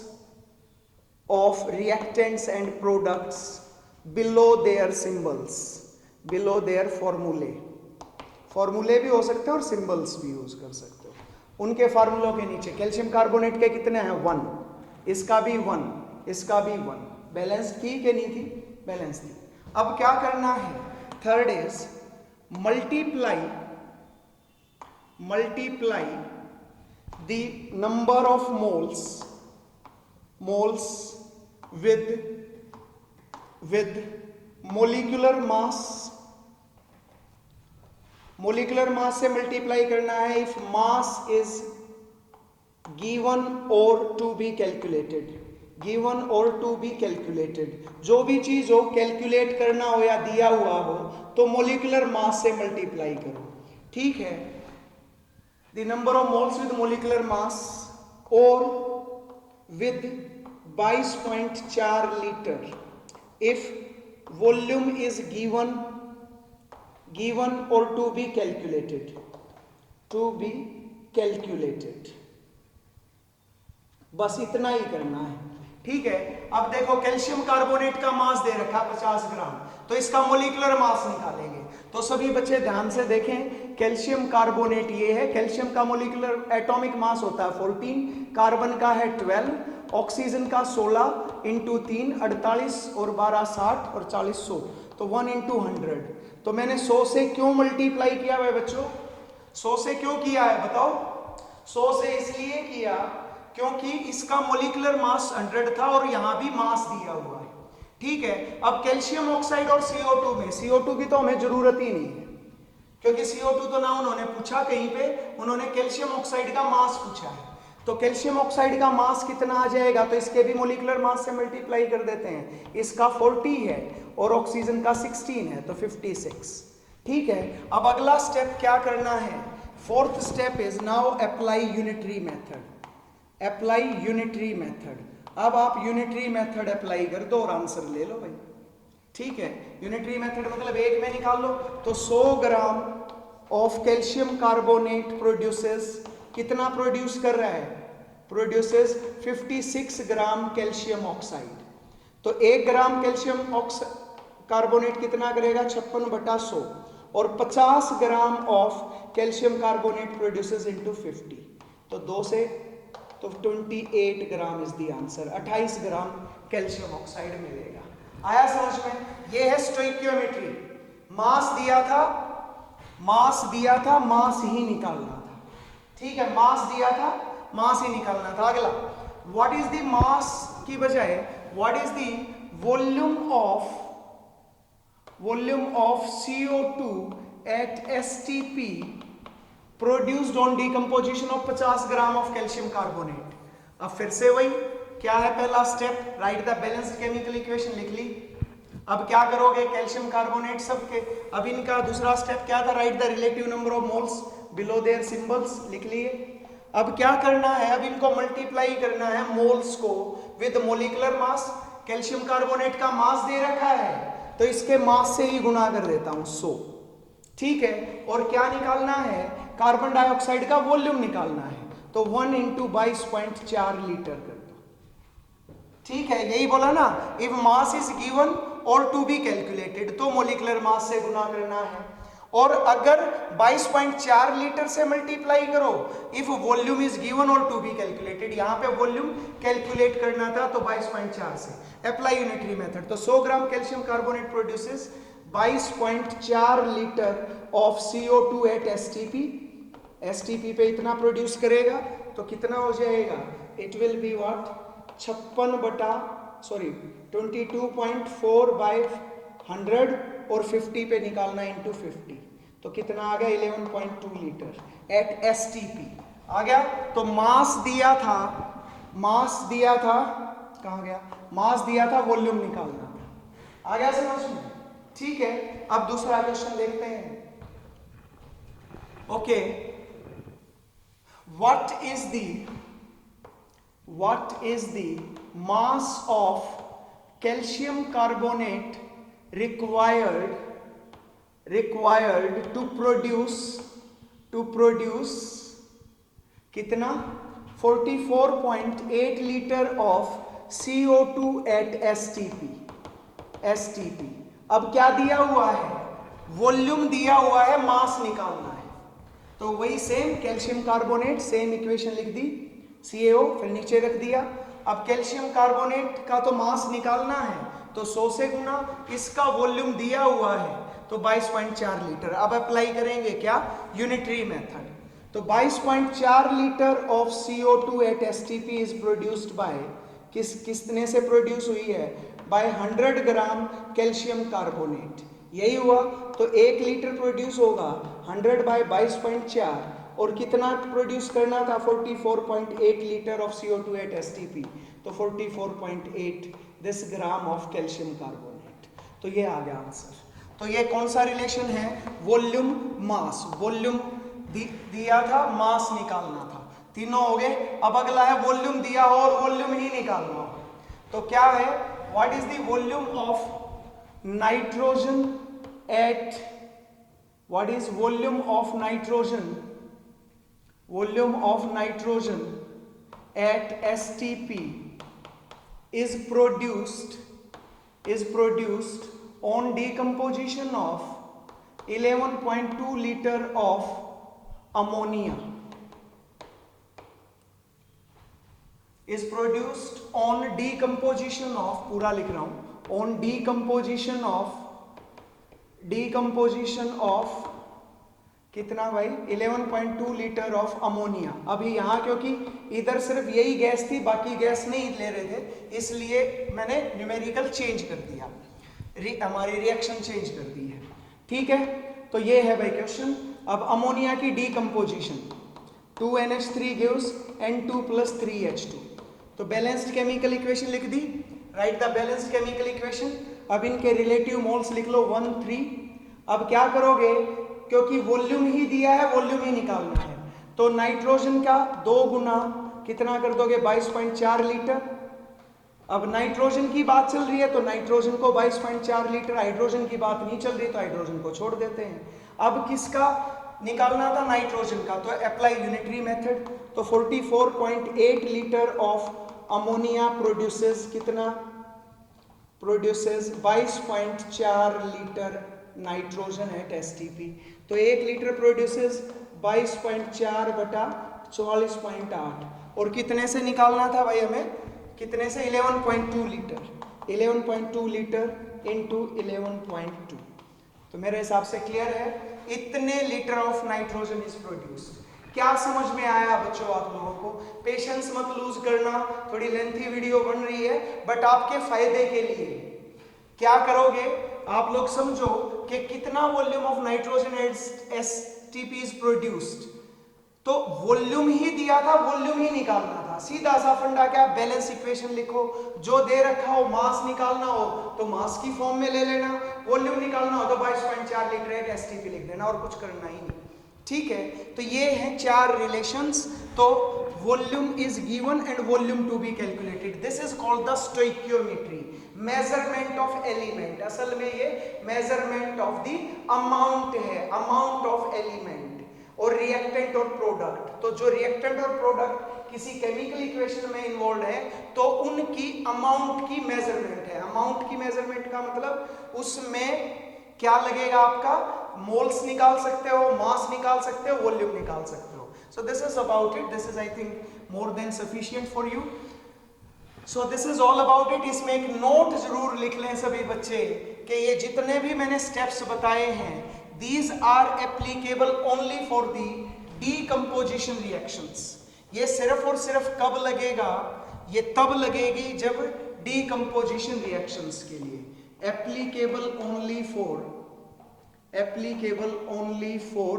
of reactants and products below their symbols, below their formulae भी हो सकते हैं और सिंबल्स भी यूज कर सकते हो। उनके फार्मूलों के नीचे। कैल्शियम कार्बोनेट के कितने हैं 1, इसका भी 1, इसका भी 1। बैलेंस थी कि नहीं थी? बैलेंस थी। अब क्या करना है? Third is multiply the number of moles with molecular mass से मल्टीप्लाई करना है इफ मास इज गिवन और टू बी कैलकुलेटेड। जो भी चीज हो, कैलकुलेट करना हो या दिया हुआ हो, तो मोलिकुलर मास से मल्टीप्लाई करो। ठीक है, the number of moles with molecular mass और with 22.4 litre if volume is given और टू बी कैलकुलेटेड। बस इतना ही करना है। ठीक है, अब देखो कैल्शियम कार्बोनेट का मास दे रखा 50 ग्राम, तो इसका मोलिकुलर मास निकालेंगे। तो सभी बच्चे ध्यान से देखें, कैल्शियम कार्बोनेट ये है, कैल्शियम का मोलिकुलर एटॉमिक मास होता है 14, कार्बन का है 12, ऑक्सीजन का 16 इंटू 3 48 और 12 60 और 40 100, तो 1 इंटू 100। तो मैंने 100 से क्यों मल्टीप्लाई किया भाई बच्चों? 100 से क्यों किया है बताओ? 100 से इसलिए किया क्योंकि इसका मोलिकुलर मास 100 था और यहां भी मास दिया हुआ है। ठीक है, अब कैल्शियम ऑक्साइड और CO2 में, CO2 की तो हमें जरूरत ही नहीं है क्योंकि CO2 तो ना उन्होंने पूछा कहीं पे, उन्होंने कैल्शियम ऑक्साइड का मास पूछा है। तो कैल्शियम ऑक्साइड का मास कितना आ जाएगा? तो इसके भी मोलिकुलर मास से मल्टीप्लाई कर देते हैं। इसका 40 है और ऑक्सीजन का 16 है, तो 56। ठीक है, अब अगला स्टेप क्या करना है? Fourth step is now apply unitary method. अब आप यूनिटरी मेथड अप्लाई कर दो और आंसर ले लो भाई। ठीक है, यूनिटरी मेथड मतलब एक में निकाल लो। तो 100 gram of calcium carbonate produces, कितना प्रोड्यूस कर रहा है? प्रोड्यूसेस 56 ग्राम कैल्शियम ऑक्साइड। तो 1 ग्राम कैल्शियम कार्बोनेट कितना करेगा? 56/100 और 50 gram of calcium carbonate produces into 50, तो 2 से तो 28 gram is the answer. 28 gram calcium oxide मिलेगा। आया समझ में? ये है स्टोइकियोमेट्री। मास दिया था, मास ही निकालना था। ठीक है, मास दिया था, मास ही निकालना था। अगला, व्हाट इज द मास की बजाय what is the volume of CO2 at STP produced on decomposition of 50 gram of calcium carbonate. अब फिर से वही, क्या है पहला step? Right the balanced chemical equation लिख ली। अब क्या करोगे? कैल्शियम कार्बोनेट सबके। अब इनका दूसरा स्टेप क्या था? Write the relative number of moles below their symbols, लिख लिए। अब क्या करना है? अब इनको मल्टीप्लाई करना है मोल्स को with molecular mass. Calcium carbonate का मास दे रखा है, तो इसके मास से ही गुणा कर देता हूं 100। ठीक है, और क्या निकालना है? कार्बन डाइऑक्साइड का वॉल्यूम निकालना है, तो 1 इंटू 22.4 लीटर कर दो। ठीक है, यही बोला ना, इफ मास इज गिवन और टू बी कैलकुलेटेड, तो मोलिकुलर मास से गुना करना है। और अगर 22.4 लीटर से मल्टीप्लाई करो इफ वॉल्यूम इज गिवन और टू बी कैलकुलेटेड, यहां पे वॉल्यूम कैलकुलेट करना था, तो 22.4 से अप्लाई यूनिटरी मेथड। तो 100 gram calcium carbonate produces 22.4 litre of CO2 at STP पे इतना प्रोड्यूस करेगा, तो कितना हो जाएगा? It will be what? 22.4/100 और 50 पे निकालना इंटू 50, तो कितना आ गया? 11.2 लीटर एट STP आ गया। तो मास दिया था, कहाँ गया? मास दिया था, वॉल्यूम निकालना था। आ गया समझ में? ठीक है, अब दूसरा क्वेश्चन देखते हैं। Okay, what is the mass of calcium carbonate required to produce कितना? 44.8 litre of CO2 at STP। अब क्या दिया हुआ है? वॉल्यूम दिया हुआ है, मास निकालना है। तो वही same calcium carbonate, same equation लिख दी, CaO, फिर नीचे रख दिया। अब कैल्शियम कार्बोनेट का तो मास निकालना है, तो 100 से गुना, इसका वॉल्यूम दिया हुआ है तो 22.4 लीटर। अब अप्लाई करेंगे क्या, यूनिटरी मेथड। तो 22.4 litre of CO2 at STP is produced by, किसने से प्रोड्यूस हुई है, बाय 100 ग्राम कैल्शियम कार्बोनेट, यही हुआ। तो 1 लीटर प्रोड्यूस होगा 100 बाय 22.4, और कितना प्रोड्यूस करना था, 44.8 litre of CO2 at STP, तो 44.8 this gram of calcium carbonate. तो ये आ गया आंसर। तो ये कौन सा रिलेशन है, वॉल्यूम मास, वॉल्यूम दिया था, मास निकालना था, तीनों हो गए। अब अगला है वॉल्यूम दिया हो और वॉल्यूम ही निकालना हो, तो क्या है, what is the volume of nitrogen eight, what is volume of nitrogen, volume of nitrogen eight STP is produced on decomposition of 11.2 liter of ammonia, is produced on decomposition of, पूरा लिख रहा हूं, on decomposition of कितना भाई, 11.2 litre of ammonia. अभी यहाँ क्योंकि इधर सिर्फ यही गैस थी, बाकी गैस नहीं ले रहे थे, इसलिए मैंने न्यूमेरिकल चेंज कर दिया, हमारी रिएक्शन चेंज कर दी है, ठीक है। तो ये है भाई क्वेश्चन। अब अमोनिया की decomposition, 2NH3 gives N2 + 3H2, तो बैलेंस्ड केमिकल इक्वेशन लिख दी, write the balanced chemical equation. अब इनके रिलेटिव मोल्स लिख लो 1, 3। अब क्या करोगे, क्योंकि वॉल्यूम ही दिया है, वॉल्यूम ही निकालना है, तो नाइट्रोजन का 2 गुना कितना कर दोगे, 22.4 लीटर। अब नाइट्रोजन की बात चल रही है तो नाइट्रोजन को 22.4 लीटर, हाइड्रोजन की बात नहीं चल रही तो हाइड्रोजन को छोड़ देते हैं। अब किसका निकालना था, नाइट्रोजन का, तो अप्लाई यूनिटरी मेथड। तो 44.8 लीटर ऑफ अमोनिया प्रोड्यूसेस कितना, produces 22.4 litre nitrogen eight STP। तो 1 लीटर प्रोड्यूसेस 22.4 बटा 44.8, और कितने से निकालना था भाई हमें, कितने से, 11.2 लीटर, 11.2 लीटर इंटू 11.2। तो मेरे हिसाब से क्लियर है, इतने litre of nitrogen is produced. क्या समझ में आया बच्चों आप लोगों को, पेशेंस मत लूज करना, थोड़ी लेंथी वीडियो बन रही है, बट आपके फायदे के लिए। क्या करोगे आप लोग, समझो कि कितना volume of nitrogen eight STP is produced, तो वॉल्यूम ही दिया था, वॉल्यूम ही निकालना था, सीधा सा फंडा क्या, बैलेंस इक्वेशन लिखो, जो दे रखा हो मास निकालना हो तो मास की फॉर्म में ले लेना, वॉल्यूम निकालना हो तो 22.4 लीटर एट STP लिख देना, और कुछ करना ही नहीं, ठीक है। तो ये हैं 4 रिलेशंस। तो volume is given and volume to be calculated, this is called the stoichiometry, measurement of element. असल में ये मेजरमेंट ऑफ द अमाउंट है, अमाउंट ऑफ एलिमेंट, और रिएक्टेंट और प्रोडक्ट। तो जो रिएक्टेंट और प्रोडक्ट किसी केमिकल इक्वेशन में इन्वॉल्व है तो उनकी अमाउंट की मेजरमेंट है। अमाउंट की मेजरमेंट का मतलब उसमें क्या लगेगा, आपका मोल्स निकाल सकते हो, मास निकाल सकते हो, वॉल्यूम निकाल सकते हो। सो this is about it, this is I think more than sufficient for you. So this is all about it. इसमें एक नोट जरूर लिख लें सभी बच्चे कि ये जितने भी मैंने स्टेप्स बताए हैं, these are applicable only for the decomposition reactions। ये सिर्फ और सिर्फ कब लगेगा, ये तब लगेगी जब decomposition reactions के लिए, applicable only for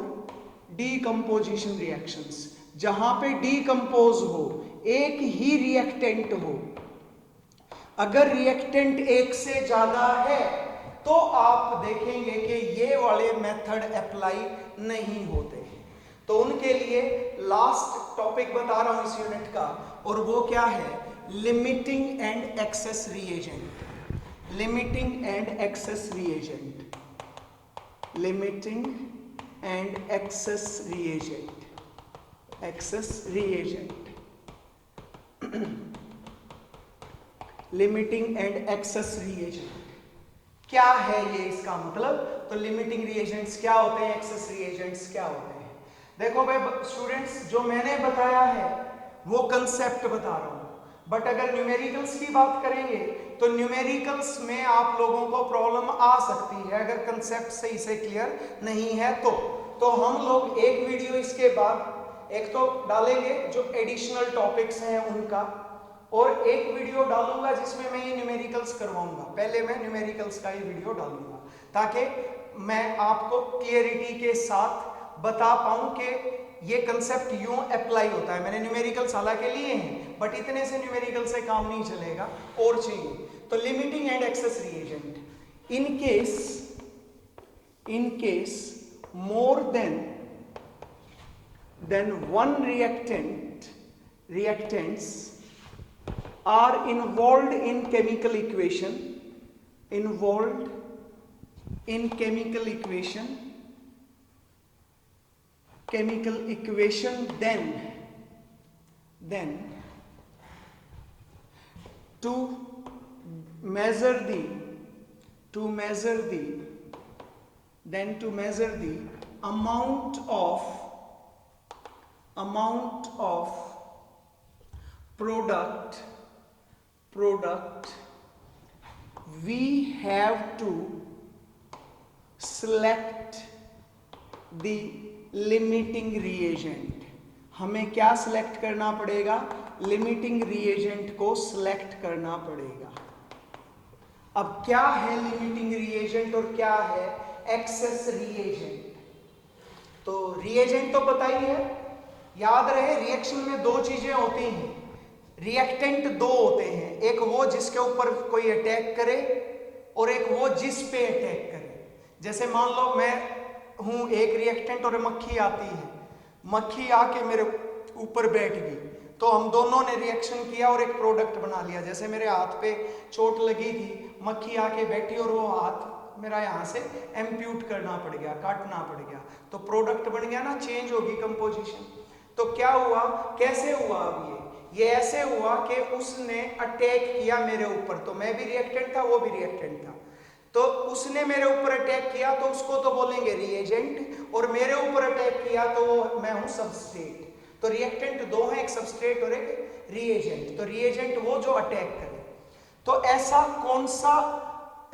decomposition reactions, जहां पे decompose हो, एक ही रिएक्टेंट हो। अगर रिएक्टेंट एक से ज्यादा है तो आप देखेंगे कि ये वाले मेथड अप्लाई नहीं होते हैं। तो उनके लिए लास्ट टॉपिक बता रहा हूं इस यूनिट का, और वो क्या है, limiting and excess reagent. Limiting and excess reagent, limiting and excess reagent, access reagent, limiting and excess reagent क्या है ये, इसका मतलब। तो लिमिटिंग रिएजेंट्स क्या होते हैं, एक्सेस रिएजेंट्स क्या होते हैं। देखो भाई स्टूडेंट्स, जो मैंने बताया है वो कंसेप्ट बता रहा हूं, बट अगर न्यूमेरिकल्स की बात करेंगे तो न्यूमेरिकल्स में आप लोगों को प्रॉब्लम आ सकती है अगर कंसेप्ट सही से क्लियर नहीं है तो हम लोग एक वीडियो इसके बाद एक तो डालेंगे जो एडिशनल टॉपिक्स हैं उनका, और एक वीडियो डालूंगा जिसमें मैं ये न्यूमेरिकल्स करवाऊंगा। पहले मैं न्यूमेरिकल्स का ही वीडियो डालूंगा ताकि मैं आपको क्लियरिटी के साथ बता पाऊं कि ये कंसेप्ट यूं अप्लाई होता है। मैंने न्यूमेरिकल्स हालांकि लिए हैं, बट इतने से न्यूमेरिकल से काम नहीं चलेगा, और चाहिए। तो limiting and excess reagent, in case more than one reactants are involved in chemical equation, then to measure the amount of product we have to select the limiting reagent। हमें क्या सिलेक्ट करना पड़ेगा? लिमिटिंग रिएजेंट को select करना पड़ेगा। अब क्या है लिमिटिंग रिएजेंट और क्या है एक्सेस रिएजेंट? तो रिएजेंट तो पता ही है, याद रहे रिएक्शन में दो चीजें होती हैं, रिएक्टेंट दो होते हैं, एक वो जिसके ऊपर कोई अटैक करे और एक वो जिस पे अटैक करे। जैसे मान लो मैं हूं एक रिएक्टेंट और मक्खी आती है, मक्खी आके मेरे ऊपर बैठ गई, तो हम दोनों ने रिएक्शन किया और एक प्रोडक्ट बना लिया। जैसे मेरे हाथ पे चोट लगी थी, मक्खी आके बैठी और वो हाथ मेरा यहाँ से एम्प्यूट करना पड़ गया, काटना पड़ गया, तो प्रोडक्ट बन गया ना, चेंज होगी कंपोजिशन। तो क्या हुआ, कैसे हुआ? अब ये ऐसे हुआ कि उसने अटैक किया मेरे ऊपर, तो मैं भी रिएक्टेंट था, वो भी रिएक्टेंट था, तो उसने मेरे ऊपर अटैक किया तो उसको तो बोलेंगे रिएजेंट, और मेरे ऊपर अटैक किया तो मैं हूं सबस्ट्रेट। तो रिएक्टेंट दो हैं, एक सबस्ट्रेट और एक रिएजेंट। तो रिएजेंट वो जो अटैक करे। तो ऐसा कौन सा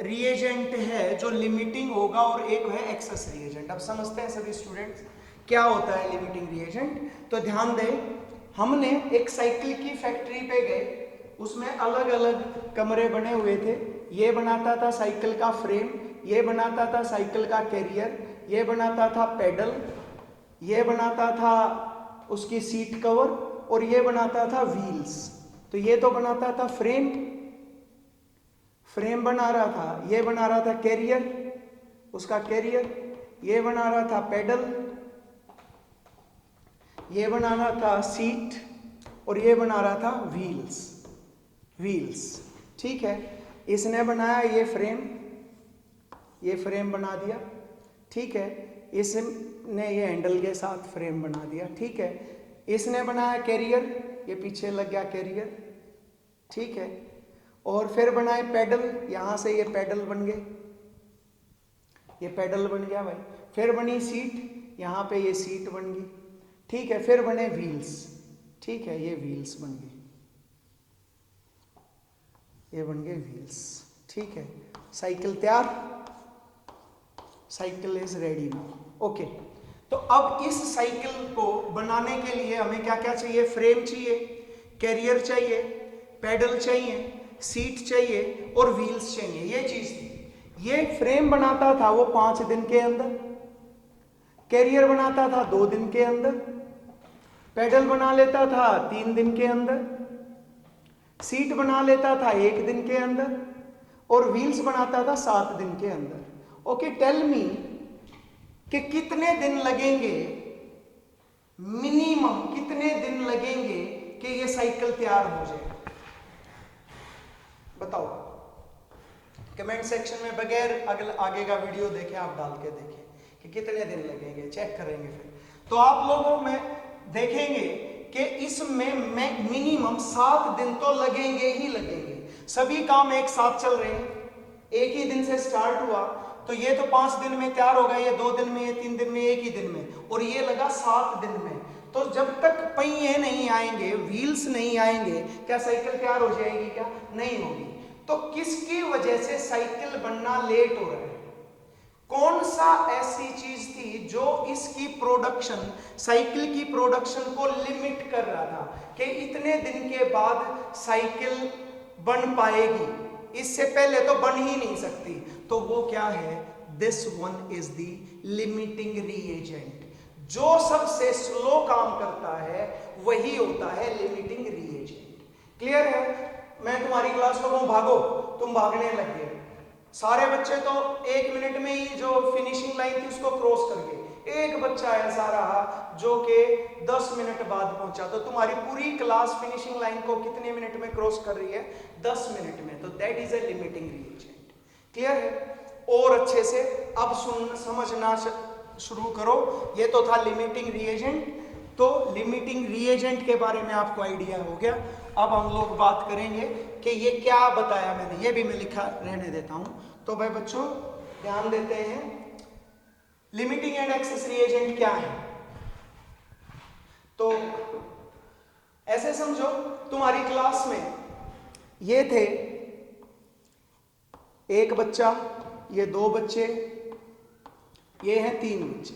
रिएजेंट है जो लिमिटिंग होगा और एक है एक्सेस रिएजेंट? अब समझते हैं सभी स्टूडेंट्स क्या होता है लिमिटिंग रिएजेंट। तो ध्यान दें, हमने एक साइकिल की फैक्ट्री पे गए, उसमें अलग अलग कमरे बने हुए थे। ये बनाता था साइकिल का फ्रेम, ये बनाता था साइकिल का कैरियर, ये बनाता था पेडल, ये बनाता था उसकी सीट कवर, और ये बनाता था व्हील्स। तो ये तो बनाता था फ्रेम बना रहा था, ये बना रहा था कैरियर, उसका कैरियर, ये बना रहा था पेडल, ये बना रहा था सीट, और ये बना रहा था व्हील्स। ठीक है, इसने बनाया ये फ्रेम बना दिया। ठीक है, इसने ये हैंडल के साथ फ्रेम बना दिया। ठीक है, इसने बनाया कैरियर, ये पीछे लग गया कैरियर। ठीक है, और फिर बनाए पेडल, यहां से ये पेडल बन गए, ये पेडल बन गया भाई। फिर बनी सीट, यहां पे ये सीट बन गई। ठीक है, फिर बने व्हील्स। ठीक है, ये व्हील्स बन गए, ये बन गए व्हील्स। ठीक है, साइकिल तैयार, cycle is ready now. Okay, तो अब इस साइकिल को बनाने के लिए हमें क्या क्या चाहिए? फ्रेम चाहिए, कैरियर चाहिए, पेडल चाहिए, सीट चाहिए और व्हील्स चाहिए। ये चीज थी। ये फ्रेम बनाता था वो 5 दिन के अंदर, कैरियर बनाता था 2 दिन के अंदर, पेडल बना लेता था 3 दिन के अंदर, सीट बना लेता था 1 दिन के अंदर, और व्हील्स बनाता था 7 दिन के अंदर। ओके, टेल मी कि कितने दिन लगेंगे, मिनिमम कितने दिन लगेंगे कि ये साइकिल तैयार हो जाए? बताओ कमेंट सेक्शन में, बगैर आगे का वीडियो देखे आप डाल के देखें कि कितने दिन लगेंगे, चेक करेंगे। फिर तो आप लोगों में देखेंगे कि इसमें मिनिमम 7 दिन तो लगेंगे ही लगेंगे। सभी काम एक साथ चल रहे हैं, एक ही दिन से स्टार्ट हुआ, तो तो ये तो 5 दिन में तैयार होगा, ये 2 दिन में, ये 3 दिन में, 1 ही दिन में, और ये लगा 7 दिन में। तो जब तक पहिए नहीं आएंगे, व्हील्स नहीं आएंगे, क्या साइकिल तैयार हो जाएगी? क्या नहीं होगी। तो किसकी वजह से साइकिल बनना लेट हो रहा है? कौन सा ऐसी चीज थी जो इसकी प्रोडक्शन, साइकिल की प्रोडक्शन को लिमिट कर रहा था कि इतने दिन के बाद साइकिल बन पाएगी, इससे पहले तो बन ही नहीं सकती? तो वो क्या है? This one is the limiting reagent. जो सबसे स्लो काम करता है वही होता है लिमिटिंग रिएजेंट। क्लियर है? मैं तुम्हारी क्लास में कहूं भागो, तुम भागने लग गए। सारे बच्चे तो 1 मिनट में ही जो फिनिशिंग लाइन थी उसको क्रॉस कर गए। एक बच्चा ऐसा रहा जो कि 10 मिनट बाद पहुंचा। तो तुम्हारी पूरी क्लास फिनिशिंग लाइन को कितने मिनट में क्रॉस कर रही है? 10 मिनट में। तो that is a limiting reagent. Clear है? और अच्छे से अब समझना शुरू करो। ये तो था लिमिटिंग रिएजेंट। तो लिमिटिंग रिएजेंट के बारे में आपको आइडिया हो गया। अब हम लोग बात करेंगे कि ये क्या बताया मैंने, ये भी मैं लिखा रहने देता हूं। तो भाई बच्चों ध्यान देते हैं, लिमिटिंग एंड एक्सेस रिएजेंट क्या है। तो ऐसे समझो, तुम्हारी क्लास में ये थे, एक बच्चा, ये 2 बच्चे, ये हैं 3 बच्चे।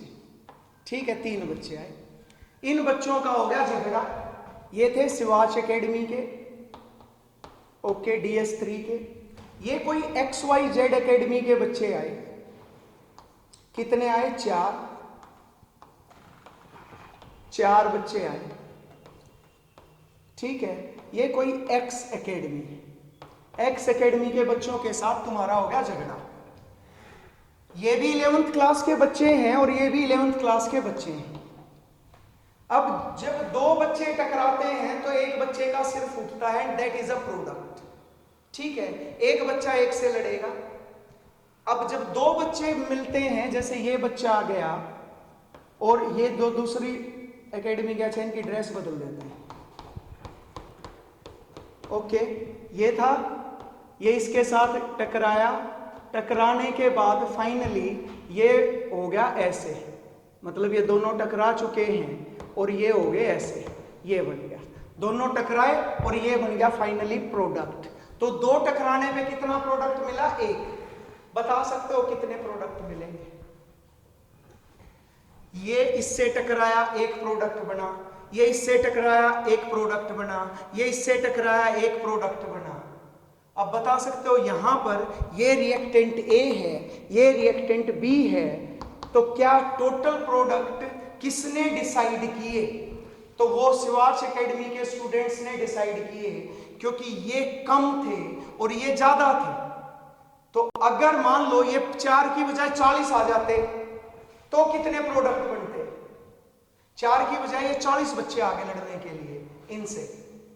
ठीक है, 3 बच्चे आए। इन बच्चों का हो गया झगड़ा। ये थे शिवाच एकेडमी के, ओके, DS3 के। ये कोई XYZ एकेडमी के बच्चे आए। कितने आए? 4 बच्चे आए। ठीक है, ये कोई X एकेडमी, X एकेडमी के बच्चों के साथ तुम्हारा हो गया झगड़ा। ये भी 11th क्लास के बच्चे हैं और ये भी 11th क्लास के बच्चे हैं। अब जब 2 बच्चे टकराते हैं तो एक बच्चे का सिर फूटता है, दैट इज अ प्रोडक्ट। ठीक है, एक बच्चा एक से लड़ेगा। अब जब 2 बच्चे मिलते हैं, जैसे ये बच्चा आ गया और ये 2 दूसरी एकेडमी के, अच्छा इनकी ड्रेस बदल देते हैं। ओके, ये था, ये इसके साथ टकराया। टकराने के बाद फाइनली ये हो गया ऐसे, मतलब ये दोनों टकरा चुके हैं और ये हो गए ऐसे, ये बन गया। दोनों टकराए और ये बन गया फाइनली प्रोडक्ट। तो 2 टकराने पे कितना प्रोडक्ट मिला? 1। बता सकते हो कितने प्रोडक्ट मिलेंगे? ये इससे टकराया, 1 प्रोडक्ट बना। ये इससे टकराया, 1 प्रोडक्ट बना। ये इससे टकराया, 1 प्रोडक्ट बना। अब बता सकते हो यहां पर ये रिएक्टेंट A है, ये रिएक्टेंट B है, तो क्या टोटल प्रोडक्ट किसने डिसाइड किए? तो वो शिवाच एकेडमी के स्टूडेंट्स ने डिसाइड किए, क्योंकि ये कम थे और ये ज्यादा थे। तो अगर मान लो ये 4 की बजाय 40 आ जाते तो कितने प्रोडक्ट बनते? 4 की बजाय ये 40 बच्चे आगे लड़ने के लिए, इनसे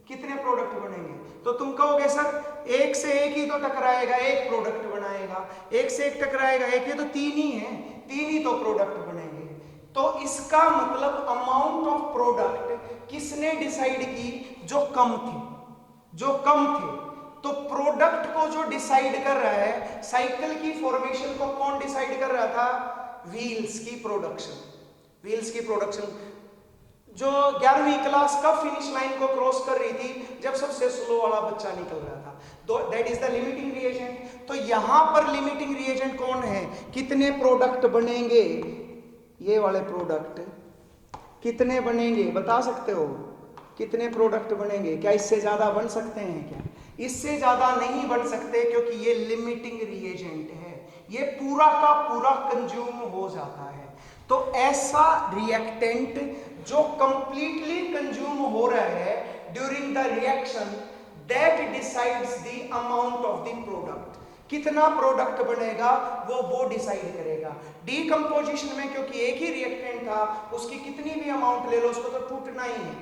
कितने प्रोडक्ट बनेंगे? तो तुम कहोगे सर 1 से 1 ही तो टकराएगा, 1 प्रोडक्ट बनाएगा। 1 से 1 टकराएगा, 1 ये तो 3 ही है, 3 ही तो प्रोडक्ट बनेंगे। तो इसका मतलब अमाउंट ऑफ प्रोडक्ट किसने डिसाइड की? जो कम थे, जो कम थे। तो प्रोडक्ट को जो डिसाइड कर रहा है, साइकिल की फॉर्मेशन को कौन डिसाइड कर रहा था? व्हील्स की प्रोडक्शन। व्हील्स की प्रोडक्शन जो 11वीं क्लास कब फिनिश लाइन को क्रॉस कर रही थी? जब सबसे स्लो वाला बच्चा निकल रहा था। तो that is the limiting reagent. तो यहां पर लिमिटिंग रिएजेंट कौन है? कितने प्रोडक्ट बनेंगे? ये वाले प्रोडक्ट कितने बनेंगे? बता सकते हो कितने प्रोडक्ट बनेंगे? क्या इससे ज्यादा बन सकते हैं? क्या इससे ज्यादा नहीं बन सकते, क्योंकि ये लिमिटिंग रिएजेंट है, ये पूरा का पूरा कंज्यूम हो जाता है। तो ऐसा रिएक्टेंट जो कंप्लीटली कंज्यूम हो रहा है during the reaction, that decides the amount of the product. कितना प्रोडक्ट बनेगा वो डिसाइड करेगा। डीकंपोजिशन में क्योंकि एक ही रिएक्टेंट था, उसकी कितनी भी अमाउंट ले लो, उसको तो टूटना ही है,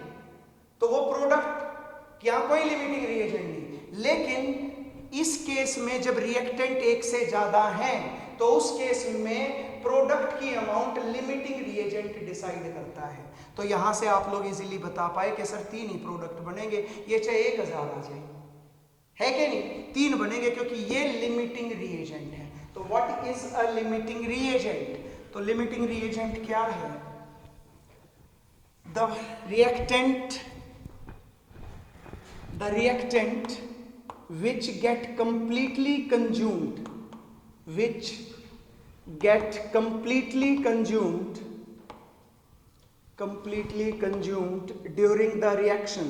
तो वो प्रोडक्ट क्या कोई लिमिटिंग रिएजेंट नहीं। लेकिन इस केस में जब रिएक्टेंट 1 से ज्यादा है, तो उस केस में प्रोडक्ट की अमाउंट लिमिटिंग रिएजेंट डिसाइड करता है। तो यहां से आप लोग इजीली बता पाए कि सर 3 ही प्रोडक्ट बनेंगे, ये चाहे 1000 आ जाए, है कि नहीं? 3 बनेंगे, क्योंकि ये लिमिटिंग रिएजेंट है। तो what is a limiting reagent? तो लिमिटिंग रिएजेंट क्या है? The reactant which get completely consumed during the reaction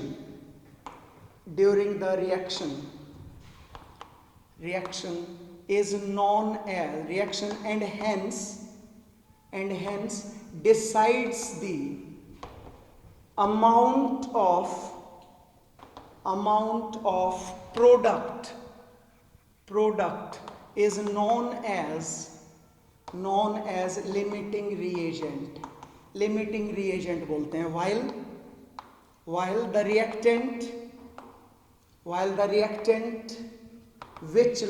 is known as reaction, and hence decides the amount of product is known as limiting reagent बोलते हैं. while the reactant which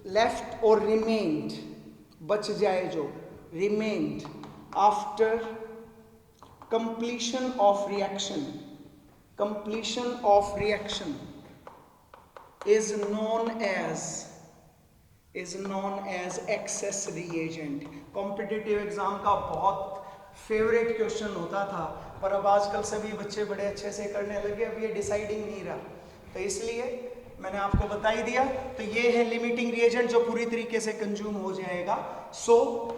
left or remained, बच जाए जो, remained after completion of reaction is known as excess reagent. Competitive exam का बहुत favourite question होता था, पर अब आजकल सभी बच्चे बड़े अच्छे से करने लगे, अब ये डिसाइडिंग नहीं रहा, तो इसलिए मैंने आपको बता ही दिया. तो ये है लिमिटिंग रिएजेंट जो पूरी तरीके से कंज्यूम हो जाएगा. सो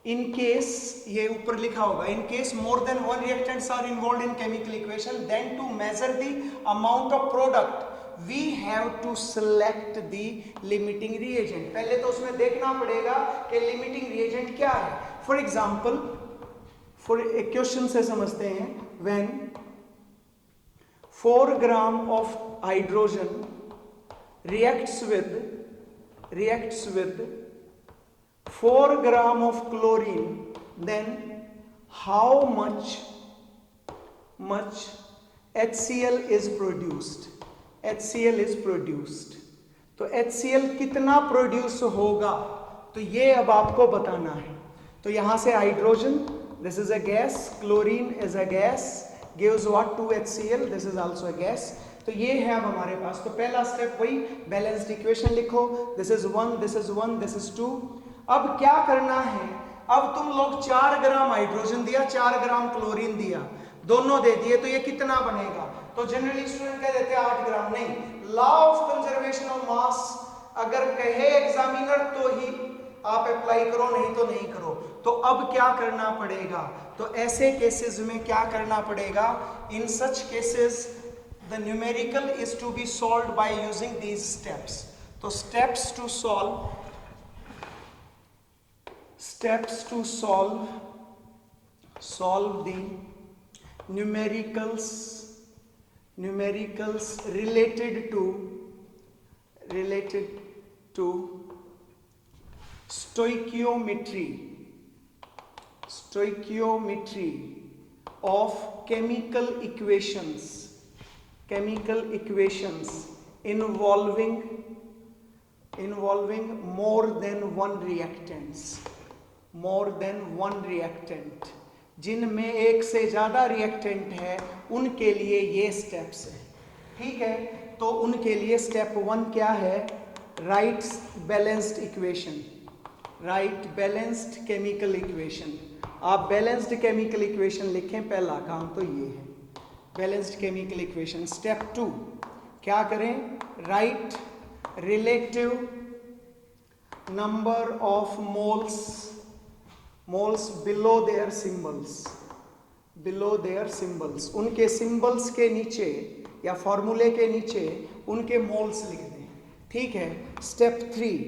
इन केस, ये ऊपर लिखा होगा, in case more than one reactants are involved in chemical equation, then to measure the amount of product we have to select the limiting reagent. पहले तो उसमें देखना पड़ेगा कि लिमिटिंग रिएजेंट क्या है. फॉर एग्जाम्पल, एक क्वेश्चन से समझते हैं. When 4 gram of hydrogen reacts with 4 gram of chlorine, then how much HCl is produced. तो HCl कितना प्रोड्यूस होगा, तो ये अब आपको बताना है. तो यहां से hydrogen, this is a gas, chlorine is a gas, gives what? 2HCl, this is also a gas. तो ये है अब हमारे पास. तो पहला स्टेप वही, बैलेंस्ड इक्वेशन लिखो. This is 1, this is 1, this is 2. अब क्या करना है, अब तुम लोग 4 ग्राम हाइड्रोजन दिया, 4 ग्राम क्लोरीन दिया, दोनों दे दिए, तो ये कितना बनेगा? तो जनरली स्टूडेंट कह देते हैं 8 ग्राम. नहीं, law of conservation of mass अगर कहे एग्जामिनर तो ही आप अप्लाई करो, नहीं तो नहीं करो. तो अब क्या करना पड़ेगा, तो ऐसे केसेस में क्या करना पड़ेगा? In such cases the numerical is to be solved by using these steps. So steps to solve the numericals related to stoichiometry of chemical equations involving more than one reactant, जिनमें एक से ज्यादा reactant है, उनके लिए ये steps है. ठीक है, तो उनके लिए स्टेप 1 क्या है? Right balanced chemical equation. आप बैलेंस्ड केमिकल इक्वेशन लिखें, पहला काम तो ये है, बैलेंस्ड केमिकल इक्वेशन. स्टेप 2 क्या करें? Write relative number of moles below their symbols. उनके सिंबल्स के नीचे या फॉर्मूले के नीचे उनके मोल्स लिख दें. ठीक है. Step 3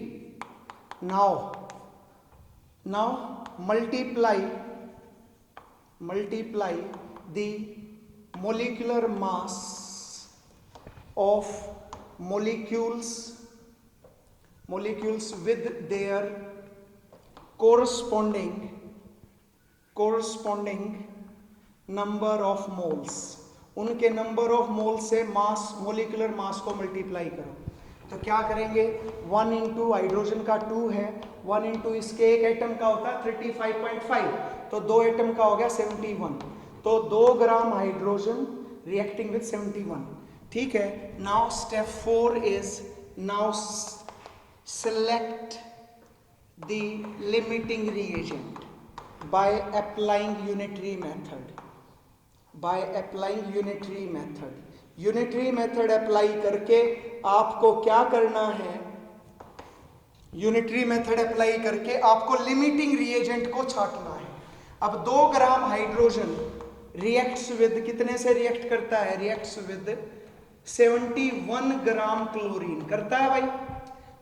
now multiply the molecular mass of molecules with their corresponding number of moles. उनके नंबर ऑफ मोल से मोलिकुलर मास को मल्टीप्लाई करो. तो क्या करेंगे? 1 इंटू हाइड्रोजन का 2 है, 1 इंटू इसके एक एटम का होता है 35.5, तो 2 एटम का हो गया 71. तो 2 ग्राम हाइड्रोजन रिएक्टिंग विद 71, ठीक है। Now step 4 is now select the limiting reagent by applying unitary method. By applying unitary method, unitary method apply करके आपको क्या करना है, यूनिटरी मेथड अप्लाई करके आपको लिमिटिंग रिएजेंट को छांटना है। अब 2 ग्राम हाइड्रोजन रिएक्ट्स विद कितने से रिएक्ट करता है, रिएक्ट्स विद 71 ग्राम क्लोरीन करता है भाई।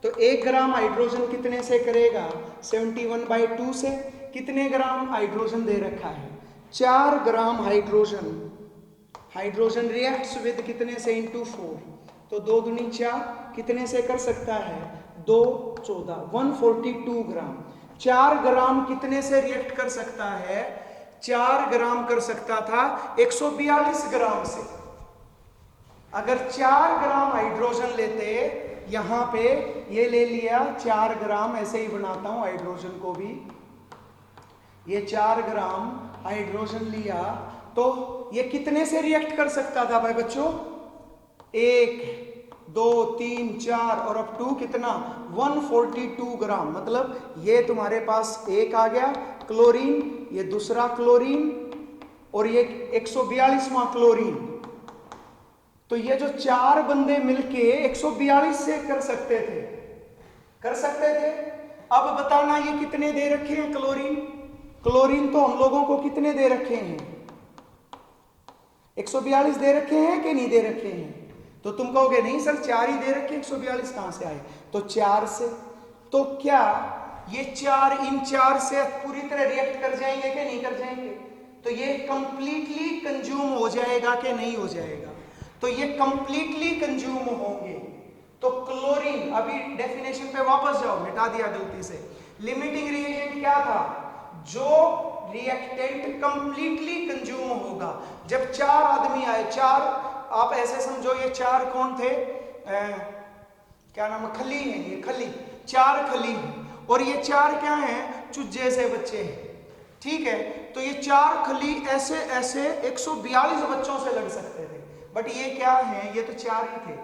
तो 1 ग्राम हाइड्रोजन कितने से करेगा, 71/2 से। कितने ग्राम हाइड्रोजन दे रखा है, 4 gram hydrogen. Hydrogen reacts with कितने से, इंटू 4, तो 2 दूनी 4, कितने से कर सकता है, 2 14, 142 ग्राम। 4 ग्राम कितने से रिएक्ट कर सकता है, 4 ग्राम कर सकता था 142 ग्राम से। अगर 4 ग्राम हाइड्रोजन लेते, यहां पे ये ले लिया 4 ग्राम, ऐसे ही बनाता हूं हाइड्रोजन को भी, ये 4 ग्राम हाइड्रोजन लिया, तो ये कितने से रिएक्ट कर सकता था भाई बच्चों, 1 2 3 4 और अब 2 कितना, 142 ग्राम। मतलब ये तुम्हारे पास एक आ गया क्लोरीन, ये दूसरा क्लोरीन और ये 142वां क्लोरीन। तो ये जो 4 बंदे मिलके 142 से कर सकते थे, कर सकते थे। अब बताना ये कितने दे रखे हैं क्लोरीन, क्लोरीन तो हम लोगों को कितने दे रखे हैं, 142 दे रखे हैं कि नहीं दे रखे हैं। तो तुम कहोगे नहीं सर 4 ही दे रखे, 142 कहां से आए, तो 4 से। तो क्या ये 4 इन 4 से पूरी तरह रिएक्ट कर जाएंगे कि नहीं कर जाएंगे, तो ये कंप्लीटली कंज्यूम हो जाएगा कि नहीं हो जाएगा, तो ये कंप्लीटली कंज्यूम होंगे। तो क्लोरीन, अभी डेफिनेशन पे वापस जाओ, मिटा दिया गलती से। लिमिटिंग रिएजेंट क्या था, जो रिएक्टेंट कंप्लीटली कंज्यूम होगा। जब 4 आदमी आए, 4, आप ऐसे समझो ये 4 कौन थे, क्या नाम है, खली है, ये खली, 4 खली हैं और ये 4 क्या हैं, चूजे से बच्चे हैं, ठीक है। तो ये 4 खली ऐसे ऐसे 142 बच्चों से लड़ सकते थे, बट ये क्या है, ये तो 4 ही थे,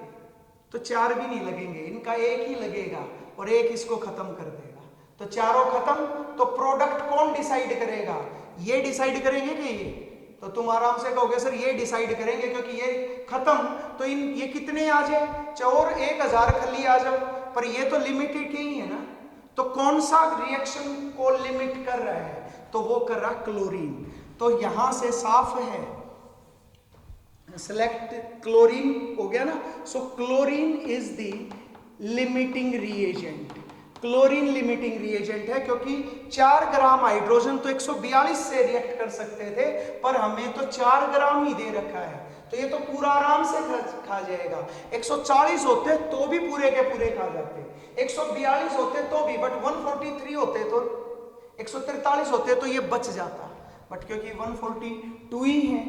तो 4 भी नहीं लगेंगे, इनका एक ही लगेगा और एक इसको खत्म कर देगा, तो चारों खत्म। तो प्रोडक्ट कौन डिसाइड करेगा, ये डिसाइड करेंगे कि ये, तो तुम आराम से कहोगे सर ये डिसाइड करेंगे क्योंकि ये खत्म, तो इन ये कितने आ जाए, और 1000 खली आ जाओ, पर ये तो लिमिटेड ही है ना। तो कौन सा रिएक्शन को लिमिट कर रहा है, तो वो कर रहा क्लोरीन। तो यहां से साफ है, सेलेक्ट क्लोरीन हो गया ना। So chlorine is the limiting reagent, chlorine limiting reagent है, क्योंकि 4 ग्राम हाइड्रोजन तो 142 से रिएक्ट कर सकते थे, पर हमें तो 4 ग्राम ही दे रखा है, तो ये तो पूरा आराम से खा जाएगा। 140 होते तो भी पूरे के पूरे खा जाते, 142 होते तो भी, बट 143 होते तो 143 होते तो ये बच जाता, बट क्योंकि 142 ही है,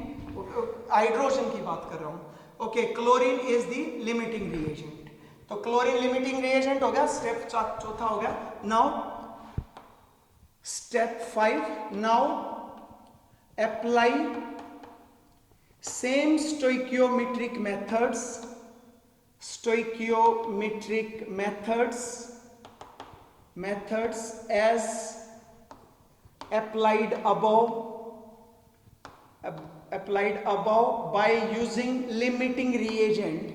हाइड्रोजन की बात कर रहा हूं। Okay, chlorine is the limiting reagent. तो क्लोरीन लिमिटिंग रिएजेंट हो गया, स्टेप 4 हो गया। Now step 5, now apply same stoichiometric methods as applied above by using limiting reagent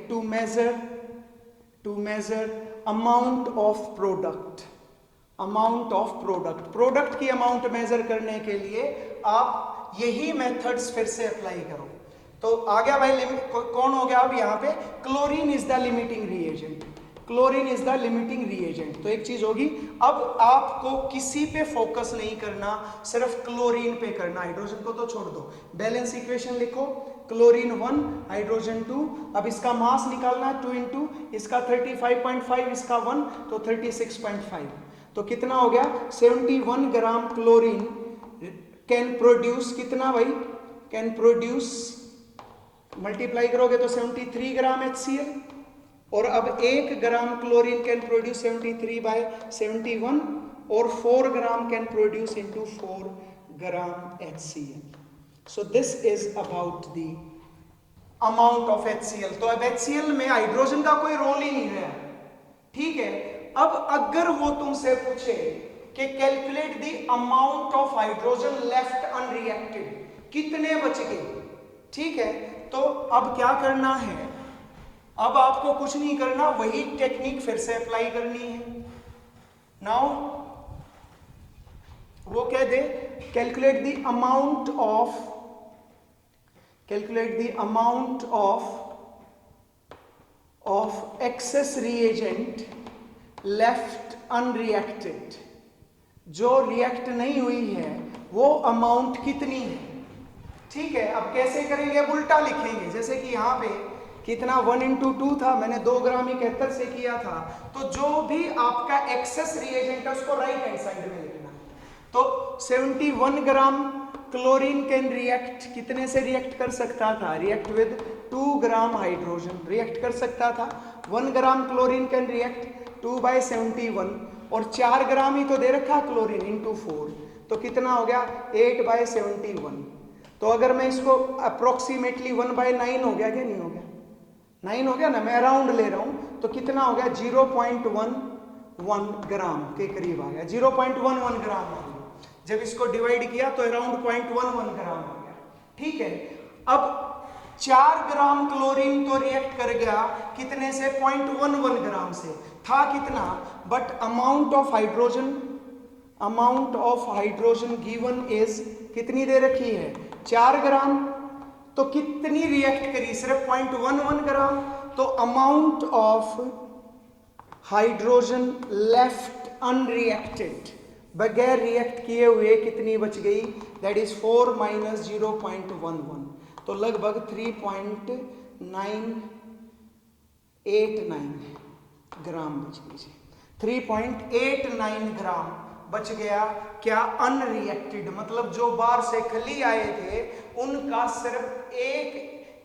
to measure amount of product की अमाउंट मेजर करने के लिए आप यही मेथड्स फिर से अप्लाई करो। तो आ गया भाई, कौन हो गया अब यहाँ पे, chlorine is the limiting reagent, chlorine is the limiting reagent. तो एक चीज होगी, अब आपको किसी पे फोकस नहीं करना, सिर्फ क्लोरीन पे करना, हाइड्रोजन को तो छोड़ दो। बैलेंस इक्वेशन लिखो, क्लोरीन 1 हाइड्रोजन 2, अब इसका मास निकालना है 2 इंटू इसका 35.5, इसका 1 तो 36.5, तो कितना हो गया 71 ग्राम क्लोरीन कैन प्रोड्यूस, कितना भाई, कैन प्रोड्यूस, मल्टीप्लाई करोगे तो 73 ग्राम HCl, और अब 1 ग्राम क्लोरीन कैन प्रोड्यूस 73/71 और 4 gram can produce into 4 gram HCl। So this is about the amount of HCl। तो अब HCl में हाइड्रोजन का कोई रोल ही नहीं है, ठीक है। अब अगर वो तुमसे पूछे कि calculate the amount of hydrogen left unreacted, कितने बच गए, ठीक है, तो अब क्या करना है, अब आपको कुछ नहीं करना, वही टेक्निक फिर से अप्लाई करनी है। नाउ वो कह दे calculate the amount of access reagent left unreacted, जो रिएक्ट नहीं हुई है वो अमाउंट कितनी है, ठीक है। अब कैसे करेंगे, अब उल्टा लिखेंगे, जैसे कि यहाँ पे कितना 1 × 2 था, मैंने 2 ग्राम 71 से किया था, तो जो भी आपका एक्सेस रिएजेंट है उसको राइट हैंड साइड में लिखना। तो 71 ग्राम क्लोरीन कैन रिएक्ट, कितने से रिएक्ट कर सकता था, react with 2 gram hydrogen, react कर सकता था। 1 ग्राम क्लोरीन कैन रिएक्ट 2/71, और 4 ग्राम ही तो दे रखा क्लोरीन × 4, तो कितना हो गया 8/71। तो अगर मैं इसको अप्रोक्सीमेटली 1/9 हो गया, क्या नहीं हो गया, 9 हो गया ना, मैं अराउंड ले रहा हूं, तो कितना हो गया 0.11 ग्राम के करीब आ गया, 0.11 ग्राम आ गया। जब इसको डिवाइड किया तो अराउंड 0.11 ग्राम आ गया, ठीक है। अब 4 ग्राम क्लोरीन तो रिएक्ट कर गया कितने से, 0.11 ग्राम से, था कितना, but amount of hydrogen given is कितनी दे रखी है, 4 ग्राम, तो कितनी रिएक्ट करी, सिर्फ 0.11 ग्राम, तो amount of hydrogen left unreacted, बगैर रिएक्ट किए हुए कितनी बच गई, दैट इज 4 - 0.11, तो लगभग 3.989 ग्राम बच गई, 3.89 ग्राम बच गया, क्या अनरिएक्टेड, मतलब जो बाहर से खली आए थे उनका सिर्फ एक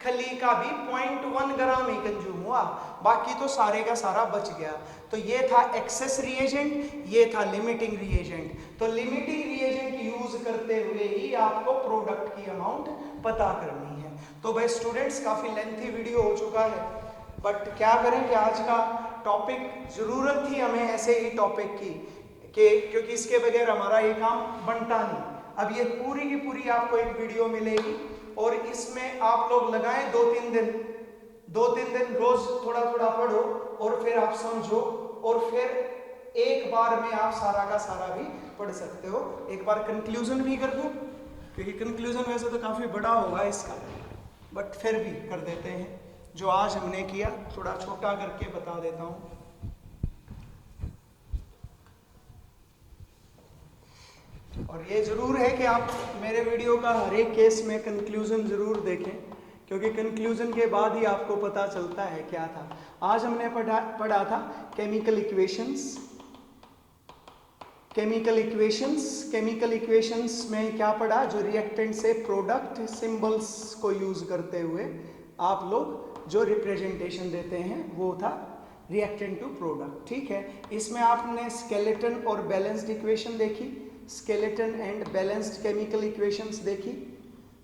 खली का भी 0.1 ग्राम ही कंज्यूम हुआ, बाकी तो सारे का सारा बच गया। तो ये था एक्सेस रिएजेंट, ये था लिमिटिंग रिएजेंट। तो लिमिटिंग रिएजेंट यूज करते हुए ही आपको प्रोडक्ट की अमाउंट पता करनी है। तो भाई स्टूडेंट्स, काफी लेंथी वीडियो हो चुका है, बट क्या करें कि आज का टॉपिक, जरूरत थी हमें ऐसे ही टॉपिक की, क्योंकि इसके बगैर हमारा ये काम बनता नहीं। अब ये पूरी की पूरी आपको एक वीडियो मिलेगी, और इसमें आप लोग लगाएं 2-3 दिन रोज थोड़ा थोड़ा पढ़ो, और फिर आप समझो, और फिर एक बार में आप सारा का सारा भी पढ़ सकते हो। एक बार कंक्लूजन भी कर दूं, क्योंकि कंक्लूजन वैसे तो काफी बड़ा होगा इसका, बट फिर भी कर देते हैं। जो आज हमने किया थोड़ा छोटा करके बता देता हूं। और ये जरूर है कि आप मेरे वीडियो का हर एक केस में कंक्लूजन जरूर देखें, क्योंकि कंक्लूजन के बाद ही आपको पता चलता है क्या था। आज हमने पढ़ा था केमिकल इक्वेशंस में क्या पढ़ा, जो रिएक्टेंट से प्रोडक्ट सिंबल्स को यूज करते हुए आप लोग जो रिप्रेजेंटेशन देते हैं वो था रिएक्टेंट टू प्रोडक्ट, ठीक है। इसमें आपने स्केलेटन और बैलेंस्ड इक्वेशन देखी, skeleton and balanced chemical equations देखी।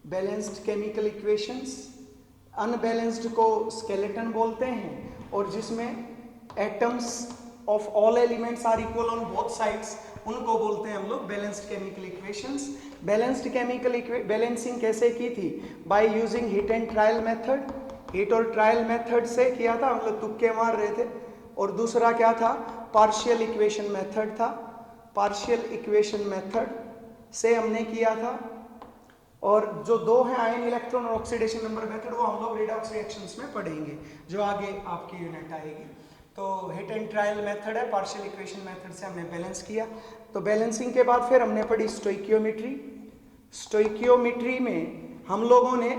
बैलेंस्ड केमिकल इक्वेशंस, अनबैलेंस्ड को स्केलेटन बोलते हैं, और जिसमें atoms of all elements are equal on both sides, उनको बोलते हैं हम लोग balanced chemical equations. Balanced chemical balancing कैसे की थी, by using hit and trial method. Hit और ट्रायल मेथड से किया था, हम लोग तुक्के मार रहे थे। और दूसरा क्या था, पार्शियल इक्वेशन मेथड था, पार्शियल इक्वेशन मेथड से हमने किया था। और जो दो हैं आयन इलेक्ट्रॉन और ऑक्सीडेशन नंबर मेथड, वो हम लोग रेडॉक्स रिएक्शंस में पढ़ेंगे जो आगे आपकी यूनिट आएगी। तो हिट एंड ट्रायल मेथड है, पार्शियल इक्वेशन मेथड से हमने बैलेंस किया। तो बैलेंसिंग के बाद फिर हमने पढ़ी स्टोइकियोमेट्री। स्टोइकियोमेट्री में हम लोगों ने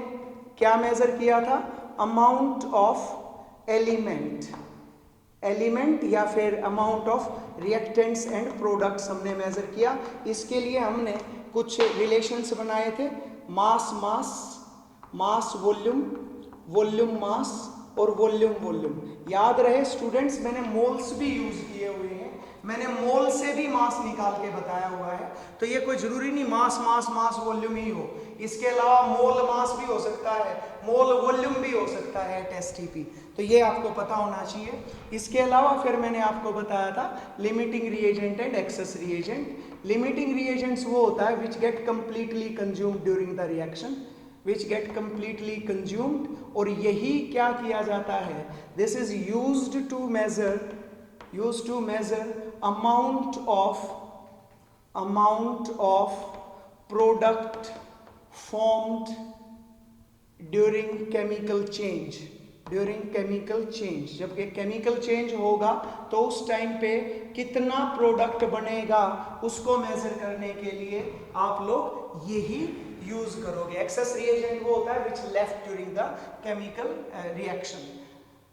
क्या मेजर किया था, अमाउंट ऑफ एलिमेंट या फिर amount of reactants and products हमने मेजर किया। इसके लिए हमने कुछ रिलेशंस बनाए थे, मास वॉल्यूम, वॉल्यूम मास और वॉल्यूम। याद रहे स्टूडेंट्स, मैंने मोल्स भी यूज किए हुए हैं, मैंने मोल से भी मास निकाल के बताया हुआ है, तो ये कोई जरूरी नहीं मास मास मास वॉल्यूम ही हो, इसके अलावा मोल मास भी हो सकता है, मोल वॉल्यूम भी हो सकता है एट एसटीपी, तो ये आपको पता होना चाहिए। इसके अलावा फिर मैंने आपको बताया था limiting reagent and excess reagent. Limiting reagents वो होता है which get completely consumed during the reaction, which get completely consumed, और यही क्या किया जाता है, this is used to measure amount of product formed during chemical change, जब ये केमिकल चेंज होगा तो उस टाइम पे कितना प्रोडक्ट बनेगा उसको मेजर करने के लिए आप लोग यही यूज करोगे। एक्सेस रिएजेंट वो होता है विच left during the chemical reaction.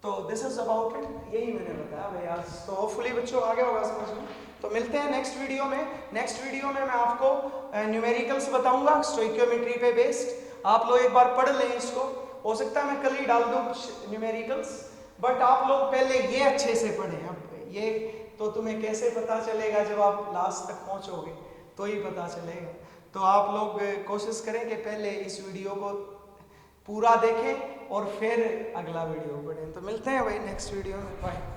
तो दिस इज अबाउट इट, यही मैंने बताया भैया। तो होपफुली बच्चों आ गया होगा समझ में। तो मिलते हैं नेक्स्ट वीडियो में। नेक्स्ट वीडियो में मैं आपको न्यूमेरिकल्स बताऊंगा स्टोइकियोमेट्री पे बेस्ड। आप लोग एक बार पढ़ लें इसको, हो सकता है मैं कल ही डाल दूं न्यूमेरिकल्स, बट आप लोग पहले ये अच्छे से पढ़ें। अब ये तो तुम्हें कैसे पता चलेगा, जब आप लास्ट तक पहुंचोगे तो ही पता चलेगा। तो आप लोग कोशिश करें कि पहले इस वीडियो को पूरा देखें और फिर अगला वीडियो पढ़ें। तो मिलते हैं भाई नेक्स्ट वीडियो में, बाय।